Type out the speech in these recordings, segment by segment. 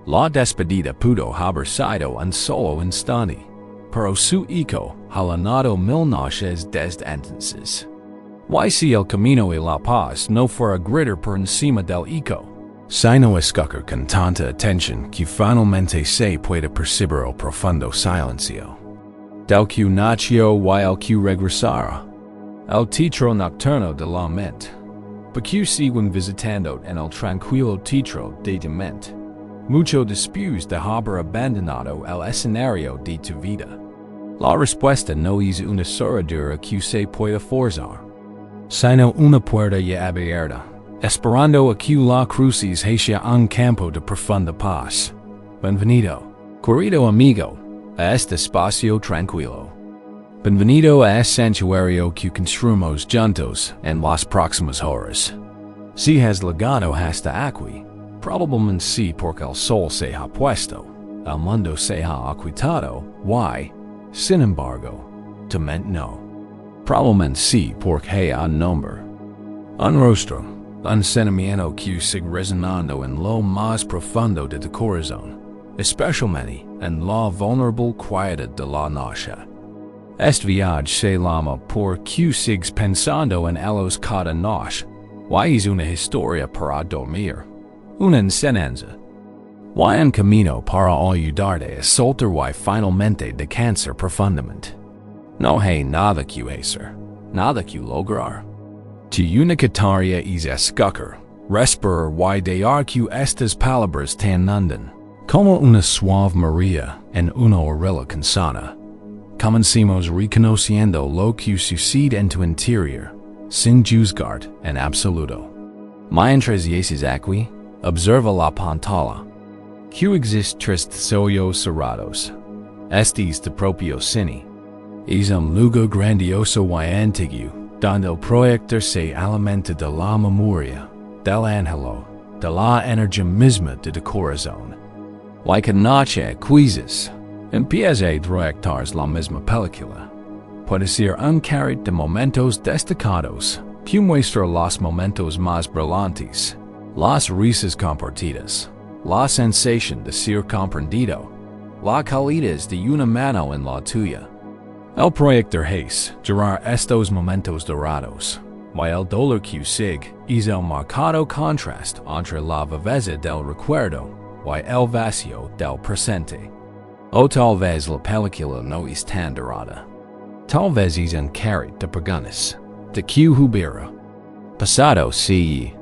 La despedida pudo haber sido un solo instante, pero su eco halanado mil noches desde entonces. Y si el camino y la paz no fuera gritar por encima del eco, sino escuchar con tanta atención que finalmente se puede percibir el profundo silencio del que nació y el que regresará, el teatro nocturno de la mente, porque siguen visitando en el tranquilo teatro de tu mente. Mucho después de haber abandonado el escenario de tu vida. La respuesta no es una cerradura que se pueda forzar, sino una puerta ya abierta, esperando a que la cruces hacia un campo de profunda paz. Bienvenido, querido amigo, a este espacio tranquilo. Bienvenido a este santuario que construimos juntos en las próximas horas. Si has llegado hasta aquí, probablemente sí porque el sol se ha puesto, el mundo se ha ocultado, y, sin embargo, tu mente no. Probablemente sí porque hay un nombre, un rostro, un sentimiento que sigue resonando en lo más profundo de tu corazón, especialmente en la vulnerable quietud de la noche. Este viaje se llama porque sigues pensando en ellos cada noche, y es una historia para dormir. Una enseñanza. Y un camino para ayudarte a soltar y finalmente descansar profundamente. No hay nada que hacer, nada que lograr. Tu única tarea es escuchar, respirar y dejar que estas palabras te inundan, como una suave maría en una orilla cansada. Comencemos reconociendo lo que sucede en tu interior, sin juzgar en absoluto. Mientras llegas aquí, observa la pantalla. Que existe tres ojos cerrados. Este es tu propio cine. Es un lugar grandioso y antiguo, donde el proyector se alimenta de la memoria, del ángelo, de la energía misma de tu corazón. Y cada noche quizzes, empieza a proyectar la misma película. Puede ser un carrete de momentos destacados, que muestra los momentos más brillantes. Las risas compartidas, la sensación de ser comprendido, la calidez de una mano en la tuya. El proyector hace durar estos momentos dorados, y el dolor que sigue es el marcado contraste entre la viveza del recuerdo y el vacío del presente. O tal vez la película no es tan dorada. Tal vez es un carrete de preguntas, de que hubiera pasado si...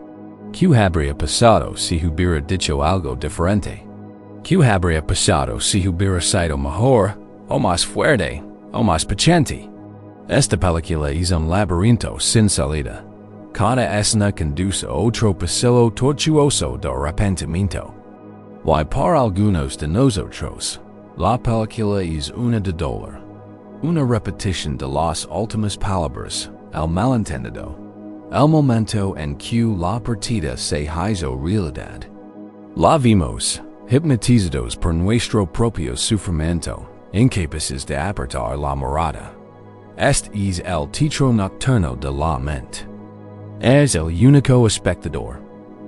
¿Qué habría pasado si hubiera dicho algo diferente? ¿Qué habría pasado si hubiera sido mejor, o más fuerte, o más paciente? Esta película es un laberinto sin salida. Cada escena conduce a otro pasillo tortuoso de arrepentimiento. Y para algunos de nosotros, la película es una de dolor, una repetición de las últimas palabras, el malentendido. El momento en que la partida se hizo realidad. La vimos, hipnotizados por nuestro propio sufrimiento, incapaces de apartar la mirada. Este es el teatro nocturno de la mente. Es el único espectador,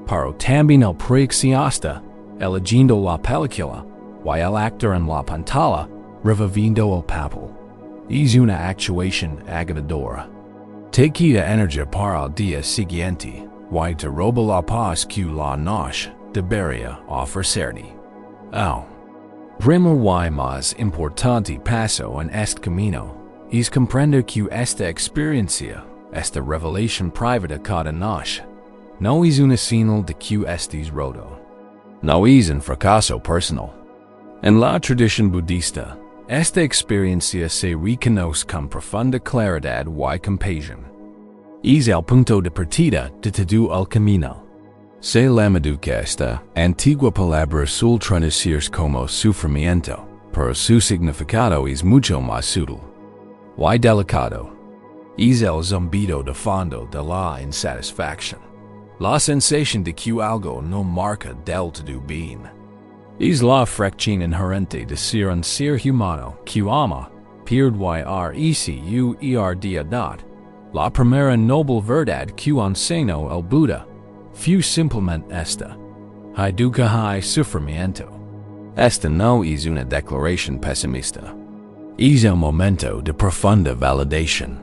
pero también el proyeccionista, eligiendo la película, y el actor en la pantalla, reviviendo el papel. Es una actuación agotadora. Te quita energía para el día siguiente, y te roba la paz que la noche debería ofrecerte. Primer y más importante paso en este camino es comprender que esta experiencia, esta revelación privada cada noche, no es una señal de que estés roto. No es un fracaso personal. En la tradición budista, esta experiencia se reconoce con profunda claridad y compasión. Es el punto de partida de todo el camino. Se llama que esta antigua palabra suele traducirse como sufrimiento, pero su significado es mucho más sutil y delicado. Es el zumbido de fondo de la insatisfacción, la sensación de que algo no marca del todo bien. Es la fracción inherente de ser un ser humano que ama, pierde la primera noble verdad que enseñó el Buda, fue simplemente esta: hay dukkha hay sufrimiento, Esta no es una declaración pesimista. Es el momento de profunda validación.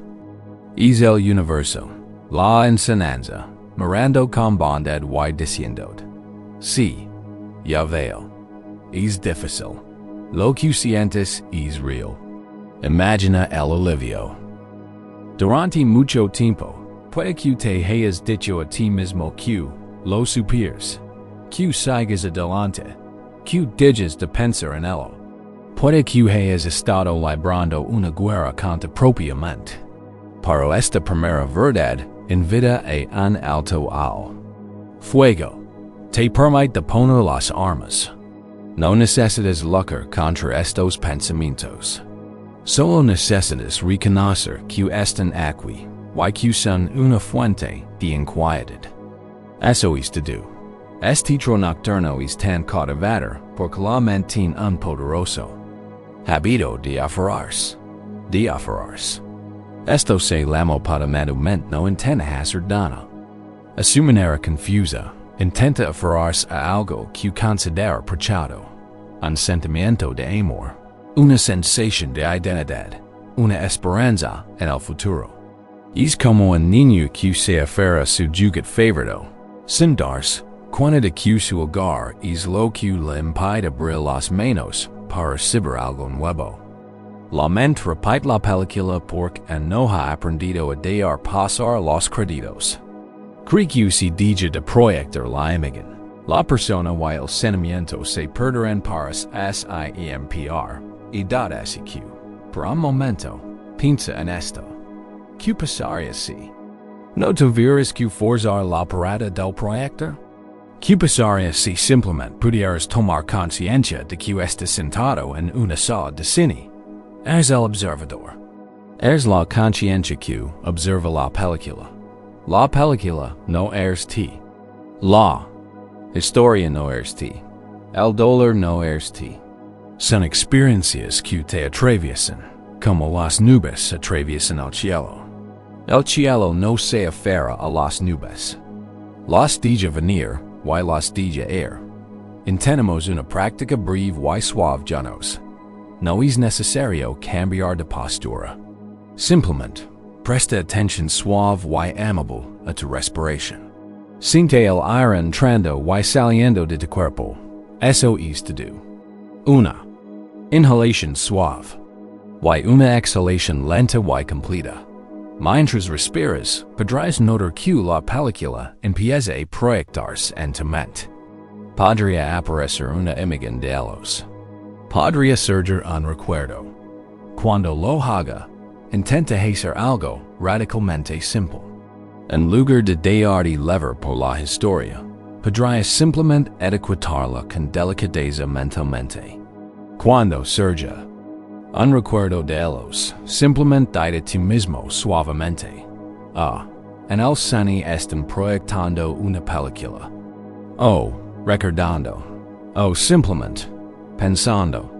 Es el universo, la enseñanza, mirando con bondad y diciendo, sí, ya veo. Es difícil. Lo que sientes es real. Imagina el alivio. Durante mucho tiempo, puede que te hayas dicho a ti mismo que lo supieras, que sigues adelante, que dejes de pensar en ello. Puede que hayas estado librando una guerra contra propia mente. Pero esta primera verdad invita a un alto al fuego. Te permite poner las armas. No necesitas luchar contra estos pensamientos. Solo necesitas reconocer que están aquí y que son una fuente de inquietud. Eso es todo. Este tro nocturno es tan cautivador porque la mente tiene un poderoso hábito de aferrarse. Esto se llama fundamentalmente no intenta hacer daño. A su manera confusa, intenta aferrarse a algo que considera preciado, un sentimiento de amor, una sensación de identidad, una esperanza en el futuro. Es como un niño que se aferra a su juguete favorito, sin darse cuenta de que su hogar es lo que le impide abrir las manos para recibir algo nuevo. La mente repite la película porque no ha aprendido a dejar pasar los créditos. Cree que se deja de proyectar la imagen. La persona y el sentimiento se perderán para siempre. Y dado así que, por un momento, piensa en esto. ¿Qué pasaría si no tuvieras que forzar la parada del proyector? ¿Qué pasaría si simplemente pudieras tomar conciencia de que estás sentado en una sala de cine? Eres el observador. Eres la conciencia que observa la película. La película no eres ti. La historia no eres ti. El dolor no eres ti. Son experiencias que te atraviesan, como las nubes atraviesan el cielo. El cielo no se aferra a las nubes. Las deja venir y las deja ir. Intentamos una práctica breve y suave juntos. No es necesario cambiar de postura. Simplemente, presta atención suave y amable a tu respiración. Siente el aire entrando y saliendo de tu cuerpo. Eso es todo. Una inhalación suave y una exhalación lenta y completa. Mientras respiras, podrás notar que la película empieza a proyectarse en tu mente. Podría aparecer una imagen de ellos. Podría surgir un recuerdo. Cuando lo haga, intenta hacer algo radicalmente simple. En lugar de dejarte levar por la historia, podrías simplemente etiquetarla con delicadeza mentalmente. Cuando surja un recuerdo de ellos, simplemente dite a ti mismo suavemente: en el cine están proyectando una película. O recordando. O simplemente pensando.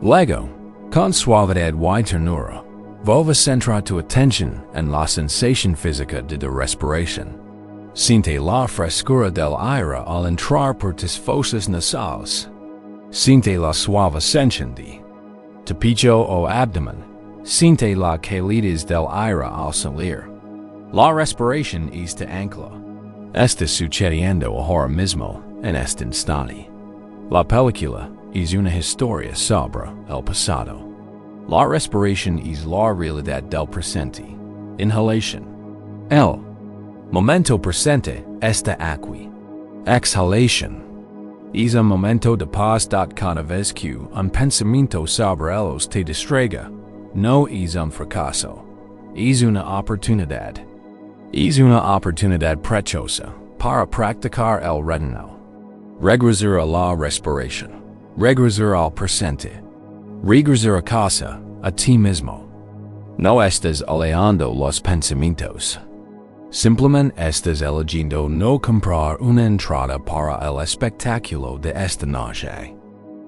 Luego, con suavidad y ternura, vuelve a centrar tu atención en la sensación física de tu respiración. Siente la frescura del aire al entrar por tus fosas nasales. Siente la suave ascensión de tu pecho o abdomen. Siente la calidez del aire al salir. La respiración es tu ancla. Está sucediendo ahora mismo, en este instante. La película es una historia sobre el pasado. La respiración es la realidad del presente. Inhalación. El momento presente está aquí. Exhalación. Es un momento de paz. Cada vez que un pensamiento sobre ellos te distraiga, no es un fracaso. Es una oportunidad. Es una oportunidad preciosa para practicar el retorno. Regresar a la respiración. Regresar al presente. Regresar a casa, a ti mismo. No estás aleando los pensamientos. Simplemente estás eligiendo no comprar una entrada para el espectáculo de esta noche.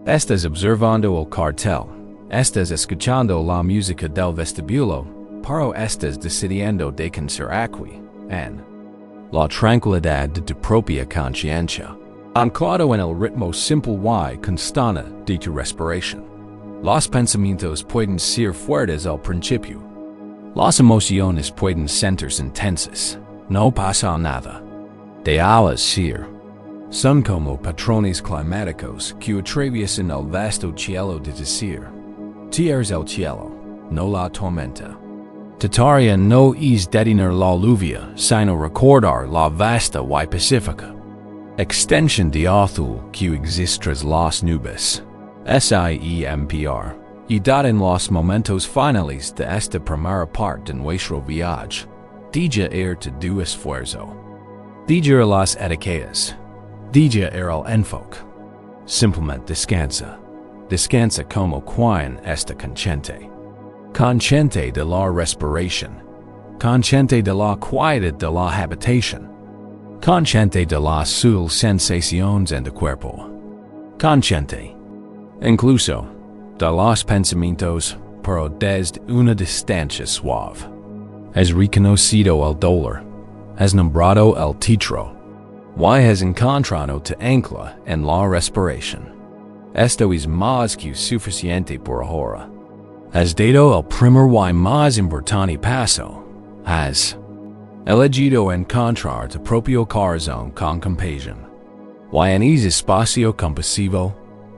Estás observando el cartel. Estás escuchando la música del vestibulo, pero estás decidiendo descansar aquí, en la tranquilidad de tu propia conciencia. anclado en el ritmo simple y constante de tu respiración. Los pensamientos pueden ser fuertes al principio. Las emociones pueden sentirse intensas. No pasa nada. Déjalas ser. Son como patrones climáticos que atraviesan el vasto cielo de decir. Tierras el cielo, no la tormenta. Tu tarea no es detener la lluvia, sino recordar la vasta y pacífica extensión de azul que existe tras las nubes. SIEMPR. Y dada en los momentos finales de esta primera parte de nuestro viaje. Deja tu esfuerzo. Deja las etiquetas. Deja el enfoque. Simplemente descansa. Descansa como quien está consciente. Consciente de la respiración. Consciente de la quietud de la habitación. Consciente de las sensaciones en tu cuerpo. Consciente. Incluso de los pensamientos, pero desde una distancia suave. Has reconocido el dolor. Has nombrado el título. Y has encontrado tu ancla en la respiración. Esto es más que suficiente por ahora. Has dado el primer y más importante paso. Has elegido encontrar tu propio corazón con compasión. Y en ese espacio compasivo,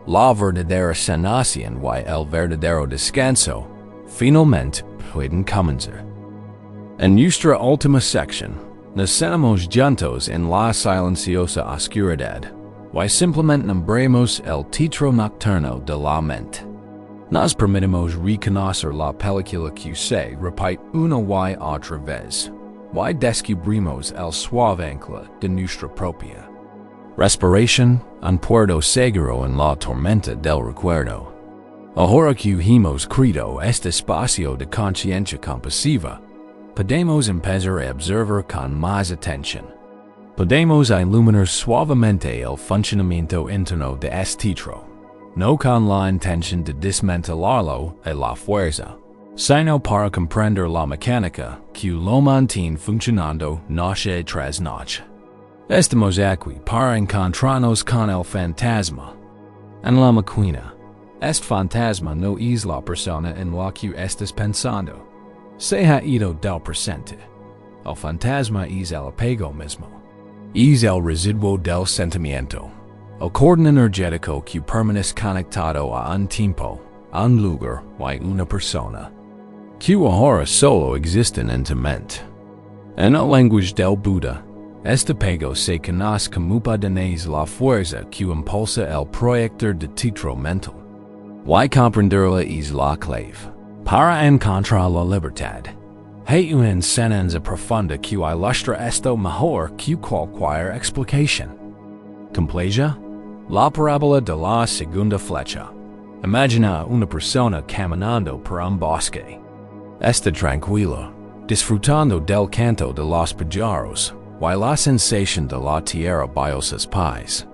la verdadera sanación y el verdadero descanso finalmente pueden comenzar. En nuestra última sección, nos sentamos juntos en la silenciosa oscuridad y simplemente nombremos el título nocturno de la mente. Nos permitimos reconocer la película que se repite una y otra vez, y descubrimos el suave ancla de nuestra propia respiración, un puerto seguro en la tormenta del recuerdo. Ahora que hemos creado este espacio de conciencia compasiva, podemos empezar a observar con más atención. Podemos iluminar suavemente el funcionamiento interno de este título, no con la intención de desmantelarlo a la fuerza, sino para comprender la mecánica que lo mantiene funcionando noche tras noche. Estamos aquí para encontrarnos con el fantasma. En la máquina, este fantasma no es la persona en la que estás pensando. Se ha ido del presente. El fantasma es el apego mismo. Es el residuo del sentimiento. El cordón energético que permanece conectado a un tiempo, un lugar y una persona. Que ahora solo existen en tu mente. En el lenguaje del Buda, este apego se conoce como poderes la fuerza que impulsa el proyector de título mental. Y comprenderla es la clave para encontrar la libertad. Hay una enseñanza profunda que ilustra esto mejor que cualquier explicación. Completa la parábola de la segunda flecha. Imagina una persona caminando por un bosque. Está tranquilo, disfrutando del canto de los pájaros y la sensación de la tierra bajo sus pies.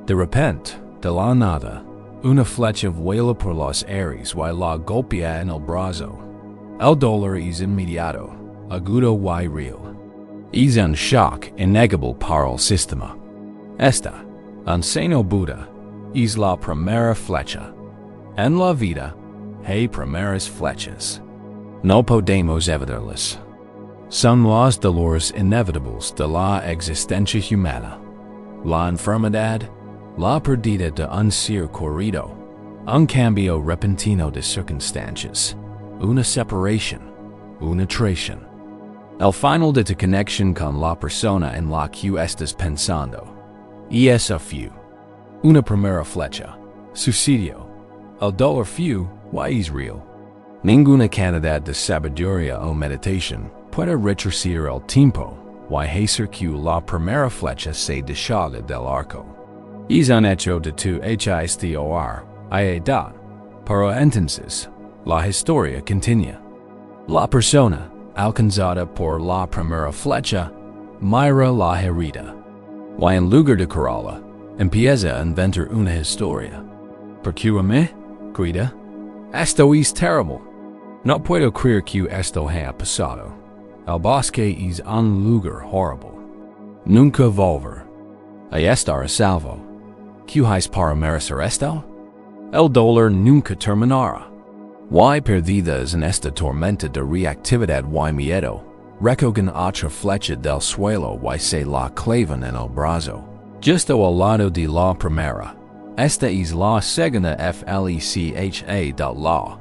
De repente, de la nada, una flecha vuela por los aires y la golpea en el brazo. El dolor es inmediato, agudo y real. Es un shock innegable para el sistema. Esta, enseñó Buda, es la primera flecha. En la vida, hay primeras flechas. No podemos evitarlas. Son los dolores inevitables de la existencia humana. La enfermedad, la pérdida de un ser querido, un cambio repentino de circunstancias, una separación, una traición. El final de tu conexión con la persona en la que estás pensando. Y esa fue una primera flecha. Sucedió. El dolor fue y es real. Ninguna cantidad de sabiduría o meditación puede retroceder el tiempo y hacer que la primera flecha se deshaga del arco. Es un hecho de tu HISTOR, edad, pero entonces, la historia continúa. La persona, alcanzada por la primera flecha, mira la herida. Y en lugar de curarla, empieza a inventar una historia. ¿Por qué a mí? Grita. Esto es terrible. No puedo creer que esto haya pasado. El bosque es un lugar horrible. Nunca volver. A estar a salvo. Q hais para merecer esto? El dolor nunca terminará. Y perdidas en esta tormenta de reactividad y miedo, recogen otra flecha del suelo y se la clavan en el brazo. Justo al lado de la primera. Esta es la segunda flecha de la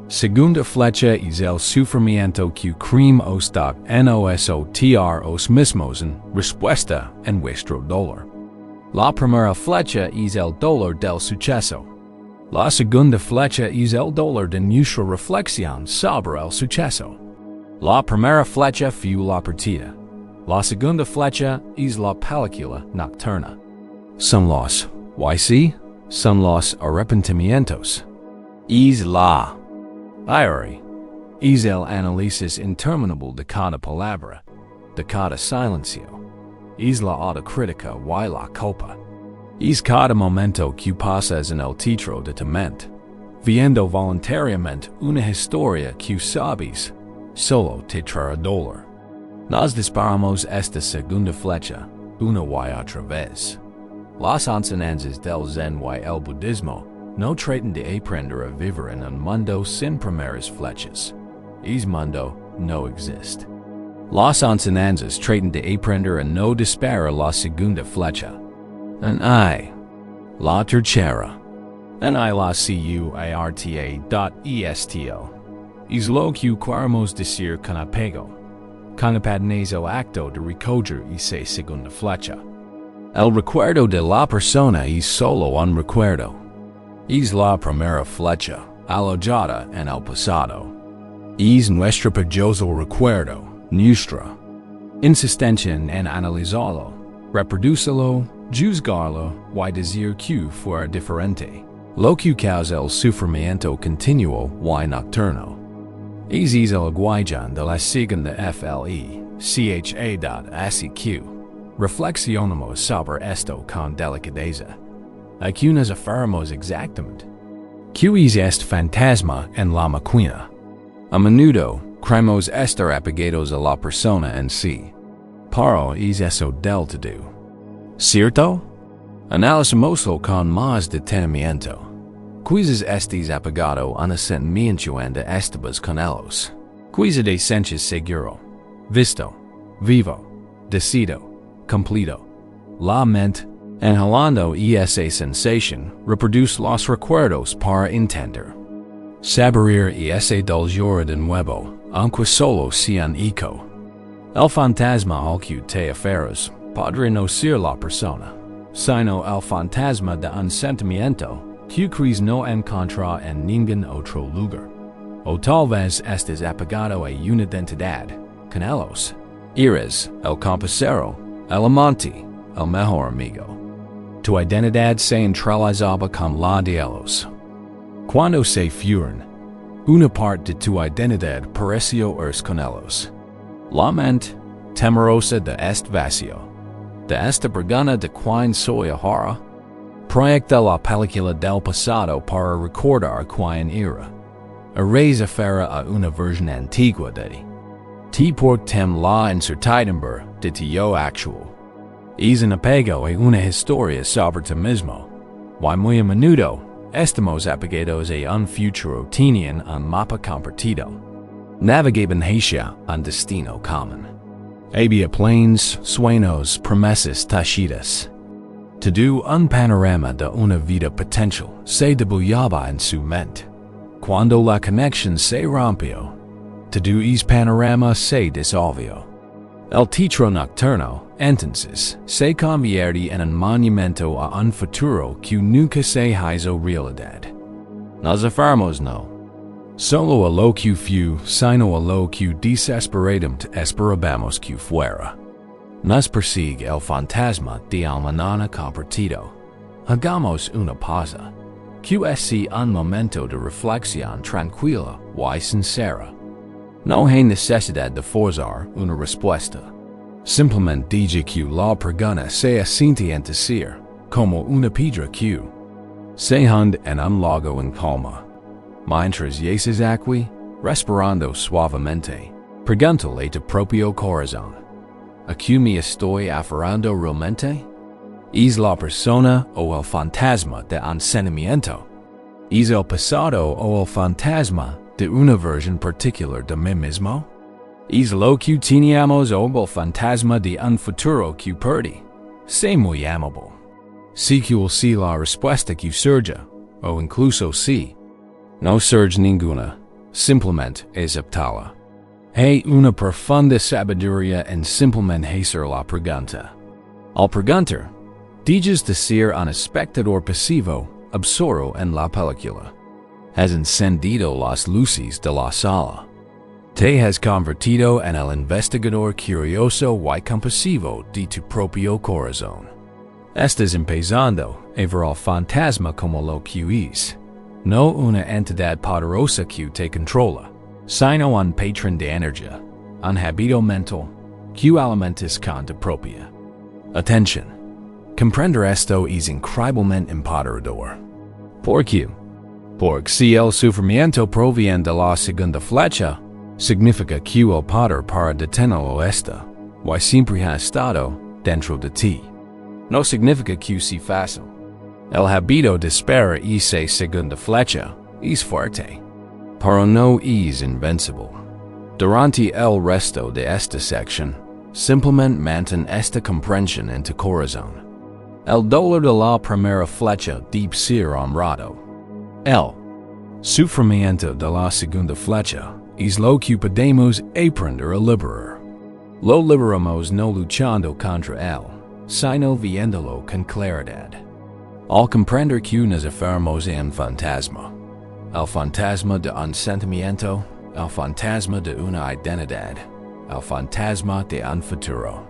segunda flecha es el sufrimiento que crema os da nosotros mismos en respuesta a nuestro dolor. La primera flecha es el dolor del suceso. La segunda flecha es el dolor de nuestra reflexión sobre el suceso. La primera flecha fue la partida. La segunda flecha es la película nocturna. Son los son los arrepentimientos. Es la diary. Es el análisis interminable de cada palabra, de cada silencio. Es la autocrítica y la culpa. Es cada momento que pasas en el teatro de tu mente, viendo voluntariamente una historia que sabes solo te traerá dolor. Nos disparamos esta segunda flecha una y otra vez. Las enseñanzas del Zen y el budismo no tratan de aprender a vivir en un mundo sin primeras flechas. Ese mundo no existe. Las enseñanzas tratan de aprender a no disparar la segunda flecha. La tercera. La cuarta.esto. Es lo que queremos decir con apego. Con el acto de recoger esa segunda flecha. El recuerdo de la persona es solo un recuerdo. Es la primera flecha, alojada en el pasado. Es nuestro pejoso recuerdo, nuestra insistencia en analizarlo, reproducirlo, juzgarlo y decir que fuera diferente. Lo que causa el sufrimiento continuo y nocturno. Es el guión de la segunda flecha. Así que reflexionamos sobre esto con delicadeza. Aquí nos afirmamos exactamente. ¿Qué es este fantasma en la máquina? A menudo, creemos estar apegados a la persona en sí. Pero es eso del todo. ¿Cierto? Analicémoslo con más detenimiento. Quizás estés apegado a una sentimiento de estabas con ellos. Quizás te sientes seguro, visto, vivo, decidido, completo. La mente, inhalando esa sensación, reproduce los recuerdos para entender. Saborear ese dolor de nuevo, aunque solo sea un eco. El fantasma al que te aferras podría no ser la persona, sino el fantasma de un sentimiento que crees no encontrar en ningún otro lugar. O tal vez estés apegado a una identidad, con ellos. Eres el compañero, el amante, el mejor amigo. Tu identidad se entrelazaba con la de ellos. Cuando se fueron, una parte de tu identidad pereció con ellos. La mente, temerosa de este vacío, de esta pregunta de quién soy ahora, proyecta la película del pasado para recordar quién era. Erase aferra a una versión antigua de ti por tem la incertidumbre de tu yo actual. Es un apego a una historia sobre ti mismo, y muy a menudo estamos apegados a un futuro tenían un mapa compartido. Navegaban hacia un destino común. Había planes, sueños, promesas tachidas. Todo un panorama de una vida potencial se dibujaba en su mente. Cuando la conexión se rompió, todo ese panorama se disolvió. El teatro nocturno, entonces, se convierte en un monumento a un futuro que nunca se hizo realidad. Nos afirmamos no solo a lo que fue, sino a lo que desesperadamente esperábamos que fuera. Nos persigue el fantasma de un mañana compartido. Hagamos una pausa. Que es un momento de reflexión tranquila y sincera. No hay necesidad de forzar una respuesta. Simplemente diga que la pregunta se siente en ser, como una piedra que se hunde en un lago en calma. Mientras yaces aquí, respirando suavemente, pregúntale tu propio corazón. ¿A qué me estoy aferrando realmente? Es la persona o el fantasma de ensañamiento. Es el pasado o el fantasma de una versión particular de mí mismo. Es lo que teníamos o el fantasma de un futuro que perdí. Sé muy amable. Si que si la respuesta que surge, o incluso si no surge ninguna, simplemente aceptala. Hay una profunda sabiduría en simplemente hacer la pregunta. Al preguntar, dices decir un espectador pasivo absorto en la película. Has encendido las luces de la sala. Te has convertido en el investigador curioso y compasivo de tu propio corazón. Estás empezando a ver al fantasma como lo que es, no una entidad poderosa que te controla, sino un patrón de energía, un hábito mental que alimentas con tu propia atención. Comprender esto es increíblemente empoderador. ¿Por qué? Porque si el sufrimiento proviene de la segunda flecha, significa que el poder para detenerlo está, y siempre ha estado, dentro de ti. No significa que sea fácil. El hábito de esperar esa segunda flecha es fuerte, pero no es invencible. Durante el resto de esta sección, simplemente mantén esta comprensión en tu corazón. El dolor de la primera flecha debe ser honrado. El sufrimiento de la segunda flecha es lo que podemos aprender a liberar. Lo liberamos no luchando contra él, sino viéndolo con claridad. Al comprender que nos enfermos en fantasma, el fantasma de un sentimiento, el fantasma de una identidad, el fantasma de un futuro.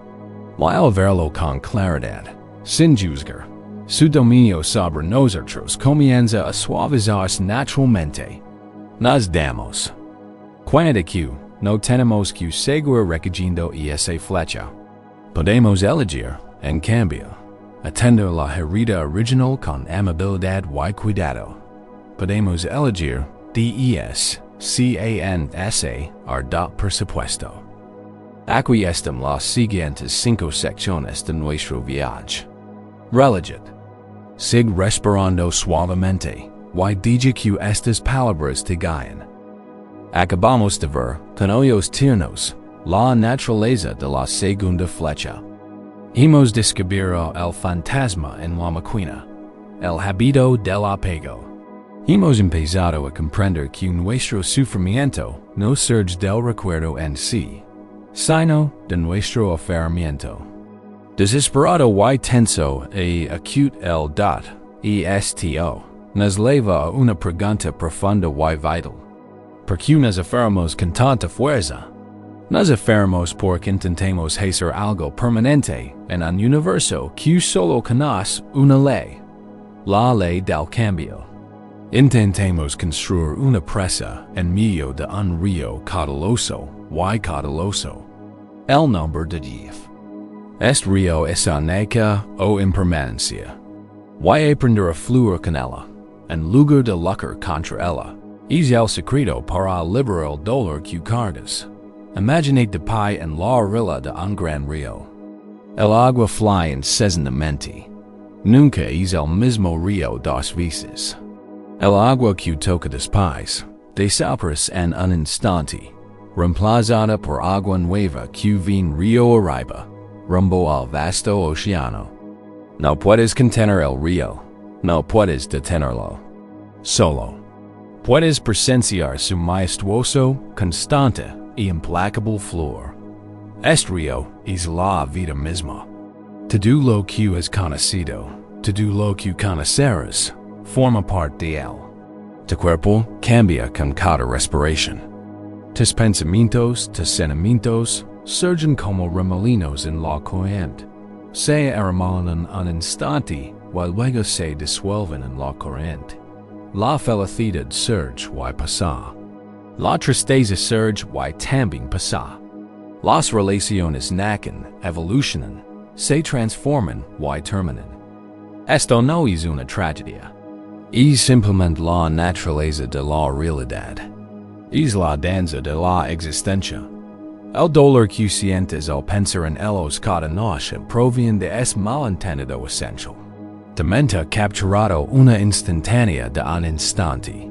Y al verlo con claridad, sin juzgar, su dominio sobre nosotros comienza a suavizarse naturalmente. Nos damos cuenta que no tenemos que seguir recogiendo esa flecha. Podemos elegir, en cambio, atender la herida original con amabilidad y cuidado. Podemos elegir descansar por supuesto. Aquí están las siguientes 5 secciones de nuestro viaje. Relajad. Sigue respirando suavemente, y deja que estas palabras te guíen. Acabamos de ver, con ojos tiernos, la naturaleza de la segunda flecha. Hemos descubierto el fantasma en la máquina, el hábito del apego. Hemos empezado a comprender que nuestro sufrimiento no surge del recuerdo en sí, sino de nuestro aferramiento. Desesperado y tenso acute el esto nos lleva a una pregunta profunda y vital. ¿Por qué nos aferramos con tanta fuerza? Nos aferramos porque intentamos hacer algo permanente en un universo que solo conoce una ley, la ley del cambio. Intentamos construir una presa en medio de un río caudaloso y caudaloso. El nombre de Dios. Este río es aneca o impermanencia. Y aprender a fluir con ella, en lugar de luchar contra ella, es el secreto para liberar el dolor que cargas. Imagine de pie en la orilla de un gran río. El agua fluye incessantemente. Nunca es el mismo río dos veces. El agua que toca después desaparece en un instante, reemplazada por agua nueva que viene río arriba, rumbo al vasto océano. No puedes contener el río, no puedes detenerlo. Solo puedes presenciar su majestuoso, constante y implacable fluir. Este río es la vida misma. Todo lo que has conocido, todo lo que conocerás, forma parte de él. Tu cuerpo cambia con cada respiración. Tus pensamientos, tus sentimientos, surgen como remolinos en la corriente. Se arremolan un instante y luego se disuelven en la corriente. La felicidad surge y pasa. La tristeza surge y también pasa. Las relaciones nacen, evolucionan, se transforman y terminan. Esto no es una tragedia. Es simplemente la naturaleza de la realidad. Es la danza de la existencia. El dolor que sientes al pensar en ellos cada noche proviene de es malentendido esencial. Tu mente capturado una instantánea de un instante.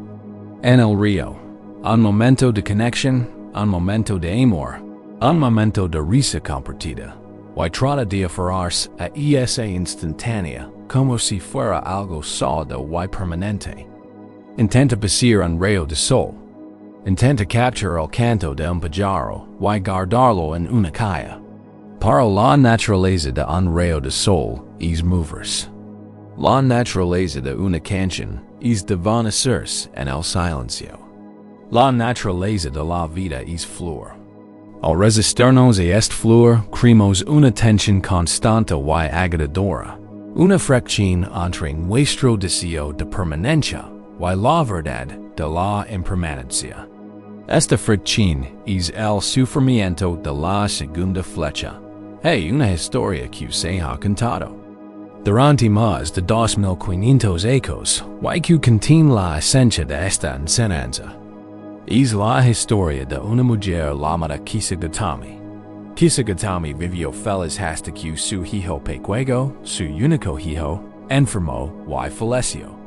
En el río, un momento de conexión, un momento de amor, un momento de risa compartida. Y trata de aferrarse a esa instantánea como si fuera algo sólido y permanente. Intenta pasar un rayo de sol. Intenta capturar el canto de un pájaro y guardarlo en una calle. Para la naturaleza de un rayo de sol es moverse. La naturaleza de una canción es desvanecerse en el silencio. La naturaleza de la vida es fluir. Al resistirnos a este fluir, creamos una tensión constante y agotadora, una fricción entre nuestro deseo de permanencia y la verdad de la impermanencia. Esta fricción es el sufrimiento de la segunda flecha. Hey, una historia que se ha contado. Durante más de 2500 ecos, y que contiene la esencia de esta enseñanza. Es la historia de una mujer llamada Kishigatami. Kishigatami vivió feliz hasta que su hijo pequeño, su único hijo, enfermó y falleció.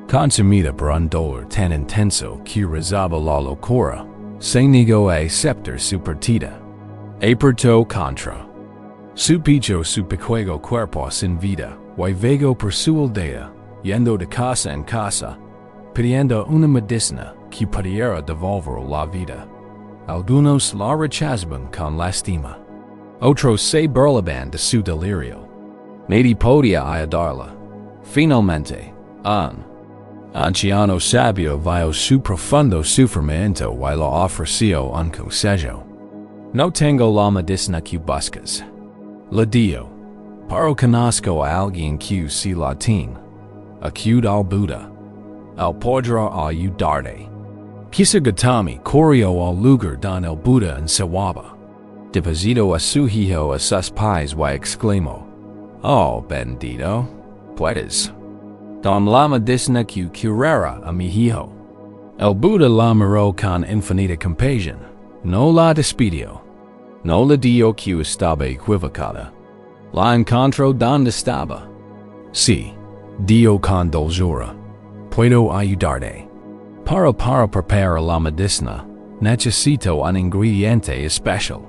Consumida por un dolor tan intenso que rozaba la locura, se negó a aceptar su partida. Apertó contra su pecho su pequeño cuerpo sin vida, y vagó por su aldea, yendo de casa en casa, pidiendo una medicina que pudiera devolver la vida. Algunos la rechazaban con lástima. Otros se burlaban de su delirio. Nadie podía ayudarla. Finalmente, un anciano sabio vio su profundo sufrimiento y le ofreció un consejo. No tengo la medicina que buscas. Le dio. Pero conozco a alguien que si la tiene. Acude al Buda. Él podrá ayudarte. Kishigatami corrió al lugar don el Buda enseñaba. Depositó a su hijo a sus pies y exclamó: Oh, bendito, puedes. Dame la medicina que curará a mi hijo. El Buda la miró con infinita compasión. No la despidió. No le dio que estaba equivocada. La encontró donde estaba. Sí, dio con dulzura. Puedo ayudarte. Para preparar la medicina, necesito un ingrediente especial.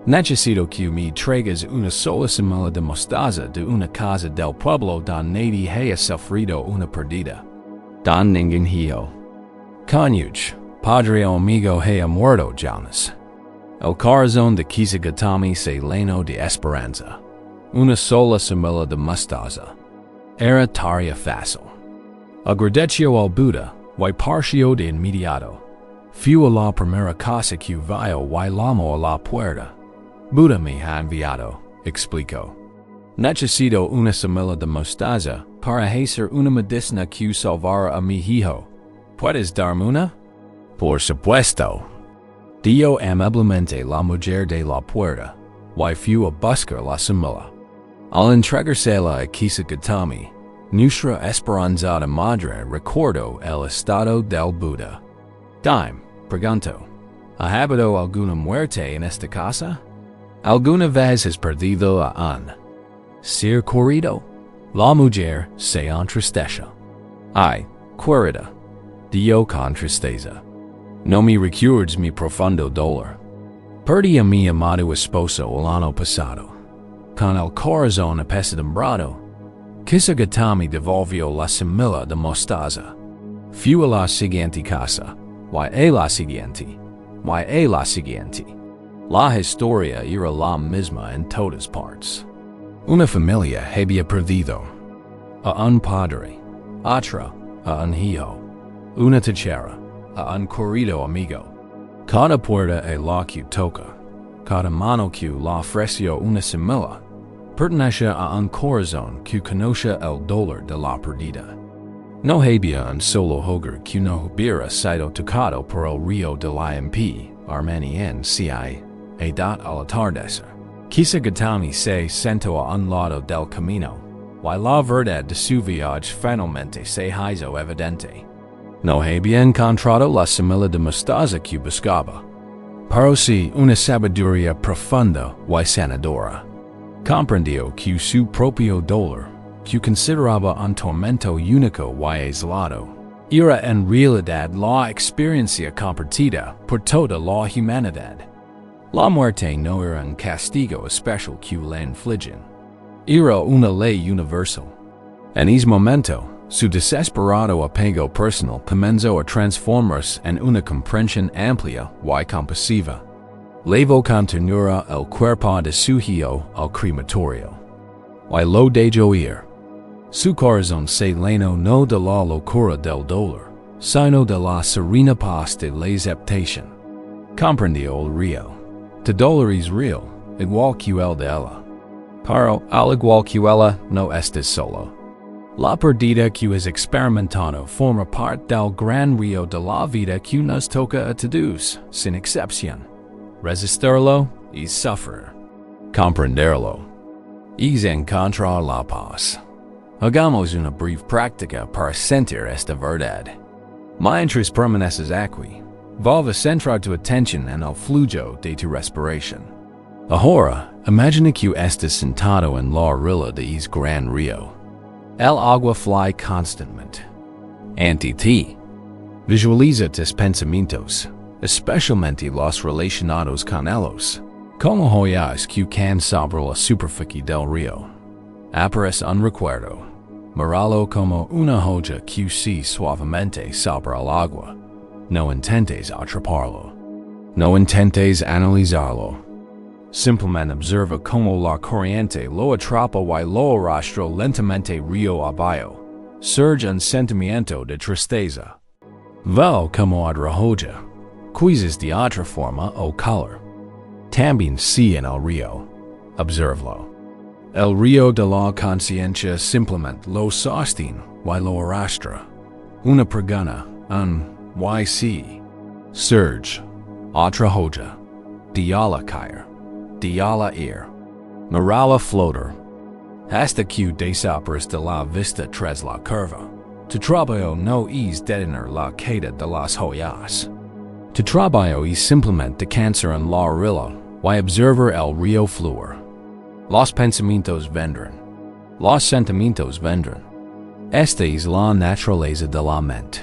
Necesito que me traigas una sola semilla de mostaza de una casa del pueblo donde nadie haya sufrido una pérdida. Don ningún hijo. Cónyuge, padre o amigo haya muerto Jonas. El corazón de Kishigatami se llenó de esperanza. Una sola semilla de mostaza. Era tarea fácil. Agradeció al Buda, y partió de inmediato. Fue a la primera casa que vio y llamó a la puerta. Buda me ha enviado, explicó. Necesito una semilla de mostaza para hacer una medicina que salvará a mi hijo. ¿Puedes darme una? Por supuesto. Dio amablemente la mujer de la puerta, y fue a buscar la semilla. Al entregársela a Kishigatami, nuestra esperanzada madre recordó el estado del Buda. Dime, preguntó, ¿ha habido alguna muerte en esta casa? ¿Alguna vez has perdido a un ser querido? La mujer se entristeció. Ay, querida, dio con tristeza. No me recuerdes mi profundo dolor. Perdí a mi amado esposo el año pasado. Con el corazón apesadumbrado, Kishigatami devolvió la semilla de mostaza. Fue a la siguiente casa, y a la siguiente, y a la siguiente. La historia era la misma en todas partes. Una familia había perdido a un padre, otra a un hijo, una tercera a un querido amigo. Cada puerta a la que toca, cada mano que la ofreció una semilla, pertenece a un corazón que conoce el dolor de la pérdida. No había un solo hogar que no hubiera sido tocado por el río de la MP, Armenian CI, edad al atardecer. Kishigatami se sentó a un lado del camino, y la verdad de su viaje finalmente se hizo evidente. No había encontrado la semilla de mostaza que buscaba. Parosi una sabiduría profunda y sanadora. Comprendió que su propio dolor, que consideraba un tormento único y aislado, era en realidad la experiencia compartida por toda la humanidad. La muerte no era un castigo especial que le infligen, era una ley universal. En ese momento, su desesperado apego personal comenzó a transformarse en una comprensión amplia y compasiva. Levo con ternura el cuerpo de su hijo al crematorio. Y lo dejó ir. Su corazón se llenó no de la locura del dolor, sino de la serena paz de la aceptación. Comprendió el real. Tu dolor es real, igual que el de ella. Pero, al igual que ella, no estés solo. La pérdida que es experimentado forma parte del gran río de la vida que nos toca a todos, sin excepción. Resistirlo es sufrir. Comprenderlo es encontrar la paz. Hagamos una breve práctica para sentir esta verdad. Mientras permaneces aquí, vuelve a centrar tu atención en el flujo de tu respiración. Ahora, imagina que estás sentado en la orilla de ese gran río. El agua fluye constantemente. Ante ti, visualiza tus pensamientos, especialmente los relacionados con ellos, como joyas que caen sobre la superficie del río. Aparece un recuerdo. Míralo como una joya que se suavemente sobre el agua. No intentes atraparlo. No intentes analizarlo. Simplemente observa cómo la corriente lo atrapa y lo arrastra lentamente río abajo. Surge un sentimiento de tristeza. Ve como otra joya. Quizás de otra forma o color. También si en el río. Observalo. El río de la conciencia simplemente lo sostiene y lo arrastra. Una pregunta, YC. Surge. Otra joya. Diala caer. Diala ir. Mirala floater. Hasta que desaparece de la vista tras la curva. Tu trabajo no es detener la caída de las joyas. Tu trabajo es simplemente descansar en la orilla y observar el río fluir. Los pensamientos vendrán. Los sentimientos vendrán. Esta es la naturaleza de la mente.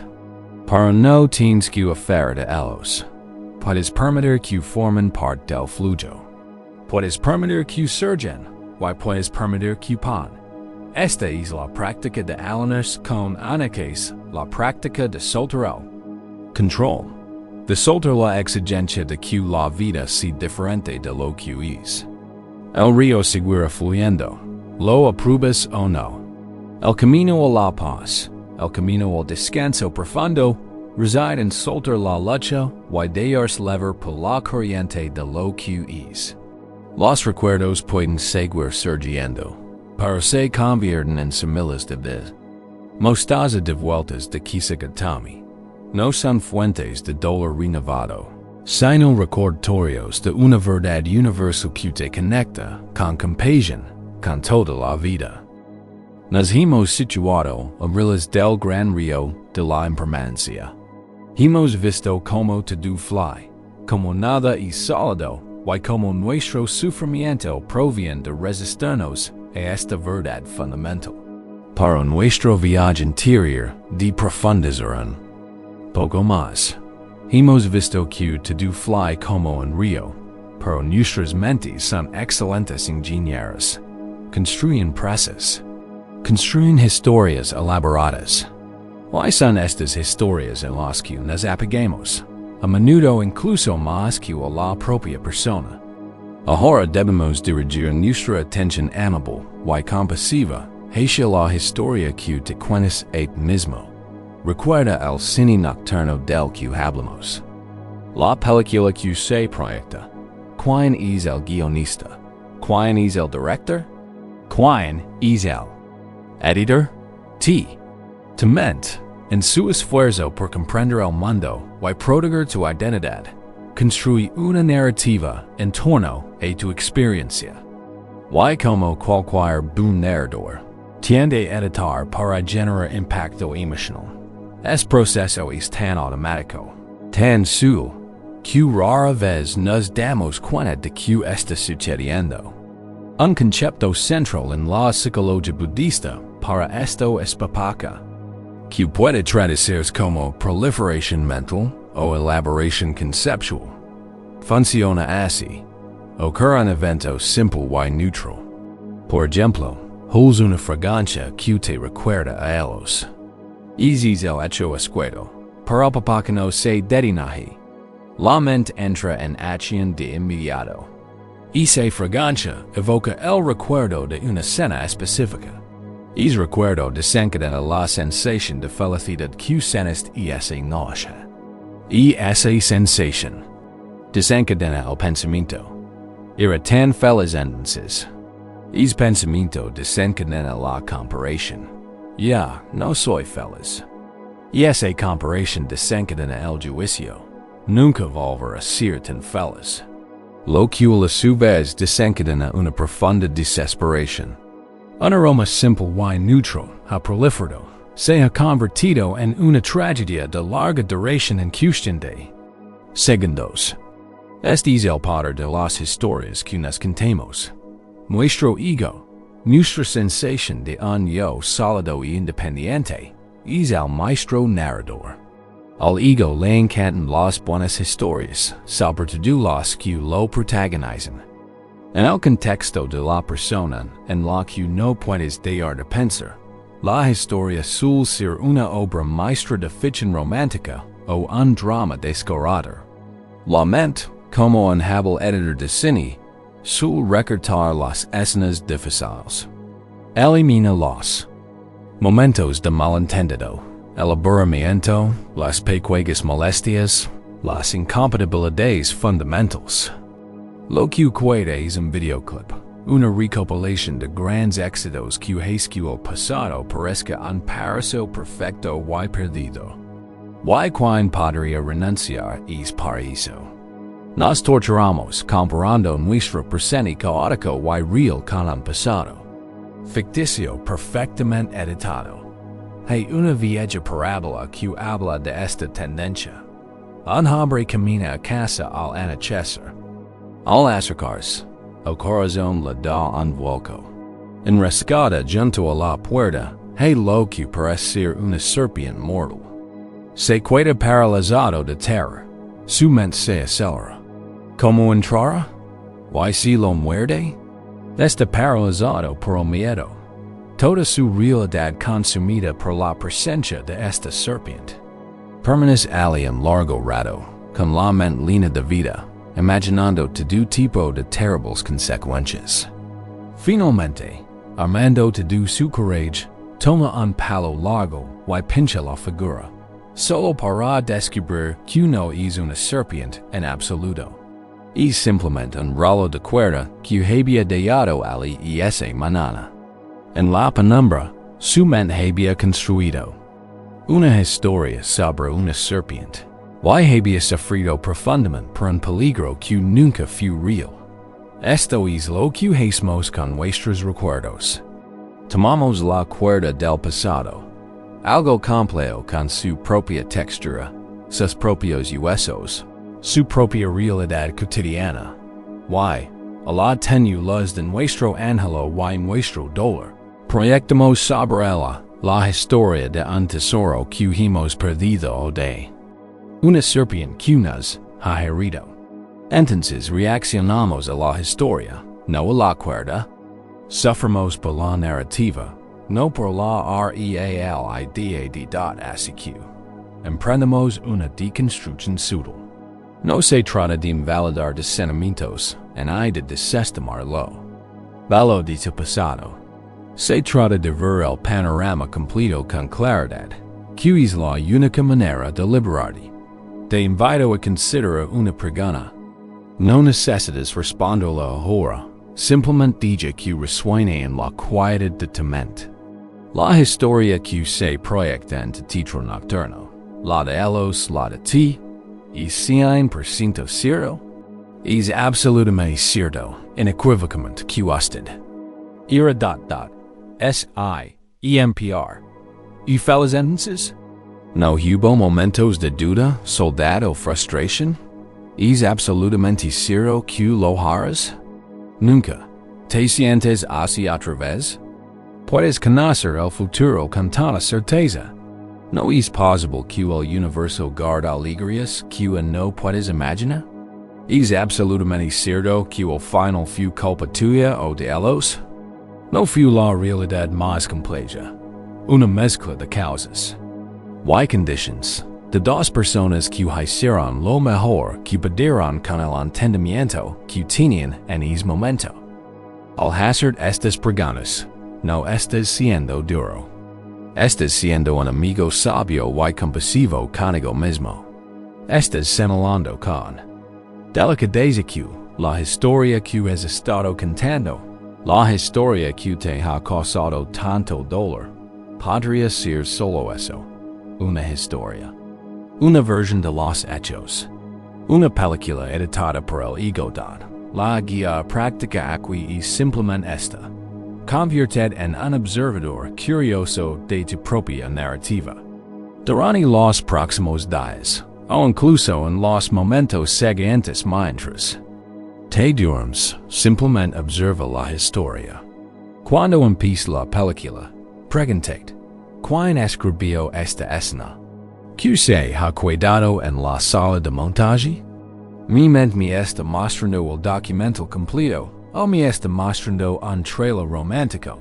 Pero no tienes que hacer de ellos. Puedes permitir que formen parte del flujo. Puedes permitir que surjan, y puedes permitir que pan. Esta es la práctica de alinearse con anaques, la práctica de soltar el control. De soltar la exigencia de que la vida sea diferente de lo que es. El río seguirá fluyendo, lo apruebas o no. El camino a la paz, el camino al descanso profundo, reside en soltar la lucha y dejarse levar por la corriente de lo que es. Los recuerdos pueden seguir surgiendo, pero se convierten en semillas de vida. Mostaza de vueltas de Kisagatami. No son fuentes de dolor renovado, sino recordatorios de una verdad universal que te conecta con compasión con toda la vida. Nos hemos situado a orillas del gran río de la impermanencia. Hemos visto cómo todo fly, como nada es sólido, y como nuestro sufrimiento proviene de resistirnos a esta verdad fundamental. Para nuestro viaje interior de profundización. Poco más. Hemos visto que todo fly como un río, pero nuestras mentes son excelentes ingenieras. Construyen presas. Construyen historias elaboradas. ¿Cuáles son estas historias en las que nos apegamos? A menudo incluso más que a la propia persona. Ahora debemos dirigir nuestra atención amable y compasiva hacia la historia que te cuentas a ti mismo. Recuerda el cine nocturno del que hablamos. La película que se proyecta. ¿Quién es el guionista? ¿Quién es el director? ¿Quién es el editor? Tu mente, en su esfuerzo por comprender el mundo y proteger tu identidad, construye una narrativa en torno a tu experiencia. Y como cualquier buen narrador, tiende a editar para generar impacto emocional. Este proceso es tan automático, tan sutil, que rara vez nos damos cuenta de que está sucediendo. Un concepto central en la psicología budista para esto es papaka, que puede traducirse como proliferación mental o elaboración conceptual. Funciona así. Ocurre un evento simple y neutral. Por ejemplo, holds una fragancia que te recuerda a ellos. Es el hecho escueto, pero el papaka no se detiene. La mente entra en acción de inmediato. Esa fragancia evoca el recuerdo de una escena específica. Es recuerdo desencadena la sensación de felicidad que sientes esa noche. Y esa sensación desencadena el pensamiento. Era tan feliz entonces. Es pensamiento desencadena la comparación. Ya, no soy feliz. Y esa comparación desencadena el juicio. Nunca volverá a ser tan feliz. Lo que a su vez desencadena una profunda desesperación. Un aroma simple y neutral ha proliferado, se ha convertido en una tragedia de larga duración en cuestión de segundos. Este es el poder de las historias que nos contamos. Nuestro ego, nuestra sensación de un yo sólido e independiente, es el maestro narrador. Al ego le encantan las buenas historias, sobre todo las que lo protagonizan. En el contexto de la persona en la que no puedes dejar de pensar, la historia suele ser una obra maestra de ficción romántica o un drama desgarrador. La mente, como un hábil editor de cine, suele recortar las escenas difíciles. Elimina los momentos de malentendido, el aburrimiento, las pequeñas molestias, las incompatibilidades fundamentales. Lo que queda es un videoclip, una recopilación de grandes éxitos que hace que el pasado parezca un paraíso perfecto y perdido. Y quien podría renunciar es paraíso. Nos torturamos comparando nuestro presente caótico y real con un pasado ficticio perfectamente editado. Hay una vieja parábola que habla de esta tendencia. Un hombre camina a casa al anochecer. Al acercarse, el corazón le da un vuelco. Enroscada junto a la puerta, hay lo que parece ser una serpiente mortal. Se queda paralizado de terror. Su mente se acelera. ¿Cómo entrará? ¿Y si lo muerde? Está paralizado por el miedo. Toda su realidad consumida por la presencia de esta serpiente. Permanece allí un largo rato, con la mente llena de vida, imaginando todo tipo de terribles consecuencias. Finalmente, armando todo su coraje, toma un palo largo y pincha la figura, solo para descubrir que no es una serpiente en absoluto. Es simplemente un rolo de cuerda que había dejado allí esa mañana. En la penumbra, su mente había construido una historia sobre una serpiente. Y había sufrido profundamente por un peligro que nunca fue real. Esto es lo que hacemos con nuestros recuerdos. Tomamos la cuerda del pasado, algo complejo con su propia textura, sus propios huesos, su propia realidad cotidiana. Y, a la tenue luz de nuestro ángelo y nuestro dolor, proyectamos sobre ella la historia de un tesoro que hemos perdido o de una serpiente que nos ha herido. Entonces reaccionamos a la historia, no a la cuerda. Sufrimos por la narrativa, no por la realidad. Así que emprendemos una deconstrucción sutil. No se trata de invalidar de sentimientos, ni de desestimarlo. Valor de tu pasado. Se trata de ver el panorama completo con claridad, que es la única manera de liberarte. Te invito a considerar una pregunta. No necesitas responderla ahora, simplemente diga que resuene en la quietud de tu mente. La historia que se proyecta en tu teatro nocturno, la de ellos, la de ti, es 100% cierto. Es absolutamente cierto, inequívocamente que usted. Era ... S-I-E-M-P-R. ¿Y feliz entonces? ¿No hubo momentos de duda, soledad o frustración? Es absolutamente cierto que lo harás? Nunca. ¿Te sientes así otra vez? Puedes conocer el futuro con tanta certeza. ¿No es posible que el universo guarde alegrías que no puedes imaginar? ¿Es absolutamente cierto que el final fue culpa tuya o de ellos? No fue la realidad más compleja. Una mezcla de causas. Hay conditions de dos personas que hicieron lo mejor que pudieron con el entendimiento que tenían en ese momento. Al hacer estas preguntas, no estás siendo duro. Estás siendo un amigo sabio y compasivo contigo mismo. Estás señalando con delicadeza que la historia que has estado contando, la historia que te ha causado tanto dolor, podría ser solo eso, una historia. Una versión de los hechos. Una película editada por el ego. La guía práctica aquí es simplemente esta. Convierted en un observador curioso de tu propia narrativa. Durante los próximos días, o incluso en los momentos siguientes mientras te duermes, simplemente observa la historia. Cuando empieza la película, pregúntate, ¿quién escribió esta escena? ¿Quién se ha cuidado en la sala de montaje? Mi mente me está mostrando el documento completo, o me está mostrando un trailer romántico.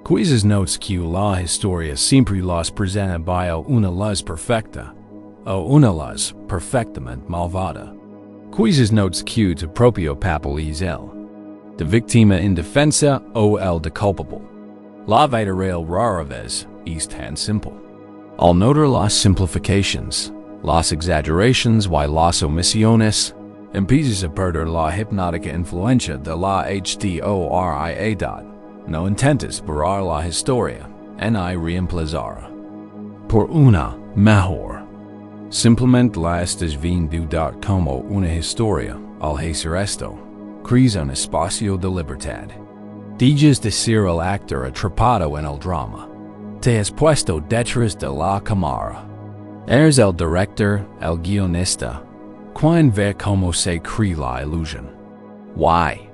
Quizás notes que la historia siempre los presenta by una luz perfecta, o una luz perfectamente malvada. Quizás notes que tu propio papel es el de víctima indefensa o el de culpable. La vida real rara vez es tan simple. Al notar las simplifications, las exagerations y las omisiones, empiezas a perder la hipnótica influencia de la historia. No intentes borrar la historia, ni reemplazarla por una mejor. Simplemente la estás viendo como una historia. Al hacer esto, creas un espacio de libertad. Dejas de ser el actor atrapado en el drama. Te has puesto detrás de la cámara. Eres el director, el guionista. Quien ve cómo se crea la ilusión. Why?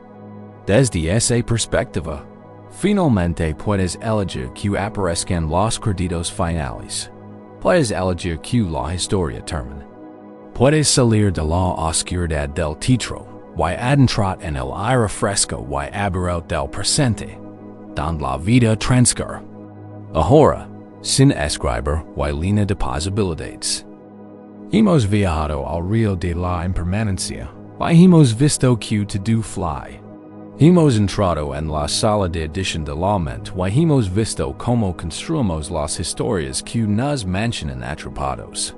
Desde esa perspectiva, finalmente puedes elegir que aparezcan los créditos finales. Puedes elegir que la historia termine. Puedes salir de la oscuridad del título y adentrar en el aire fresco y abierto del presente, donde la vida transcurre. Ahora, sin escribir y línea de posibilidades. Hemos viajado al río de la impermanencia y hemos visto que todo fly. Hemos entrado en la sala de edición de la mente y hemos visto cómo construimos las historias que nos mantienen atrapados.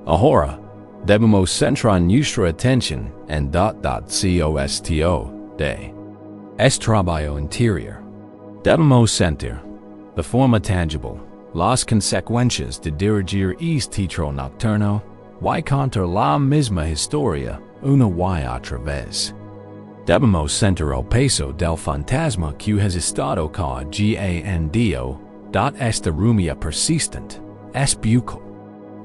Ahora, debemos centrar nuestra atención en costo de este trabajo interior. Debemos sentir, de forma tangible, las consecuencias de dirigir este teatro nocturno y contar la misma historia una y otra vez. Debemos sentir el peso del fantasma que has estado cagando. Esta rumia persistente es bucal.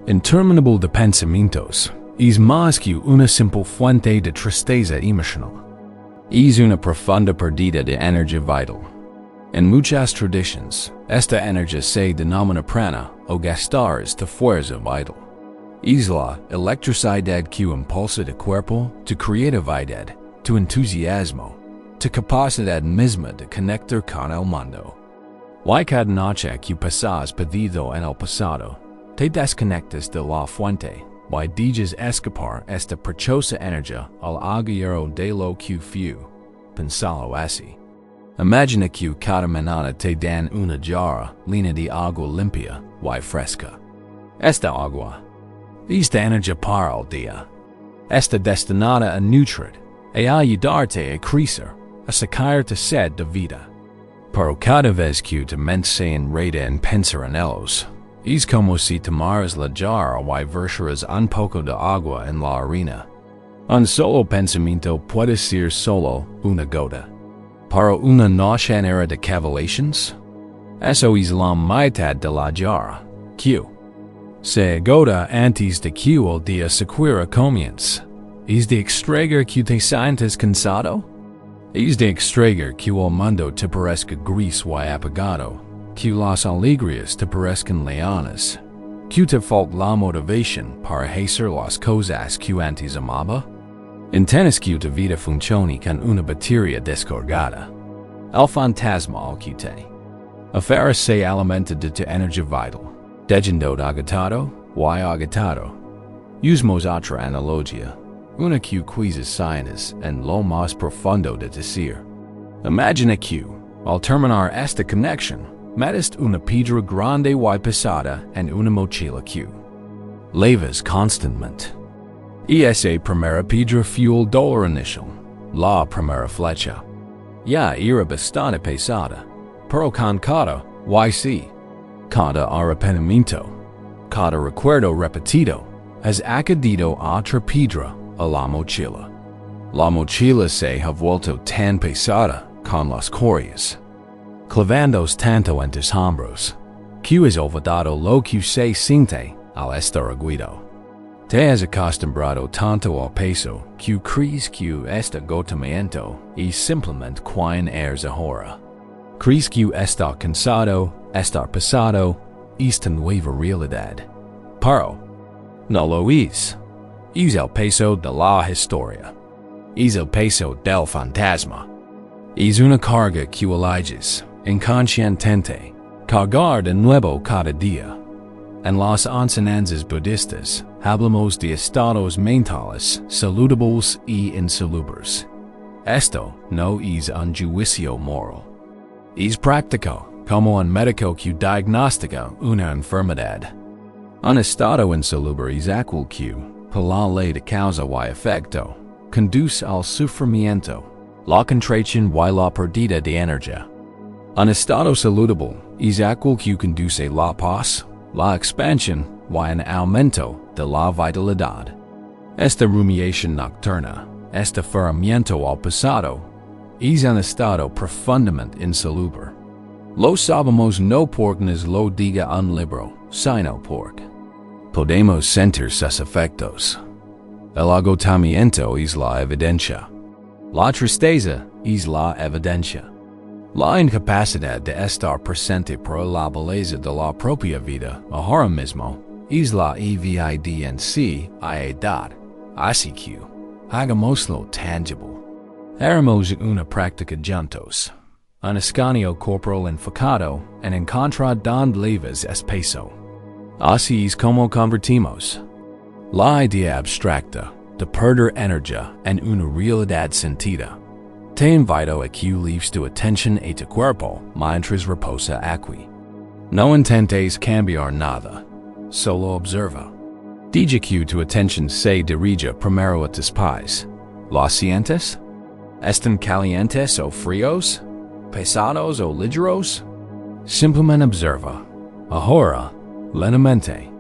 Interminable de pensamientos es más que una simple fuente de tristeza emocional. Es una profunda pérdida de energía vital. En muchas tradiciones, esta energía se denomina prana o gastares de fuerza vital. Es la electricidad que impulsa tu cuerpo, tu creatividad, tu entusiasmo, tu capacidad misma de conectar con el mundo. Y cada noche que pasas perdido en el pasado, te desconectas de la fuente y dejas escapar esta preciosa energía al agujero de lo que fue. Pensalo así. Imagina que cada mañana te dan una jarra llena de agua limpia y fresca. Esta agua, esta energía para el día, está destinada a nutrir, a ayudarte a crecer, a sacar tu sed de vida. Pero cada vez que tu mente se enreda en pensar en ellos, es como si tomaras la jarra y versaras un poco de agua en la arena. Un solo pensamiento puede ser solo una gota. Para una noche entera de cavalations, eso es la mitad de la jarra, que se agota antes de que el día siquiera comience. ¿Es de extraer que te sientes cansado? ¿Es de extraer que el mundo te parezca gris y apagado? ¿Que las alegrías te parezcan leonas? ¿Que te falta la motivación para hacer las cosas que antes amaba? ¿Entiendes que tu vida funciona con una batería descargada? El fantasma al que te aferras se alimenta de tu energía vital. Dejando agotado y agotado. Usemos otra analogía. Una que quizás science en lo más profundo de decir. Imagina que, al terminar esta conexión, metes una piedra grande y pesada en una mochila que levas constantemente. Y esa primera piedra fue el dolor inicial, la primera flecha. Ya era bastante pesada, pero con cada cada arrepentimiento, cada recuerdo repetido, has añadido otra piedra a la mochila. La mochila se ha vuelto tan pesada con las correas, clavándose tanto en tus hombros, que has olvidado lo que se siente al estar erguido. Te has acostumbrado tanto al peso que crees que este agotamiento es simplemente quien eres ahora. Crees que está cansado, estar pesado, esta nueva realidad. Pero no lo es. Es el peso de la historia. Es el peso del fantasma. Es una carga que eliges, inconscientemente, cargar de nuevo cada día. En las enseñanzas budistas, hablamos de estados mentales saludables y insalubres. Esto no es un juicio moral. Es práctico, como un médico que diagnostica una enfermedad. Un estado insalubre es aquel que, por la ley de causa y efecto, conduce al sufrimiento, la contracción y la pérdida de energía. Un estado saludable es aquel que conduce la paz, la expansión y un aumento de la vitalidad. Esta rumiación nocturna, este aferramiento al pasado, es un estado profundamente insalubre. Lo sabemos no porque nos lo diga un libro, sino porque podemos sentir sus efectos. El agotamiento es la evidencia. La tristeza es la evidencia. La incapacidad de estar presente por la belleza de la propia vida ahora mismo es la evidencia. Así que, hagámoslo tangible. Haremos una práctica juntos. Un escaneo corporal enfocado en encontrar donde levas es peso. Así es como convertimos la idea abstracta de perder energía en una realidad sentida. Te invito a que leves tu atención a tu cuerpo mientras reposa aquí. No intentes cambiar nada, solo observa. Deja que tu atención se dirija primero a tus pies. ¿Los sientes? ¿Están calientes o fríos? ¿Pesados o ligeros? Simplemente observa. Ahora, lentamente.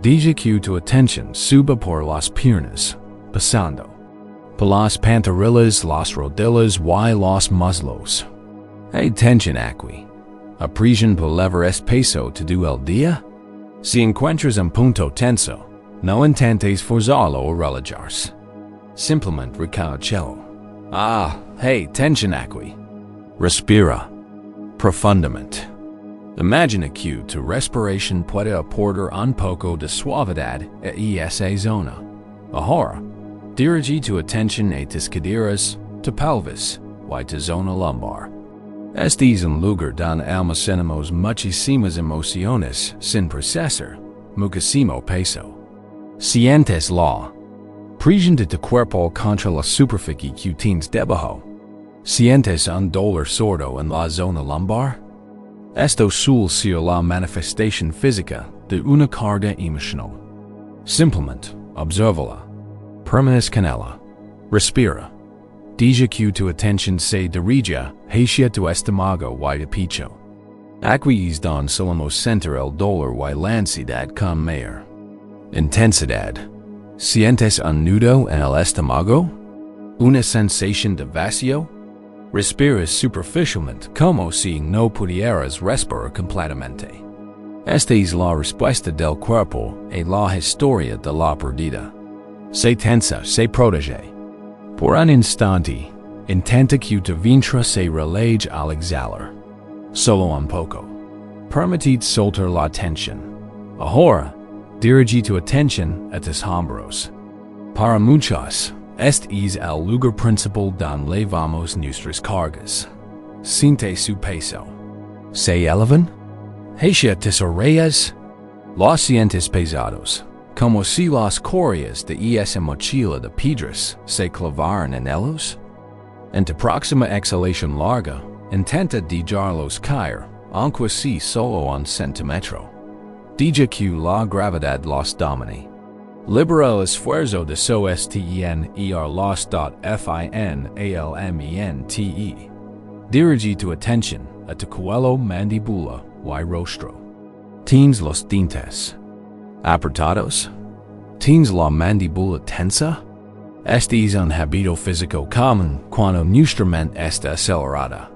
Deja que tu atención suba por las piernas, pasando por las pantorrillas, las rodillas y los muslos. Hay tensión aquí. ¿Aprecian por levar este peso todo el día? Si encuentras un punto tenso, no intentes forzarlo o relajarse. Simplemente recáchalo. Hey, tensión aquí. Respira profundamente. Imagina que tu respiración puede aportar un poco de suavidad a esa zona. Ahora, dirige tu atención a tus caderas, tu pelvis y tu zona lumbar. Este es un lugar donde almacenamos muchísimas emociones sin procesar, muchísimo peso. Sientes la presión de tu cuerpo contra la superficie que tienes debajo. Sientes un dolor sordo en la zona lumbar. Esto suele ser la manifestación física de una carga emocional. Simplemente obsérvala. Permanece con ella. Respira. Deja que tu atención se dirija hacia tu estómago y tu pecho. Aquí es donde solemos sentir el dolor y la ansiedad con mayor intensidad. ¿Sientes un nudo en el estómago? ¿Una sensación de vacío? Respiras superficialmente como si no pudieras respirar completamente. Esta es la respuesta del cuerpo a la historia de la pérdida. se tensa, se protege. Por un instante, intenta que tu vientre se relaje al exhalar. Solo un poco. Permitid soltar la tensión. Ahora, dirige tu atención a tus hombros. Para muchos, este es el lugar principal donde levamos nuestras cargas. Siente su peso. ¿Se elevan? Hacia tus orejas. Los sientes pesados, como si las correas de esa mochila de piedras se clavaran en ellos. En tu próxima exhalación larga, intenta dejarlos caer, aunque sea solo un centímetro. Deja que la gravedad los domine. Libera el esfuerzo de sostener los finalmente. Dirige tu atención a tu cuello, mandíbula y rostro. ¿Tienes los dientes apretados? ¿Tienes la mandíbula tensa? Este es un hábito físico común cuando nuestra mente está acelerada.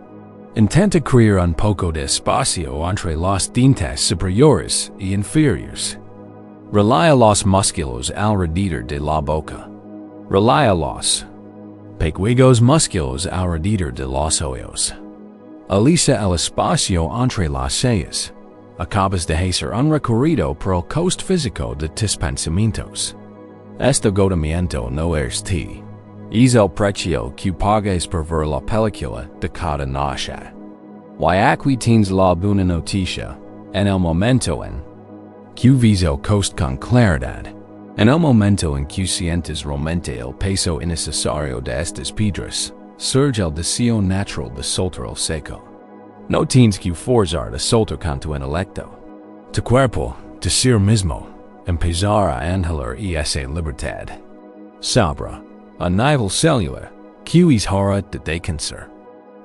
Intenta crear un poco de espacio entre los dientes superiores y inferiores. Relaja los músculos alrededor de la boca. Relaja los pequeños músculos alrededor de los ojos. Alisa el espacio entre las cejas. Acabas de hacer un recorrido por el costo físico de tus pensamientos. Este agotamiento no es ti. Es el precio que pagas por ver la película de Cada Noche. Y aquí tienes la buena noticia. En el momento en que ves el costo con claridad, en el momento en que sientes realmente el peso innecesario de estas piedras, surge el deseo natural de soltar el seco. No tienes que forzar a soltar con tu intelecto. Tu cuerpo, tu ser mismo, empezará a anhelar esa libertad. Sabra, a nivel celular, que es hora de descansar.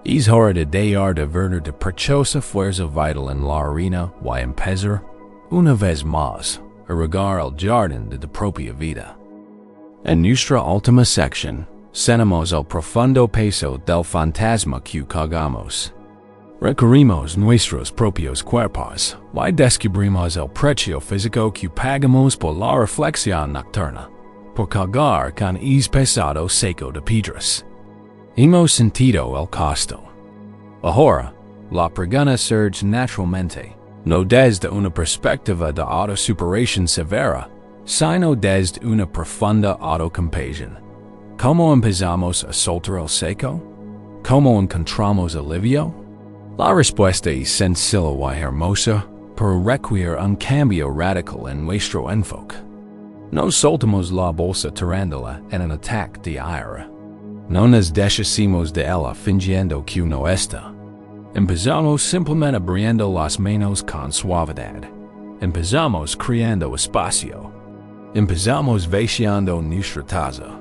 Es hora de dejar de ver de preciosa fuerza vital en la arena y empezar, una vez más, a regar el jardín de tu propia vida. En nuestra última sección, sentimos el profundo peso del fantasma que cargamos. Recorrimos nuestros propios cuerpos y descubrimos el precio físico que pagamos por la reflexión nocturna, por cargar con ese pesado seco de piedras. Hemos sentido el costo. Ahora, la pregunta surge naturalmente, no desde una perspectiva de autosuperación severa, sino desde una profunda autocompasión. ¿Cómo empezamos a soltar el seco? ¿Cómo encontramos alivio? La respuesta es sencilla y hermosa, pero requiere un cambio radical en nuestro enfoque. No soltamos la bolsa tirándola en un ataque de ira. No nos deshacemos de ella fingiendo que no está. Empezamos simplemente abriendo las manos con suavidad. Empezamos creando espacio. Empezamos vaciando nuestra taza.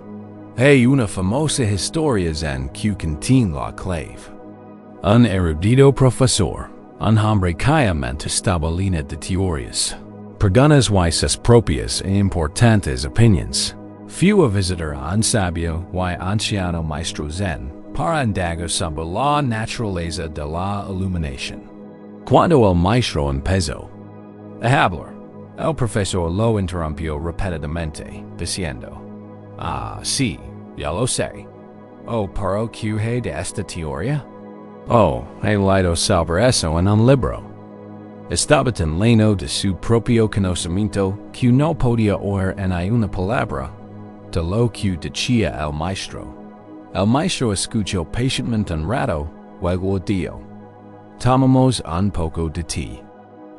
Hay una famosa historia en que contiene la clave. Un erudito profesor, un hombre caamente estabelina de teorías, preguntas y sus propias e importantes opiniones. Fue a visitar a un sabio y anciano maestro zen para indagar sobre la naturaleza de la iluminación. Cuando el maestro empezó a hablar, el profesor lo interrumpió repetidamente, diciendo, sí, ya lo sé. ¿Pero qué de esta teoría? He leído sobre eso en un libro. Estaba tan lleno de su propio conocimiento que no podía oír en una palabra de lo que decía el maestro. El maestro escuchó pacientemente un rato, luego dijo, tomamos un poco de té.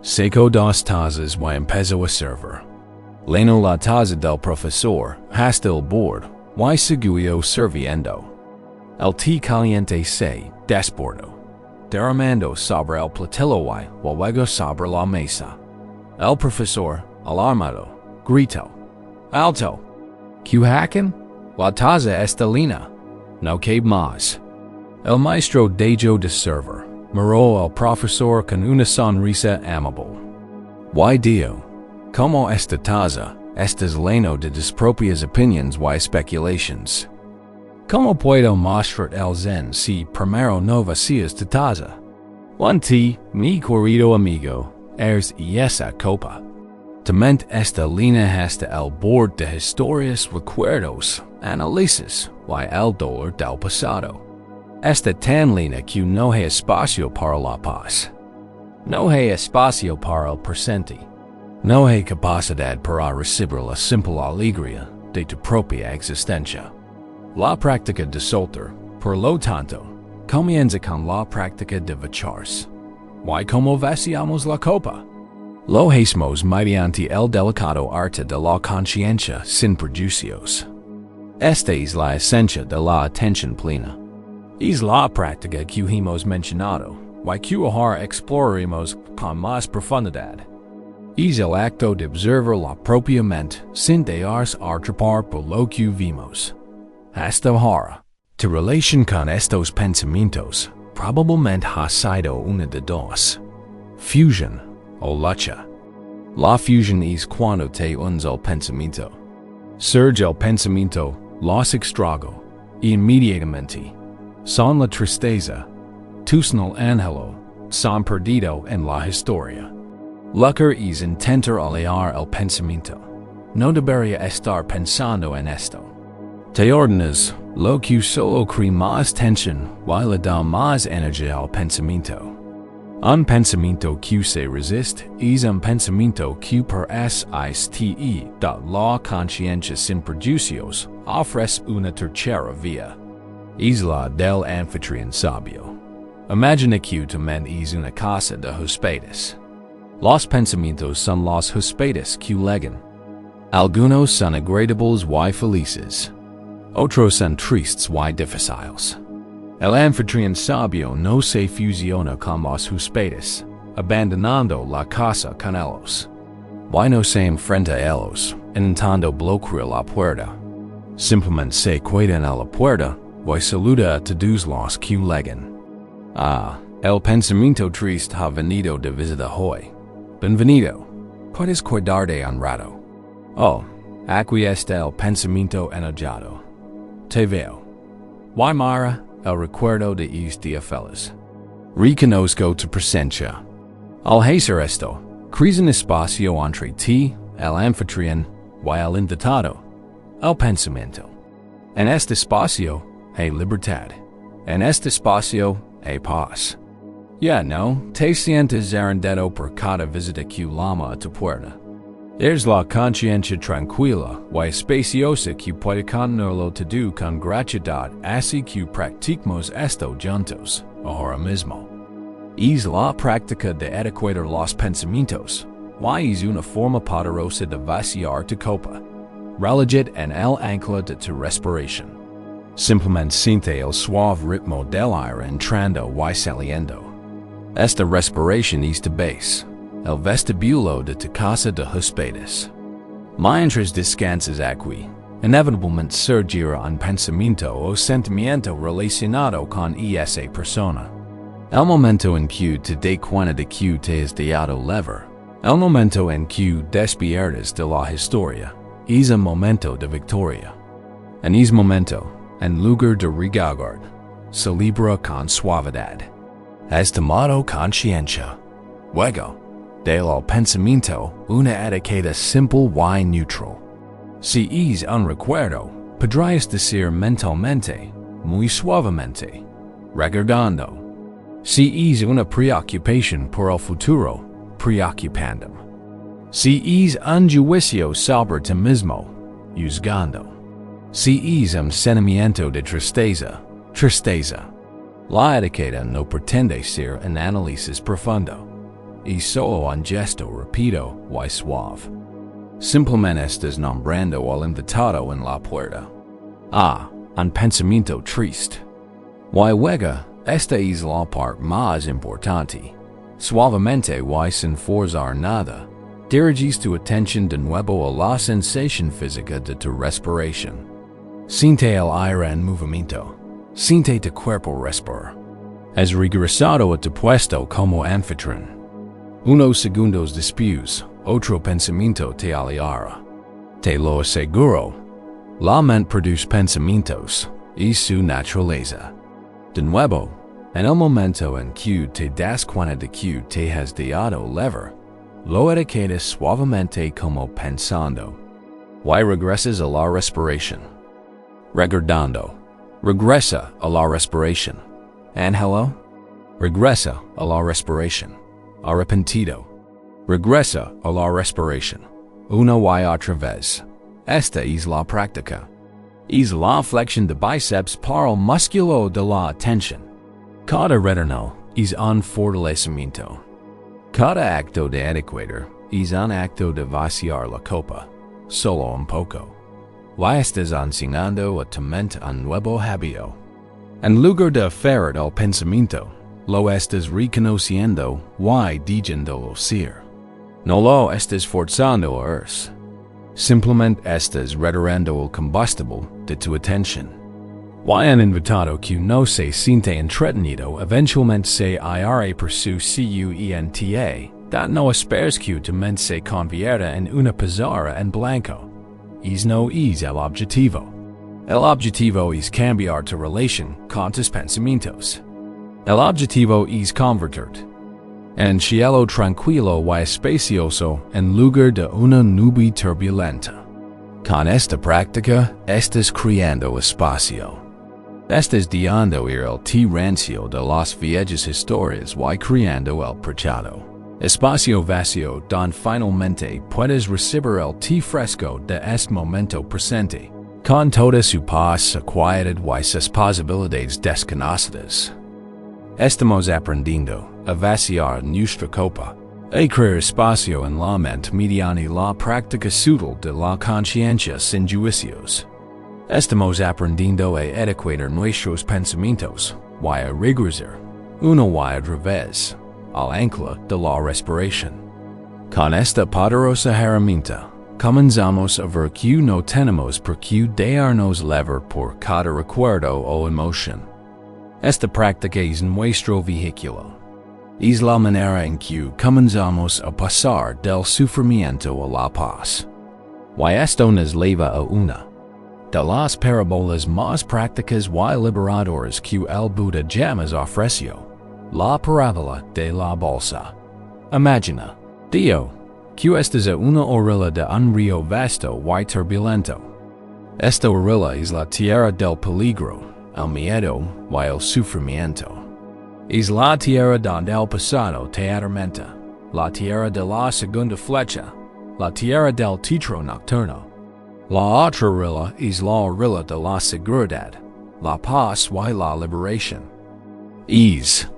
Secó dos tazas y empezó a servir. Llenó la taza del profesor hasta el borde y siguió sirviendo. El té caliente se desbordó, derramando sobre el platillo y luego sobre la mesa. El profesor, alarmado, gritó, ¡Alto! ¿Qué hacen? La taza está llena. No cabe más. El maestro dejó de servir, miró al profesor con una sonrisa amable. Y dijo, como esta taza, estás lleno de tus propias opiniones y especulaciones. ¿Cómo puedo mostrar el zen si primero no vacías tu taza? Un té, mi querido amigo, es esa copa. Tu mente esta línea hasta el borde de historias, recuerdos, análisis, y el dolor del pasado. Esta tan línea que no hay espacio para la paz. No hay espacio para el presente. No hay capacidad para recibir la simple alegría de tu propia existencia. La práctica de soltar, por lo tanto, comienza con la práctica de vacharse. ¿Y cómo vaciamos la copa? Lo hacemos mediante el delicado arte de la conciencia sin prejuicios. Esta es la esencia de la atención plena. Es la práctica que hemos mencionado, y que ahora exploraremos con más profundidad. Es el acto de observar la propia mente sin dejarse atrapar por lo que vimos. Hasta ahora, tu relación con estos pensamientos probablemente ha sido una de dos: fusión o lucha. La fusión es cuando te unes al pensamiento. Surge el pensamiento, los extrago, y inmediatamente son la tristeza, tu son el anhelo, son perdido en la historia. Lucar es intentar alejar el pensamiento. No debería estar pensando en esto. Te ordenas, lo que solo crea más tensión, y le da más energía al pensamiento. Un pensamiento que se resiste es un pensamiento que persiste. La conciencia sin prejuicios ofrece una tercera vía. Es la del anfitrión sabio. Imagina que tu mente es una casa de huéspedes. Los pensamientos son los huéspedes que llegan. Algunos son agradables y felices. Otros son tristes y difíciles. El anfitrión sabio no se fusiona con los huéspedes, abandonando la casa con ellos. Y no se enfrenta a ellos, intentando bloquear la puerta. Simplemente se queda en la puerta y saluda a todos los que llegan. El pensamiento triste ha venido de visita hoy. Bienvenido. Puedes quedarte un rato. Aquí está el pensamiento enojado. Te veo. Y mira el recuerdo de este día feliz. Reconozco tu presencia. Al hacer esto, creas un espacio entre ti, el anfitrión, y el invitado, el pensamiento. En este espacio hay libertad. En este espacio hay paz. No te sientes arrendado por cada visita que llama a tu puerta. Es la conciencia tranquila y espaciosa que puede contenerlo todo con gratuidad, así que practicamos esto juntos, ahora mismo. Es la práctica de equilibrar los pensamientos, y es una forma poderosa de vaciar tu copa. Relájate en el ancla de tu respiración. Simplemente siente el suave ritmo del aire entrando y saliendo. Esta respiración es tu base, el vestibulo de tu casa de huéspedes. Mientras descansas aquí, inevitablemente surgirá un pensamiento o sentimiento relacionado con esa persona. El momento en que te das cuenta de que te has dejado levar, el momento en que despiertas de la historia, es un momento de victoria. En ese momento, en lugar de regalar, celebra con suavidad. Has tomado conciencia. Luego, del pensamiento una etiqueta simple y neutral. Si es un recuerdo, podrías decir mentalmente, muy suavemente, recordando. Si es una preocupación por el futuro, preocupándome. Si es un juicio sobre ti mismo, juzgando. Si es un sentimiento de tristeza, tristeza. La etiqueta no pretende ser un análisis profundo. Es solo un gesto rápido y suave. Simplemente estás nombrando al invitado en la puerta. Un pensamiento triste. Y luego, esta es la parte más importante. Suavemente y sin forzar nada, diriges tu atención de nuevo a la sensación física de tu respiración. Siente el aire en movimiento. Siente tu cuerpo respirar. Has regresado a tu puesto como anfitrión. Unos segundos después, otro pensamiento te alejará. Te lo aseguro. La mente produce pensamientos, es su naturaleza. De nuevo, en el momento en que te das cuenta de que te has dejado levar, lo etiquetas suavemente como pensando. Why regresas a la respiración? Recordando. Regresa a la respiración. And hello? Regresa a la respiración. Arrepentido. Regresa a la respiración. Una y otra vez. Esta es la práctica. Es la flexión de bíceps para el músculo de la atención. Cada retorno es un fortalecimiento. Cada acto de etiquetar es un acto de vaciar la copa, solo un poco. Y estás enseñando a tu mente un nuevo hábito. En lugar de aferrar al pensamiento, lo estás reconociendo y dejándolo ser. No lo estás forzando a irse. Simplemente estás retirando el combustible de tu atención. Y un invitado que no se siente entretenido eventualmente se irá por su cuenta, that no esperes que tu mente se convierta en una pizarra en blanco. Es no es el objetivo. El objetivo es cambiar tu relación con tus pensamientos. El objetivo es convertirte en cielo tranquilo y espacioso en lugar de una nube turbulenta. Con esta práctica, estás creando espacio. Estás dejando ir el tirancio de las viejas historias y creando el prachado. Espacio vacío donde finalmente puedes recibir el té fresco de este momento presente, con toda su paz aquieted y sus posibilidades desconocidas. Estamos aprendiendo a vaciar nuestra copa, a crear espacio en la mente mediante la práctica sutil de la conciencia sin juicios. Estamos aprendiendo a etiquetar nuestros pensamientos y a regresar, una y otra vez, al ancla de la respiración. Con esta poderosa herramienta, comenzamos a ver que no tenemos por qué dejarnos levar por cada recuerdo o emoción. Esta práctica es nuestro vehículo. Es la manera en que comenzamos a pasar del sufrimiento a la paz. Y esto nos lleva a una de las parábolas más prácticas y liberadoras que el Buda jamás ofreció, la parábola de la bolsa. Imagina, Dio, que estás a una orilla de un río vasto y turbulento. Esta orilla es la tierra del peligro, el miedo y el sufrimiento. Es la tierra donde el pasado te atormenta, la tierra de la segunda flecha, la tierra del teatro nocturno. La otra orilla es la orilla de la seguridad, la paz y la liberación. Es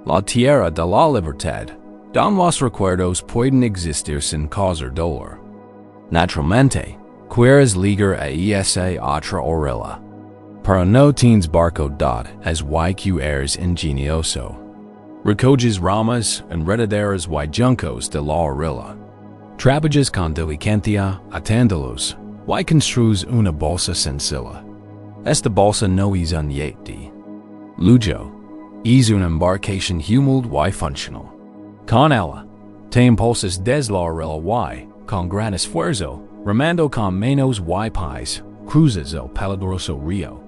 la tierra de la libertad, donde los recuerdos pueden existir sin causar dolor. Naturalmente, quieres ligar a esa otra orilla. Pero no tienes barco dot as YQ eres ingenioso. Recoges ramas, enredaderas y juncos de la orilla. Trabajas con diligencia, atándolos, y construyes una bolsa sencilla. Esta bolsa no es un yate. Lujo, es una embarcación humilde y funcional. Con ella, te impulsas desde la orilla y, con gran esfuerzo, remando con menos y pies, cruzas el peligroso río.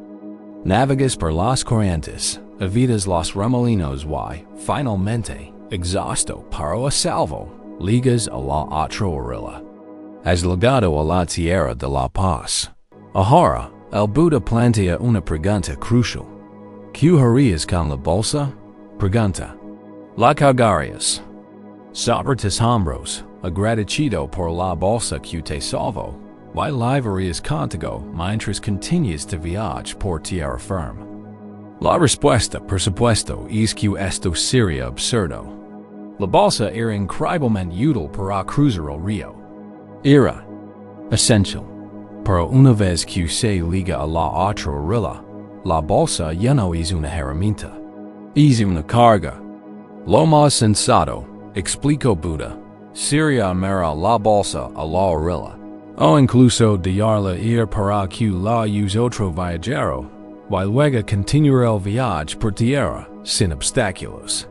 Navegas por las corrientes, evitas los remolinos y, finalmente, exhausto pero a salvo, ligas a la otra orilla. Has llegado a la tierra de la paz. Ahora, el Buda plantea una pregunta crucial. ¿Qué harías con la bolsa? Pregunta. La cargarías sobre tus hombros, agradecido por la bolsa que te salvó. Y llevarías contigo mientras continúas tu viaje por tierra firme. La respuesta, por supuesto, es que esto sería absurdo. La bolsa era increíblemente útil para cruzar el río. Era essential, pero una vez que se liga a la otra orilla, la bolsa ya no es una herramienta, es una carga. Lo más sensato, explicó Buda, sería amarrar la bolsa a la orilla, o incluso dejarla ir para que la use otro viajero, y luego continuar el viaje por tierra sin obstáculos.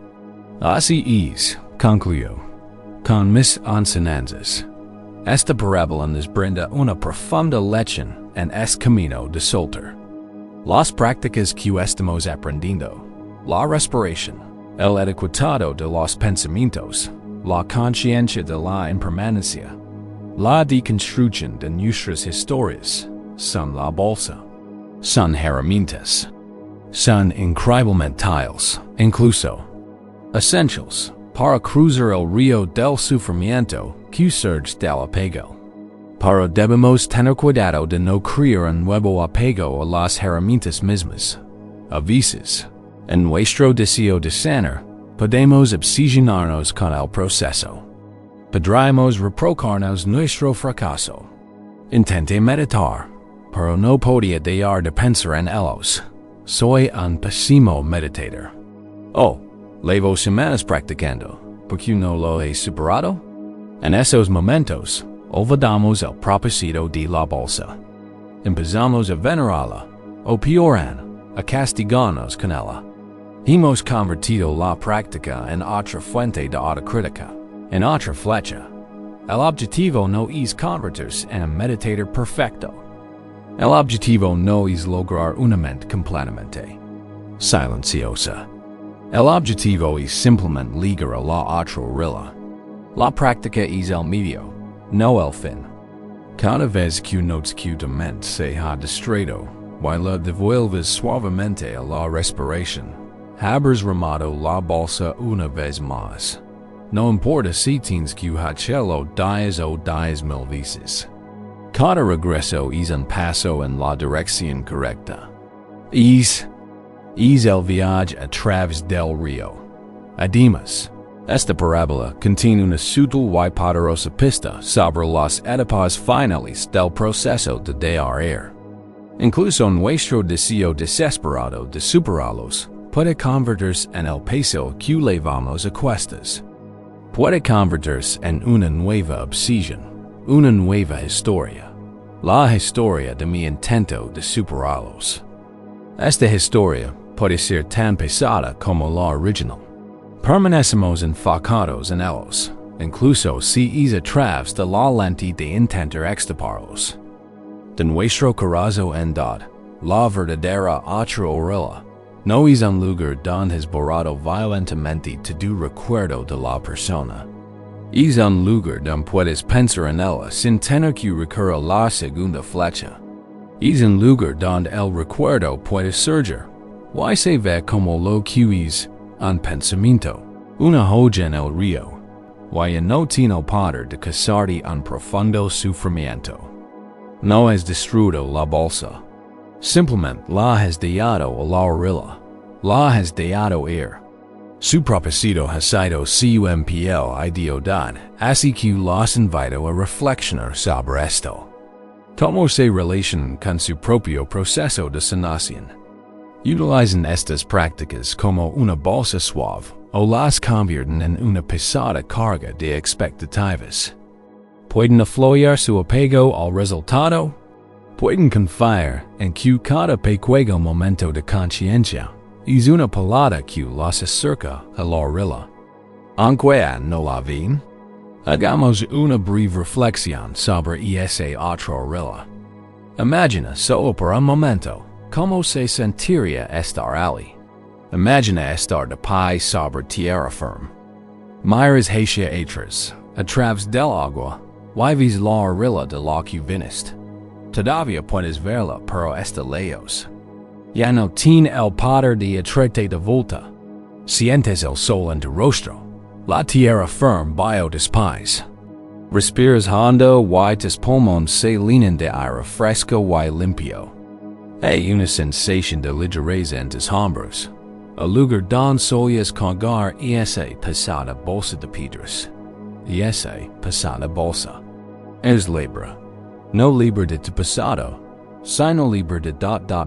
Así es, concluyó, con mis enseñanzas. Esta parábola nos brinda una profunda lección en este camino de soltar. Las prácticas que estamos aprendiendo, la respiración, el etiquetado de los pensamientos, la conciencia de la impermanencia, la deconstrucción de nuestras historias, son la bolsa, son herramientas, son incrementales, incluso essentials, para cruzar el río del sufrimiento que surge del apego. Pero debemos tener cuidado de no crear un nuevo apego a las herramientas mismas. A veces, en nuestro deseo de sanar, podemos obsesionarnos con el proceso. Podríamos reprocharnos nuestro fracaso. Intenté meditar, pero no podía dejar de pensar en ellos. Soy un pésimo meditador. Oh, llevo semanas practicando, ¿por qué no lo he superado? En esos momentos, olvidamos el propósito de la bolsa. Empezamos a venerarla, o peor aún, a castigarnos con ella. Hemos convertido la práctica en otra fuente de autocrítica, en otra flecha. El objetivo no es convertirse en un meditador perfecto. El objetivo no es lograr una mente completamente silenciosa. El objetivo es simplemente ligar a la otra orilla. La práctica es el medio, no el fin. Cada vez que notes que tu mente se ha distraído, y la devuelves suavemente a la respiración, habrás remado la bolsa una vez más. No importa si tienes que hacerlo 10 o 10,000 veces. Cada regreso es un paso en la dirección correcta. Es el viaje a través del río. Además, esta parábola contiene una sutil y poderosa pista sobre las etapas finales del proceso de dejar. Incluso nuestro deseo desesperado de superarlos puede convertirse en el peso que llevamos a cuestas. Puede convertirse en una nueva obsesión, una nueva historia. La historia de mi intento de superarlos. Esta historia puede ser tan pesada como la original. Permanecemos enfocados en ellos, incluso si es a través de la lente de intentar extirparlos. De nuestro corazón en dad, la verdadera otra orilla, no es un lugar donde has borrado violentamente todo recuerdo de la persona. Es un lugar donde puedes pensar en ella sin tener que recurrir a la segunda flecha. Es un lugar donde el recuerdo puede surgir, y se ve como lo que es un pensamiento, una joya en el río, y no tiene el poder de causarte un profundo sufrimiento. No has destruido la bolsa. Simplemente la has dejado a la orilla, la has dejado ir. Su propósito ha sido cumplir idiotad, así que los invito a reflexionar sobre esto. Cómo se relaciona con su propio proceso de sanación. Utilizan estas prácticas como una bolsa suave o las convierten en una pesada carga de expectativas. Pueden aflojar su apego al resultado. Pueden confiar en que cada pequeño momento de conciencia es una palabra que los acerca a la orilla. Aunque no la ven, hagamos una breve reflexión sobre esa otra orilla. Imagina solo por un momento cómo se sentiría estar allí. Imagina estar de pie sobre tierra firme. Miras hacia atrás, a través del agua, y ves la orilla de la que viniste. Todavía puedes verla, pero está lejos. Ya no tiene el poder de atraerte de vuelta. Sientes el sol en tu rostro. La tierra firme bajo tus pies. Respiras hondo y tus pulmones se llenan de aire fresco y limpio. Hay una sensación de ligereza en tus hombros. El lugar donde solías cargar esa pesada bolsa de piedras. Y esa pesada bolsa es libre. No libre de tu pasado, sino libre de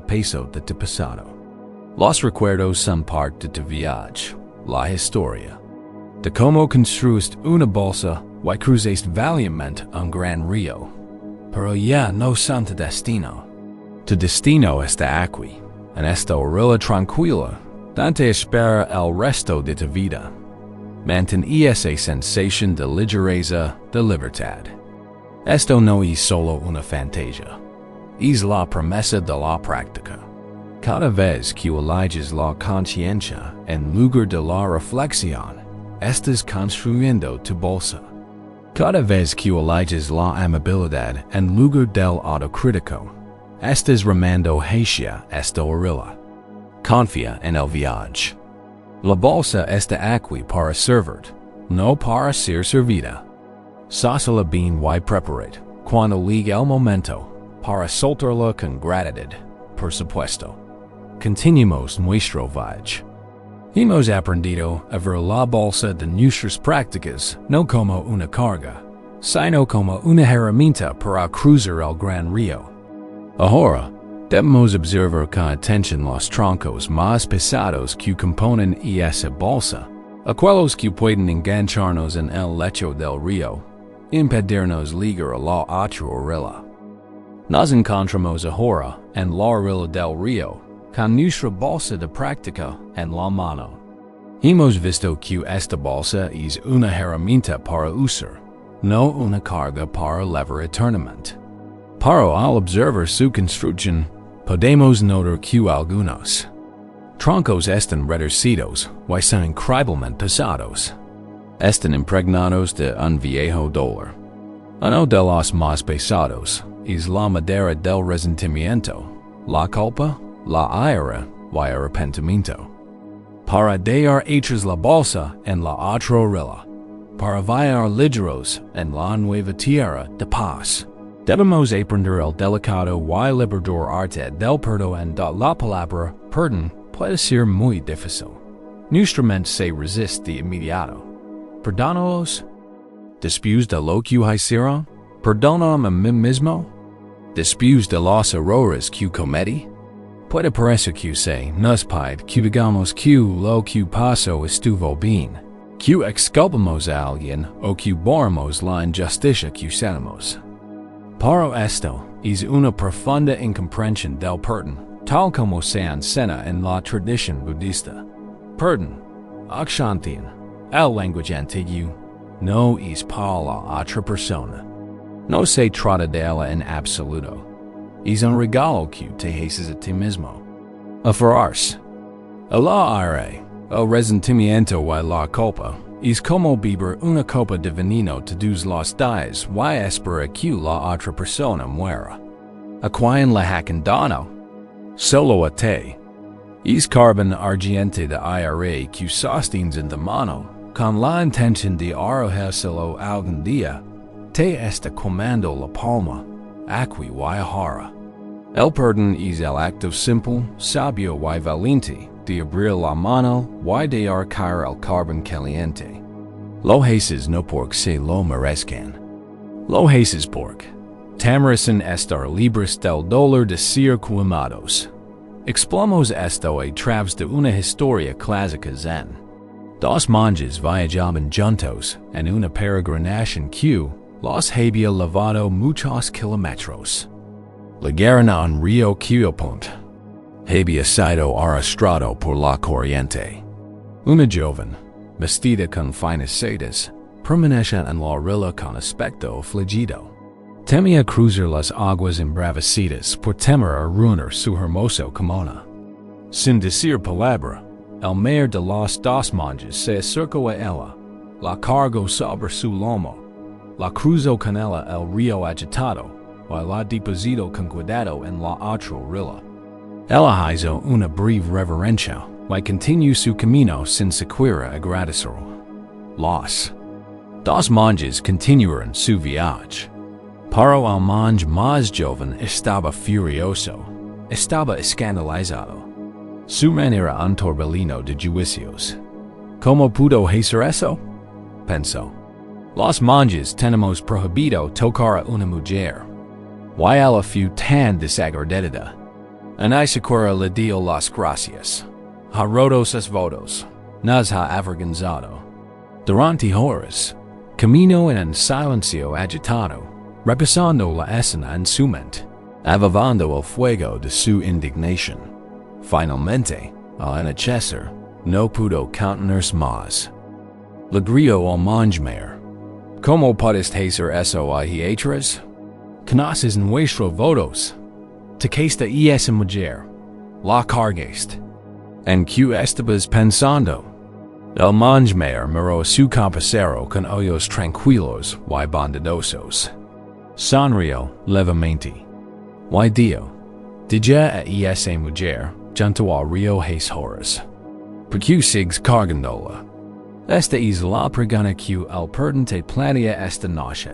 peso de tu pasado. Los recuerdos son parte de tu viaje, la historia. De cómo construiste una bolsa y cruzaste valientemente un gran río. Pero ya no son tu destino. Tu destino está aquí, en esta orilla tranquila, donde espera el resto de tu vida. Mantén esa sensación de ligereza, de libertad. Esto no es solo una fantasía, es la promesa de la práctica. Cada vez que eliges la conciencia en lugar de la reflexión, estás construyendo tu bolsa. Cada vez que eliges la amabilidad en lugar del autocrítico, estás remando hacia esta orilla. Confía en el viaje. La bolsa está aquí para servir, no para ser servida. Sásala bien y preparate, cuando llegue el momento, para soltarla con gratitud, por supuesto. Continuemos nuestro viaje. Hemos aprendido a ver la bolsa de nuestras prácticas no como una carga, sino como una herramienta para cruzar el gran río. Ahora, debemos observar con atención los troncos más pesados que componen esa bolsa, aquellos que pueden engancharnos en el lecho del río, impedirnos llegar a la otra orilla. Nos encontramos ahora en la orilla del río, con nuestra bolsa de práctica en la mano. Hemos visto que esta bolsa es una herramienta para usar, no una carga para llevar eternamente. Pero al observar su construcción, podemos notar que algunos troncos están retorcidos y son increíblemente pesados. Están impregnados de un viejo dolor. Uno de los más pesados es la madera del resentimiento, la culpa, la ira y arrepentimiento. Para dejar atrás la bolsa en la otra orilla, para viajar ligeros en la nueva tierra de paz, debemos aprender el delicado y liberador arte del perdón. La palabra perdón puede ser muy difícil. Nuestra mente se resiste de inmediato. Perdonaos. Después de lo que hicieron, perdóname a mí mismo. Después de los errores que cometí, puede parecer que se nos pide que digamos que lo que pasó estuvo bien, que exculpamos a alguien o que borramos la injusticia que hicimos. Pero esto es una profunda incomprensión del perdón, tal como se enseña en la tradición budista. Perdón, Akshantian, el lenguaje antiguo, no es para la otra persona. No se trata de ella en absoluto. Es un regalo que te haces a ti mismo. Aferrarse a la ira, el resentimiento y la culpa es como beber una copa de veneno todos los días y esperar que la otra persona muera. ¿A quién le hacen solo a ti. Es carbon argente de ira que sostienes en la mano, con la intención de arrojárselo algún día. Te está comando la palma, aquí y ahora. El perdón es el acto simple, sabio y valiente de abrir la mano y dejar caer el carbón caliente. Lo haces no porque se lo merezcan. Lo haces porque temerecen estar libres del dolor de ser quemados. Exploramos esto a través de una historia clásica zen. Dos monjes viajaban juntos en una peregrinación que los había llevado muchos kilómetros. Llegaron a un río cuyo punto había sido arrastrado por la corriente. Una joven, vestida con finas sedas, permanecía en la orilla con aspecto afligido. Temía cruzar las aguas embravecidas por temer arruinar su hermoso kimono. Sin decir palabra, el mayor de los dos monjes se acercó a ella, la cargó sobre su lomo, la cruzó con ella el río agitado, y la depositó con cuidado en la otra orilla. Ella hizo una breve reverencia y continuó su camino sin siquiera agradecerlo. Los dos monjes continuaron su viaje. Pero el monje más joven estaba furioso, estaba escandalizado. Su manera un torbellino de juicios. ¿Cómo pudo hacer eso? Pensó. Los monjes tenemos prohibido tocar a una mujer. Y ella fue tan desagradecida. En Isakura le dio las gracias. Ha roto sus votos. Nos ha avergonzado. Durante horas, caminó en un silencio agitado, repasando la escena en su mente, avivando el fuego de su indignación. Finalmente, al anochecer, no pudo contenerse más. Le gritó al monje mayor. ¿Cómo puedes hacer eso ahí atrás? Conoces nuestros votos. Tocaste a esa mujer. La cargaste. ¿En qué estabas pensando? El manjmeer miro su compasero con ojos tranquilos y bondadosos. Sonrio levemente. Y dio, dija a esa mujer, junto al río Has Horas. Porque sigues cargándola. Esta es la pregunta que el perdente plantea esta noche.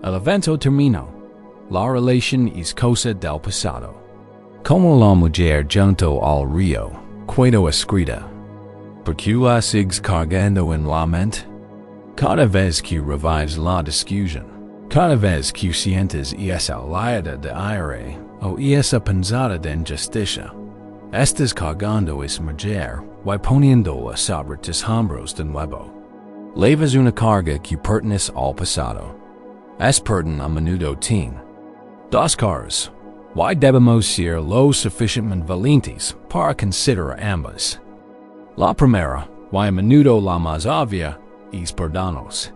El evento terminó. La relación es cosa del pasado. Como la mujer junto al río, quedó escrita. ¿Por qué la sigues cargando en la mente? Cada vez que revives la discusión, cada vez que sientes esa oleada de aire o esa pensada de injusticia, estás cargando esa mujer y poniéndola sobre tus hombros de nuevo. Llevas una carga que pertenece al pasado. Es perten a menudo tiene dos caras. Y debemos ser lo suficientemente valientes para considerar ambas. La primera, y a menudo la más obvia, es perdonarnos.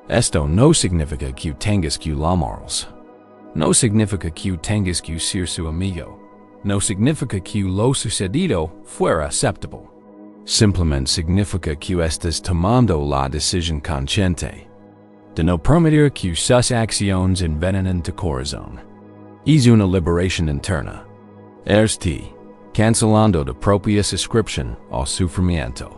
Esto no significa que tengas que amarlos. No significa que tengas que ser su amigo. No significa que lo sucedido fuera aceptable. Simplemente significa que estás tomando la decisión consciente de no permitir que sus acciones envenenen tu corazón. Es una liberación interna. Este, cancelando tu propia suscripción al sufrimiento.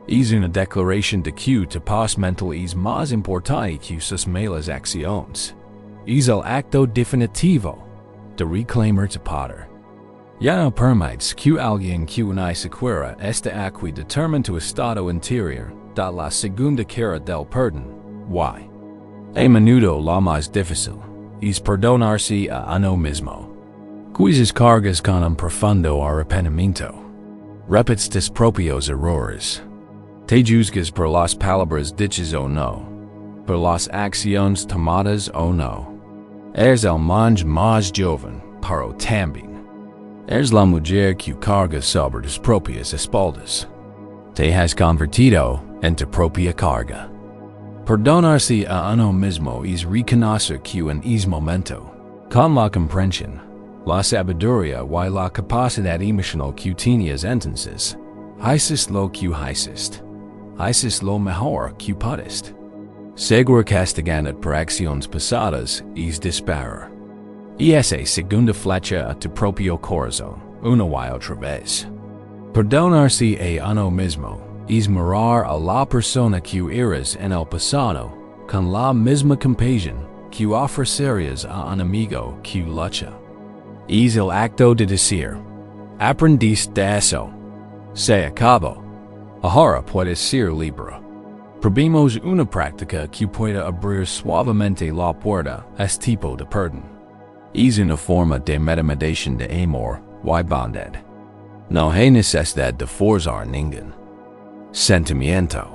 Es una declaración de que tu paz mental es más importante que sus malas acciones. Es el acto definitivo de reclamar tu poder. Ya no permites que alguien que una secuera este aquí determine tu estado interior da la segunda cara del perdón. Why? A menudo la más difícil es perdonarse a uno mismo. Cuises cargas con un profundo arrepentimiento. Repites tus propios errores. Te juzgas por las palabras dichas o no. Por las acciones tomadas o no. Eres el monje más joven, pero también. Eres la mujer que carga sobre tus propias espaldas. Te has convertido en tu propia carga. Perdonarse a uno mismo es reconocer que en ese momento, con la comprensión, la sabiduría y la capacidad emocional que tienes entonces, haces lo que haces. Haces lo mejor que puedes. Seguro castigando por acciones pasadas es disparar. Y esa segunda flecha a tu propio corazón, una y otra vez. Perdonarse a uno mismo es mirar a la persona que eres en el pasado con la misma compasión que ofrecerías a un amigo que lucha. Es el acto de decir, aprendiste de eso. Se acabó. Ahora puedes ser libre. Probemos una práctica que pueda abrir suavemente la puerta a este tipo de perdón. Es una forma de meditación de amor y bondad. No hay necesidad de forzar ningún sentimiento.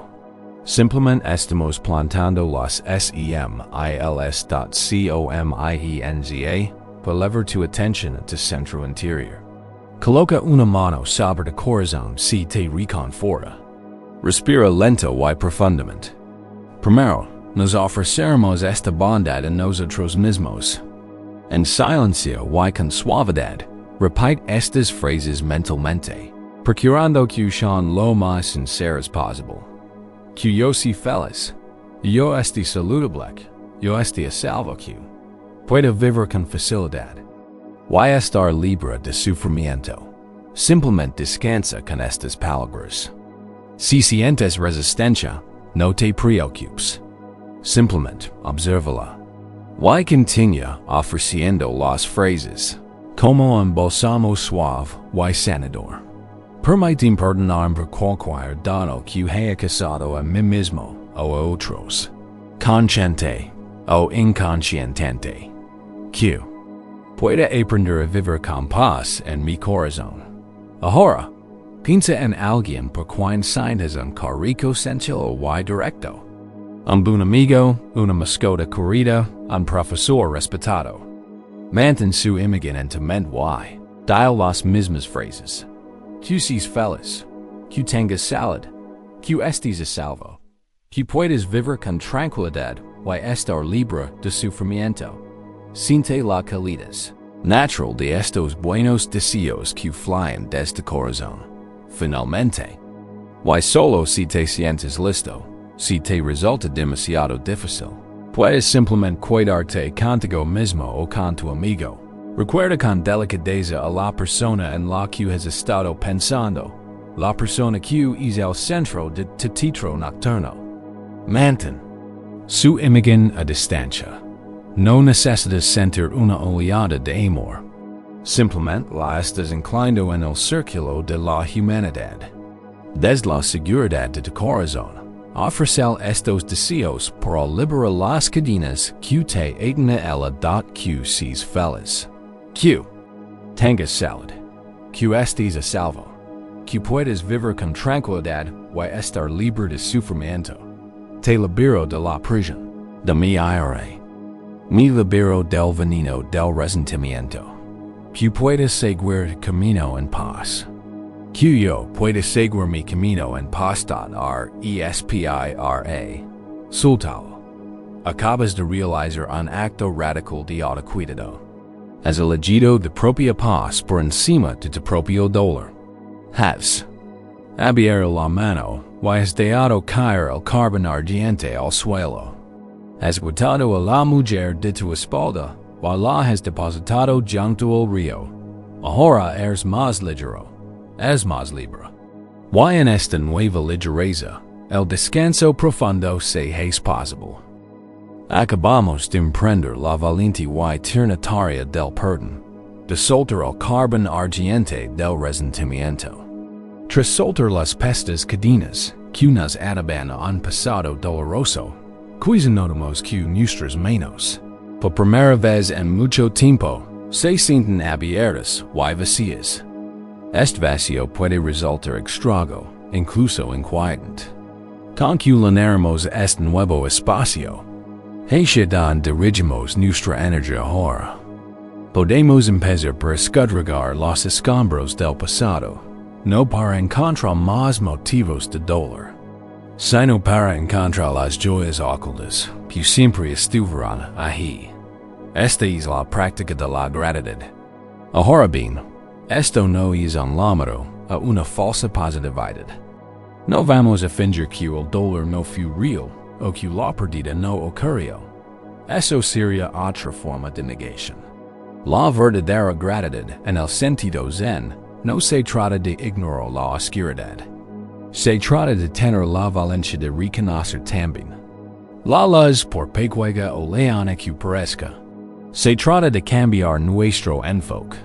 Simplemente estamos plantando las semillas.comienza para levar tu atención a tu centro interior. Coloca una mano sobre tu corazón si te reconforta. Respira lento y profundamente. Primero, nos ofreceremos esta bondad en nosotros mismos. En silencio y con suavidad, repite estas frases mentalmente, procurando que sean lo más sinceras posible. Que yo soy feliz, yo estoy saludable, yo estoy a salvo que puedo vivir con facilidad. Y estar libre de sufrimiento. Simplemente descansa con estas palabras. Si sientes resistencia, no te preocupes. Simplemente obsérvala. Y continúa ofreciendo las frases, como un bálsamo suave y sanador. Permíteme perdonarme por cualquier daño que haya causado a mí mismo o a otros, consciente o inconscientemente. Que pueda aprender a vivir con paz en mi corazón. Ahora, piensa en alguien por quien sientes un cariño sencillo y directo. Un buen amigo, una mascota querida, un profesor respetado. Mantén su imagen en tu mente y dial las mismas frases. Que seas feliz, que tengas salud, que estés a salvo, que puedes vivir con tranquilidad y estar libre de sufrimiento. Siente la calidez natural de estos buenos deseos que fluyen desde tu corazón. Finalmente, Why solo si te sientes listo, si te resulta demasiado difícil. Puedes simplemente cuidarte contigo mismo o con tu amigo. Recuerda con delicadeza a la persona en la que has estado pensando. La persona que es el centro de tu título nocturno. Mantén su imagen a distancia. No necesitas sentir una oleada de amor. Simplemente la estás inclinando en el círculo de la humanidad. Desde la seguridad de tu corazón, ofrecer estos deseos para liberar las cadenas que te atan a ella. Que seas feliz. Que tengas salud. Que estés a salvo. Que puedas vivir con tranquilidad y estar libre de sufrimiento. Te libero de la prisión de mi IRA. Me libero del veneno del resentimiento. Que puedas seguir el camino en paz. Que yo pueda seguir mi camino en paz. Respira. Suéltalo. Acabas de realizar un acto radical de autocuidado. Has elegido de propia paz por encima de tu propio dolor. Has abierto la mano y has dejado caer el carbón ardiente al suelo. Has botado a la mujer de tu espalda y la has depositado junto al río. Ahora eres más ligero. Es más libre. Y en esta nueva ligereza, el descanso profundo se es posible. Acabamos de emprender la valiente y tierna del perdón, de soltar el carbón ardiente del resentimiento. Tras soltar las pestes cadenas que nos ataban a un pasado doloroso, notamos que nuestras manos, por primera vez en mucho tiempo, se sienten abiertas y vacías. Este vacío puede resultar extraño, incluso inquietante. Conculinaremos este nuevo espacio. Hacia donde dirigimos nuestra energía ahora. Podemos empezar por escudriñar los escombros del pasado, no para encontrar más motivos de dolor, sino para encontrar las joyas ocultas que siempre estuvieron ahí. Esta es la práctica de la gratitud. Ahora bien, esto no es un llamado a una falsa positividad. No vamos a fingir que el dolor no fue real o que la pérdida no ocurrió. Eso sería otra forma de negación. La verdadera gratitud en el sentido zen no se trata de ignorar la oscuridad. Se trata de tener la valencia de reconocer también la luz por pequeña o leona que parezca. Se trata de cambiar nuestro enfoque.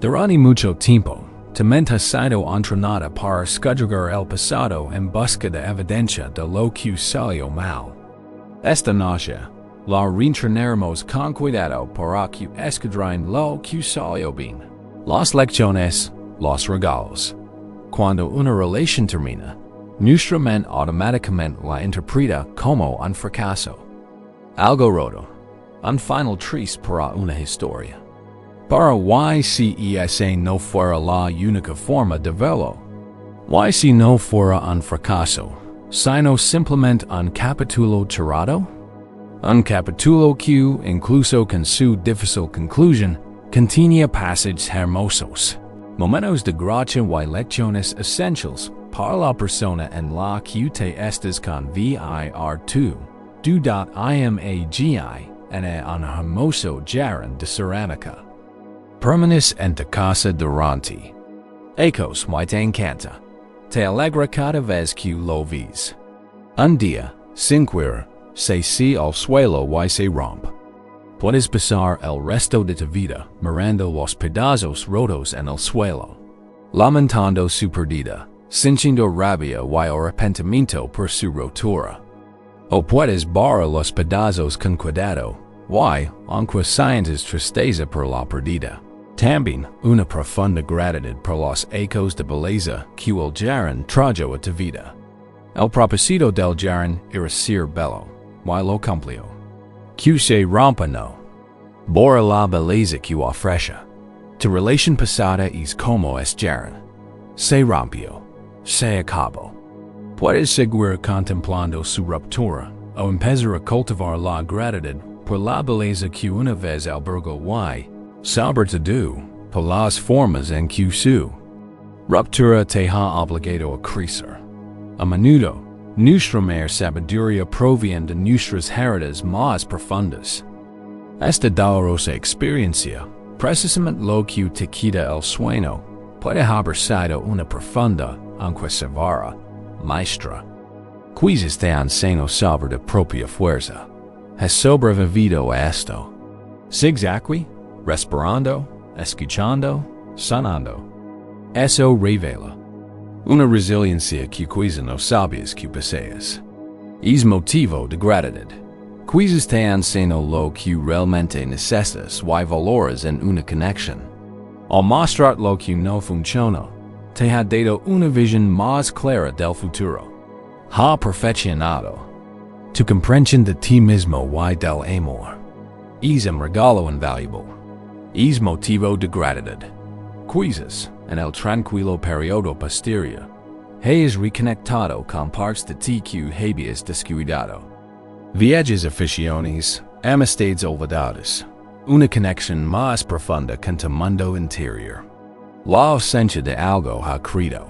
Durante mucho tiempo, tu mente ha sido entrenada para escudriñar el pasado en busca de evidencia de lo que salió mal. Esta noche, la reentrenaremos con cuidado para que escudriñe lo que salió bien. Las lecciones, los regalos. Cuando una relación termina, nuestra mente automáticamente la interpreta como un fracaso. Algo roto. Un final triste para una historia. Para y si esa no fuera la única forma de verlo. Y si no fuera un fracaso, sino simplemente un capítulo cerrado? Un capítulo que, incluso con su difícil conclusión, contenía pasajes hermosos, momentos de gracia y lecciones esenciales para la persona en la que te estás convirtiendo. Imagi en un hermoso jarrón de cerámica. Permaneces en tu casa durante. Ecos y te encanta. Te alegra cada vez que lo ves. Un día, sin querer, se al suelo y se rompe. Puedes pasar el resto de tu vida mirando los pedazos rotos en el suelo, lamentando su pérdida, sintiendo rabia y arrepentimiento por su rotura. O puedes barrer los pedazos con cuidado, y, aunque sientes tristeza por la pérdida, también una profunda gratitud por los ecos de belleza que el jarrón trajo a tu vida. El propósito del jarrón era ser bello, y lo cumplió. Que se rompa no. Borra la belleza que ofrece. Tu relación pasada es como es jarrón. Se rompió. Se acabó. Puedes seguir contemplando su ruptura o empezar a cultivar la gratitud por la belleza que una vez albergó y, sobre todo, por las formas en que su ruptura te ha obligado a crecer. A menudo, nuestra mer sabiduría proviene de nuestras heridas más profundas. Esta dolorosa experiencia, precisamente lo que te quita el sueño, puede haber sido una profunda, aunque severa, maestra. Quizás te enseñó sobre de propia fuerza. Has sobrevivido a esto. Sigues aquí, respirando, escuchando, sanando. Eso revela una resiliencia que quizás no sabías que posees. Es motivo de gratitud. Quizás te enseñó lo que realmente necesitas y valores en una conexión. Al mostrar lo que no funciona, te ha dado una visión más clara del futuro. Ha perfeccionado tu comprensión de ti mismo y del amor. Es un regalo invaluable. Es motivo de gratitud. Quizás, en el tranquilo periodo posterior, hayas reconectado con partes de ti que habías descuidado. Viajes aficiones, amistades olvidadas, una conexión más profunda con tu mundo interior. La ausencia de algo ha crecido.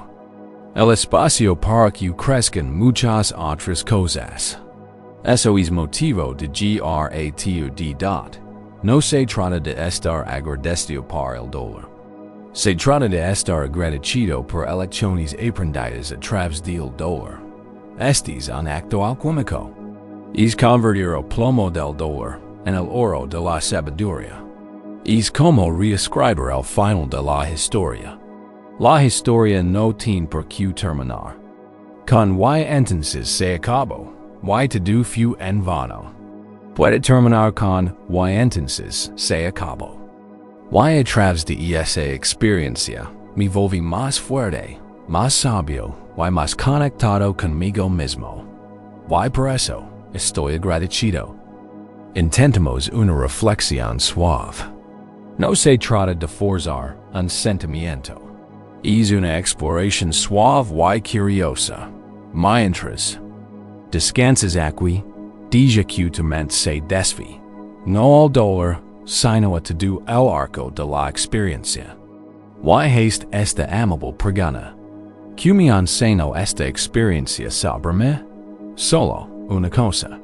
El espacio para que crezcan muchas otras cosas. Eso es motivo de gratitud. No se trata de estar agradecido por el dolor. Se trata de estar agradecido por elecciones aprendidas a través del dolor. Este es un acto alquímico. Es convertir el plomo del dolor en el oro de la sabiduría. Es como reescribir el final de la historia. La historia no tiene por qué terminar. Con y entonces se acabó, y todo fue en vano. Puede terminar con y entonces se acabó. Y a través de esa experiencia, me volví más fuerte, más sabio y más conectado conmigo mismo. Y por eso, estoy agradecido. Intentemos una reflexión suave. No se trata de forzar un sentimiento. Es una exploración suave y curiosa. Mientras descansas aquí, deja que tu mente se desvíe. No al dolor, sino a todo el arco de la experiencia. Y haste esta amable pregunta. ¿Qué me enseñó esta experiencia sobre mí? Solo una cosa.